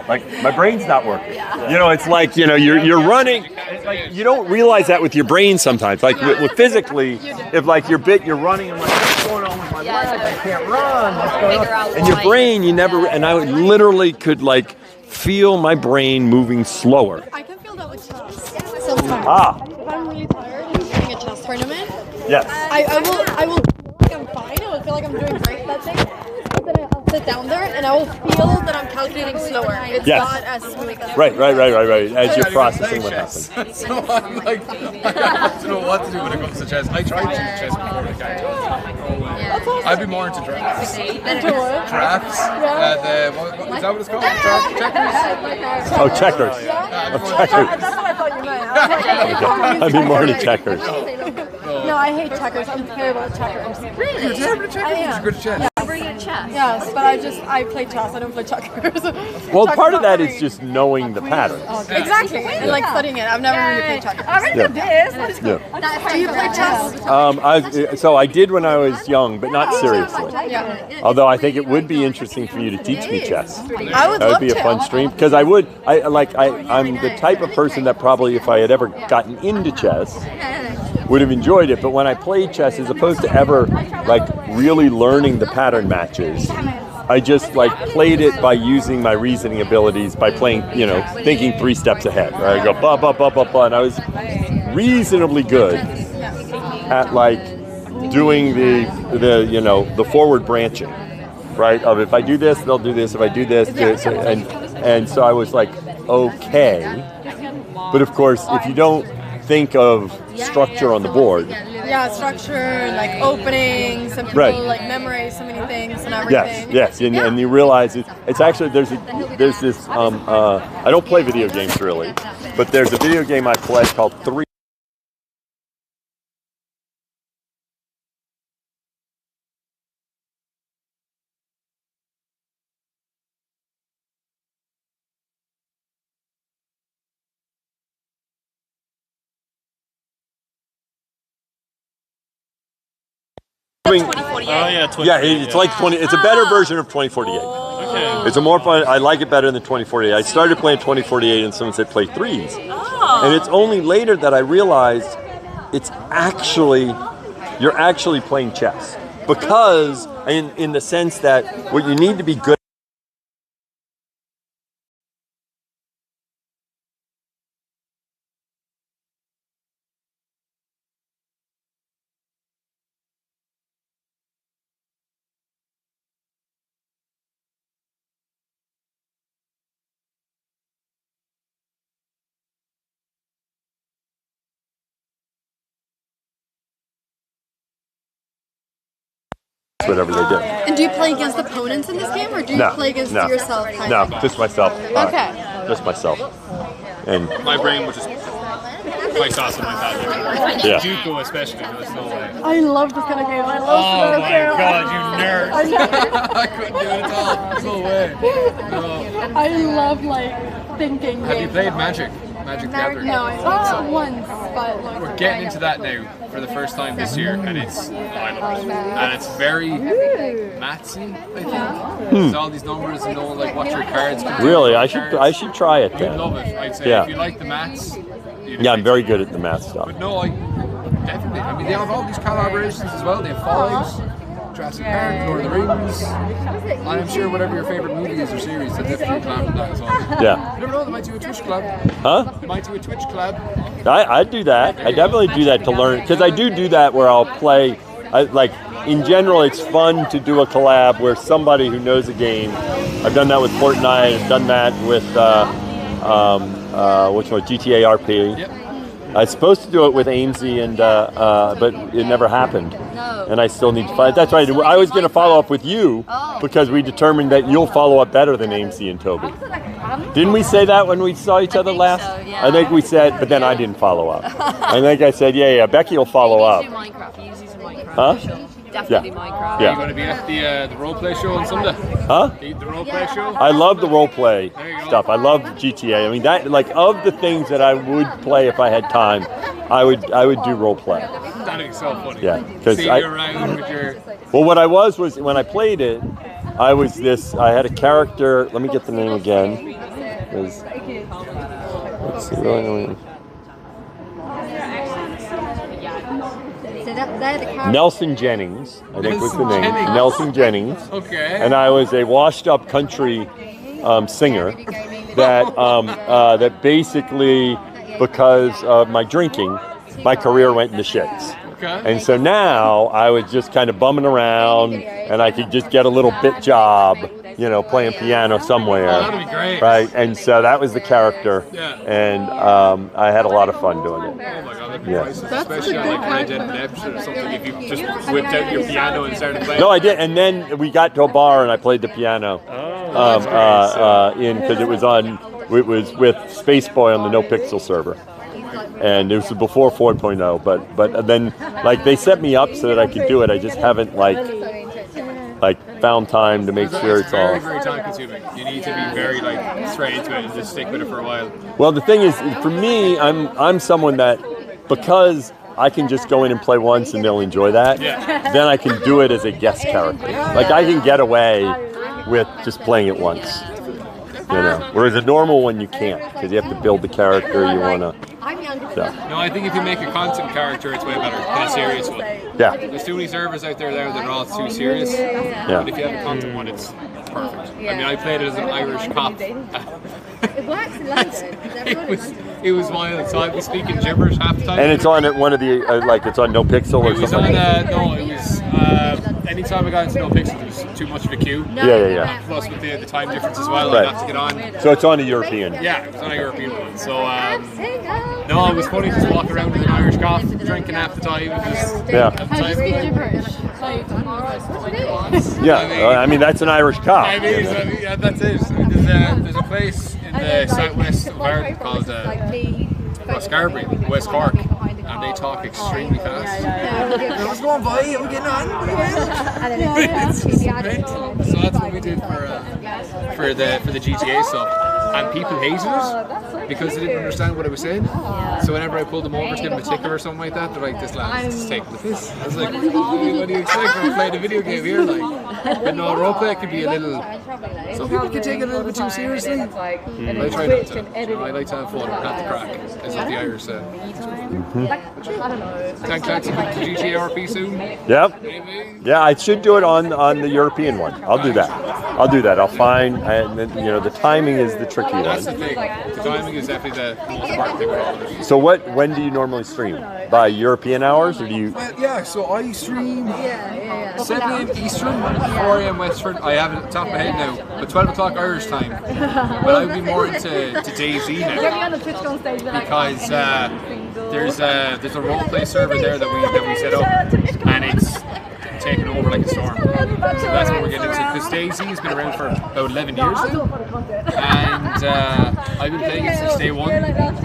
my brain's not working. You know, it's like you're running. It's like you don't realize that with your brain sometimes. Like with physically, if like you're running, I'm like, what's going on with my leg? I can't run. What's going on? And your brain, and I literally could like feel my brain moving slower. I can feel that with chess sometimes. If I'm really tired and doing a chess tournament, yes, I will feel like I'm fine. I will feel like I'm doing great that day. But then sit down there and I will feel that I'm calculating slower. It's Yes. not as smooth as Right. As you're processing what happened. So I'm like, I don't know what to do when it comes to chess. I tried to do chess before the game. I'd be more into drafts. Drafts? What, is that what it's called? Checkers? Oh, checkers. Oh, checkers. That's what I thought you meant. I'd be more into checkers. No, I hate checkers. I'm terrible at checkers. Really? You're terrible at checkers? I am. You're good at chess. Yeah. Very good at chess. Yes, but I play chess. I don't play checkers. Well, part of that is just knowing the patterns. Exactly, and like studying it. I've never really played checkers. I remember this. Yeah. Do you play chess? So I did when I was young, but not seriously. Yeah. Although I think it would be interesting for you to teach me chess. I would That would love be a to. fun stream because I'm the type of person that probably if I had ever gotten into chess would have enjoyed it. But when I played chess, as opposed to ever like really learning the pattern matches, I just like played it by using my reasoning abilities by playing, thinking 3 steps ahead. Right? I go blah blah blah blah blah, and I was reasonably good at like doing the forward branching, right? Of if I do this, they'll do this. If I do this, and so I was like okay. But of course, if you don't think of structure on the board. Yeah, structure, like openings, and people Right. like memorize so many things and everything. Yes, and you realize it's actually there's this I don't play video games really, but there's a video game I play called 3. It's like 20. It's a better version of 2048. Okay. It's a more fun. I like it better than 2048. I started playing 2048, and someone said play 3s, and it's only later that I realized you're actually playing chess because in the sense that what you need to be good. Whatever they did. And do you play against opponents in this game, or do you play against yourself? No, just myself. Okay. Just myself. And my brain would just play sauce like that. Yeah. Juco especially. There's no way. I love this kind of game. I love Oh my god, you nerd! I couldn't do it at all. No way. No. I love like thinking. Have you played Magic? Magic the Gathering? No, I saw it once, but like, We're getting into that now for the first time this year, and I love it. And it's very mathsy, I think. There's all these numbers and all like what your cards can do. Really, I should try it You'd then. love it, I'd say. Yeah. If you like the maths, Yeah, I'm very good at the math stuff. But no, definitely. I mean, they have all these collaborations as well. They have Fallout, Jurassic Park, Lord of the Rings. I'm sure whatever your favorite movie is or series, they'll definitely collab with that as well. Yeah. You never know, they might do a Twitch collab. Huh? They might do a Twitch collab. I do that. I definitely do that to learn because I do that where I'll play. In general, it's fun to do a collab where somebody who knows a game. I've done that with Fortnite. I've done that with GTA RP. Yep. I was supposed to do it with Amesy, but it never happened. No. And I still need to find. That's right. I was going to follow up with you because we determined that you'll follow up better than Amesy and Toby. Didn't we say that when we saw each other last? so, yeah. I think we said, but then I didn't follow up. I think I said, yeah, Becky will follow up. Minecraft. You use Minecraft. Huh? Definitely Yeah. Minecraft. Are you going to be at the roleplay show on Sunday? Huh? The roleplay show? I love the role play There you go. stuff. I love GTA. I mean, that of the things that I would play if I had time, I would do role play. That'd be so funny. Yeah, because See you around with your... Well, what I was when I played it, I had a character. Let me get the name again. Let's see. Nelson Jennings, I think was the name. Jennings. Nelson Jennings. Okay. And I was a washed-up country singer that basically, because of my drinking, my career went into shits. Okay. And so now I was just kind of bumming around, and I could just get a little bit job, you know, playing piano somewhere. Oh, that'd be great. Right, and so that was the character, Yeah. and I had a lot of fun doing it. Oh my god, that'd be Yeah. priceless, especially on like Red Dead Redemption or something. If you just whipped out your piano and started playing. No, I did, and then we got to a bar and I played the piano. Because it was with Space Boy on the No Pixel server, and it was before 4.0. But then like they set me up so that I could do it. I just haven't like found time to make sure it's all. Very time consuming. You need to be very like straight into it and just stick with it for a while. Well, the thing is, for me, I'm someone that because I can just go in and play once and they'll enjoy that. Yeah. Then I can do it as a guest character. Like I can get away with just playing it once. You know, whereas a normal one you can't because you have to build the character you want to. So. No, I think if you make a content character, it's way better than a serious one. Yeah. There's too many servers out there that are all too serious. Yeah. But if you have a content one, it's perfect. I mean, I played it as an Irish cop. It works in London. It was wild. So I'd be speaking gibberish half the time. And it's on one of the it's on No Pixel or It was something. on it was anytime I got into No Pixel, there was too much of a queue. Yeah. Plus with the time difference as well, Right. I'd have to get on. So it's on a European. Yeah, it was on a European one. So no, it was funny just walking around with an Irish cough, drinking half the time, and just Yeah. have the How do you speak time. gibberish? Yeah, I mean that's an Irish cop. I mean, yeah, that's it. There's a place in the southwest of Ireland called Scarborough, West Cork, and they talk extremely fast. What's going on, boy? Are we getting on? So that's what we did for the GTA stuff, and people hated it because they didn't understand what I was saying. So whenever I pulled them over to give them a ticket or something like that, they're like, "This lad's just taking the piss." I was like, "What do you expect? We're playing a video game here, like." But no, roleplay can be a little. Some people can take it a little bit too seriously. I try not to. I like to have fun, not the crack, is what the Irish say. Thanks, to GTA RP soon. Yep. Yeah, I should do it on the European one. I'll do that. I'll find, and then, you know, the timing is the tricky That's the one. thing. The timing is definitely the most important thing about it. So when do you normally stream? By European hours, or do you? Yeah, so I stream 7 a.m. Eastern, 4 a.m. Western. I have it at the top of my head now, but 12 o'clock Irish time. But I would be more into DayZ now because there's a roleplay server there that we set up, and it's taken over like a storm. So that's what we're getting into. Because DayZ has been around for about 11 years now, and I've been playing it since day one.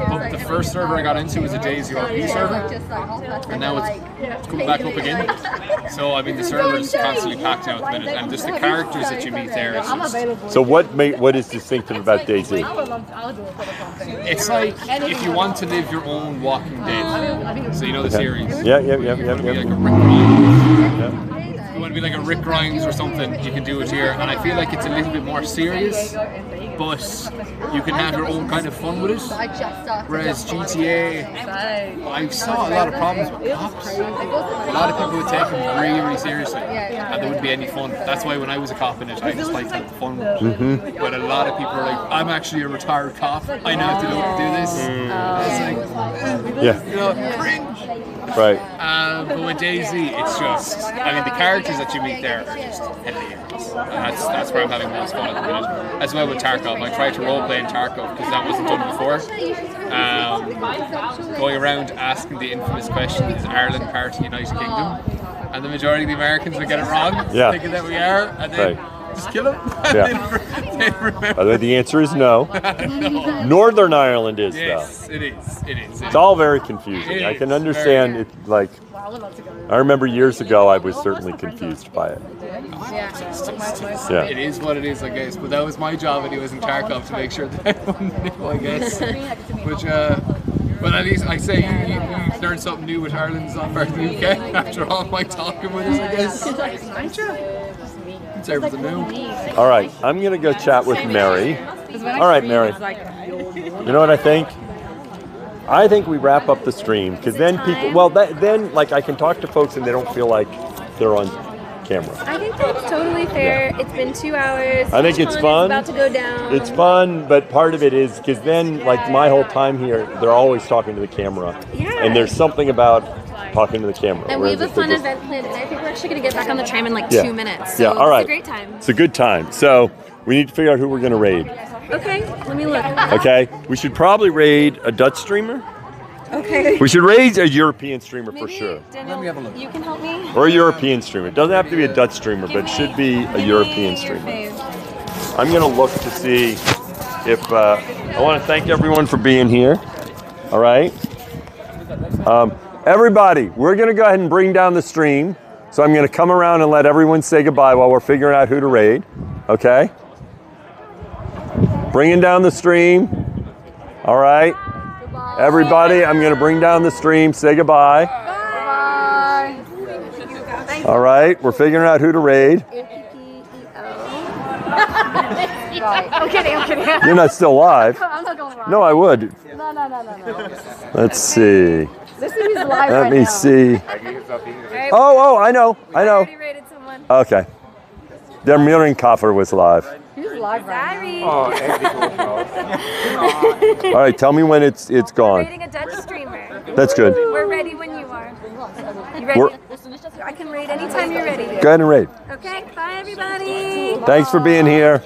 But the first server I got into was a DayZ RP server, and now it's coming back up again. So I mean the server is constantly packed out at the minute, and just the characters that you meet there is just. So what is distinctive about DayZ? It's like if you want to live your own Walking Dead. So you know the series. Yeah. Like a Rick Grimes. You want to be like a Rick Grimes or something, you can do it here. And I feel like it's a little bit more serious, but you can have your own kind of fun with it. Whereas GTA, I saw a lot of problems with cops. A lot of people would take them really, really seriously, and there wouldn't be any fun. That's why when I was a cop in it, I just liked to have fun with it. Mm-hmm. But a lot of people are like, I'm actually a retired cop, I know how to do this. It's like, Yeah. you know, cringe. Right. But with DayZ, it's just, I mean, the characters that you meet there are just hilarious. And that's where I'm having most fun at the minute. As well with Tarkov. I tried to roleplay in Tarkov because that wasn't done before. Going around asking the infamous question, is Ireland part of the United Kingdom? And the majority of the Americans would get it wrong, Yeah. thinking that we are, and then just kill them. Yeah. By the way, the answer is no. No. Northern Ireland is Yes, though. it is. It's all very confusing. I can understand it. Like, I remember years ago, I was certainly confused by it. Yeah. It is what it is, I guess. But that was my job when he was in Tarkov to make sure that everyone knew, I guess. Which, but at least I say you learned something new with Ireland's not part of the UK after all my talking with us, I guess. It's everything new. All right, I'm gonna go chat with Mary. All right, Mary. You know what I think? I think we wrap up the stream because then people. Well, then like I can talk to folks and they don't feel like they're on camera. I think that's totally fair. It's been 2 hours. I think it's fun. It's about to go down. It's fun, but part of it is because then, like my whole time here, they're always talking to the camera, Yeah. and there's something about talking to the camera. And We're we have a just- fun event planned, and I think we're actually going to get back on the tram in like Yeah. 2 minutes. So Yeah, all right. It's a great time. It's a good time. So we need to figure out who we're going to raid. Okay, let me look. Okay? We should probably raid a Dutch streamer. Okay. We should raid a European streamer for sure. Daniel, you can help me? Or a European streamer. It doesn't have to be a Dutch streamer, but it should be a European streamer. I'm going to look to see if I want to thank everyone for being here. All right. Everybody, we're going to go ahead and bring down the stream. So I'm going to come around and let everyone say goodbye while we're figuring out who to raid. Okay. Bringing down the stream. All right. Everybody, I'm going to bring down the stream. Say goodbye. All right. We're figuring out who to raid. I'm kidding, I'm kidding. You're not still live. I'm not going live. No, I would. No. Let's see. This is live Let right me now. see. Right, Oh, I know. already rated someone. Okay. Der Mierenkoffer was live. Who's live right All right, tell me when it's gone. Rating a Dutch streamer. That's good. We're ready when you are. You ready? We're- I can rate anytime you're ready. Go ahead and raid. Okay, bye everybody. Thanks for being here.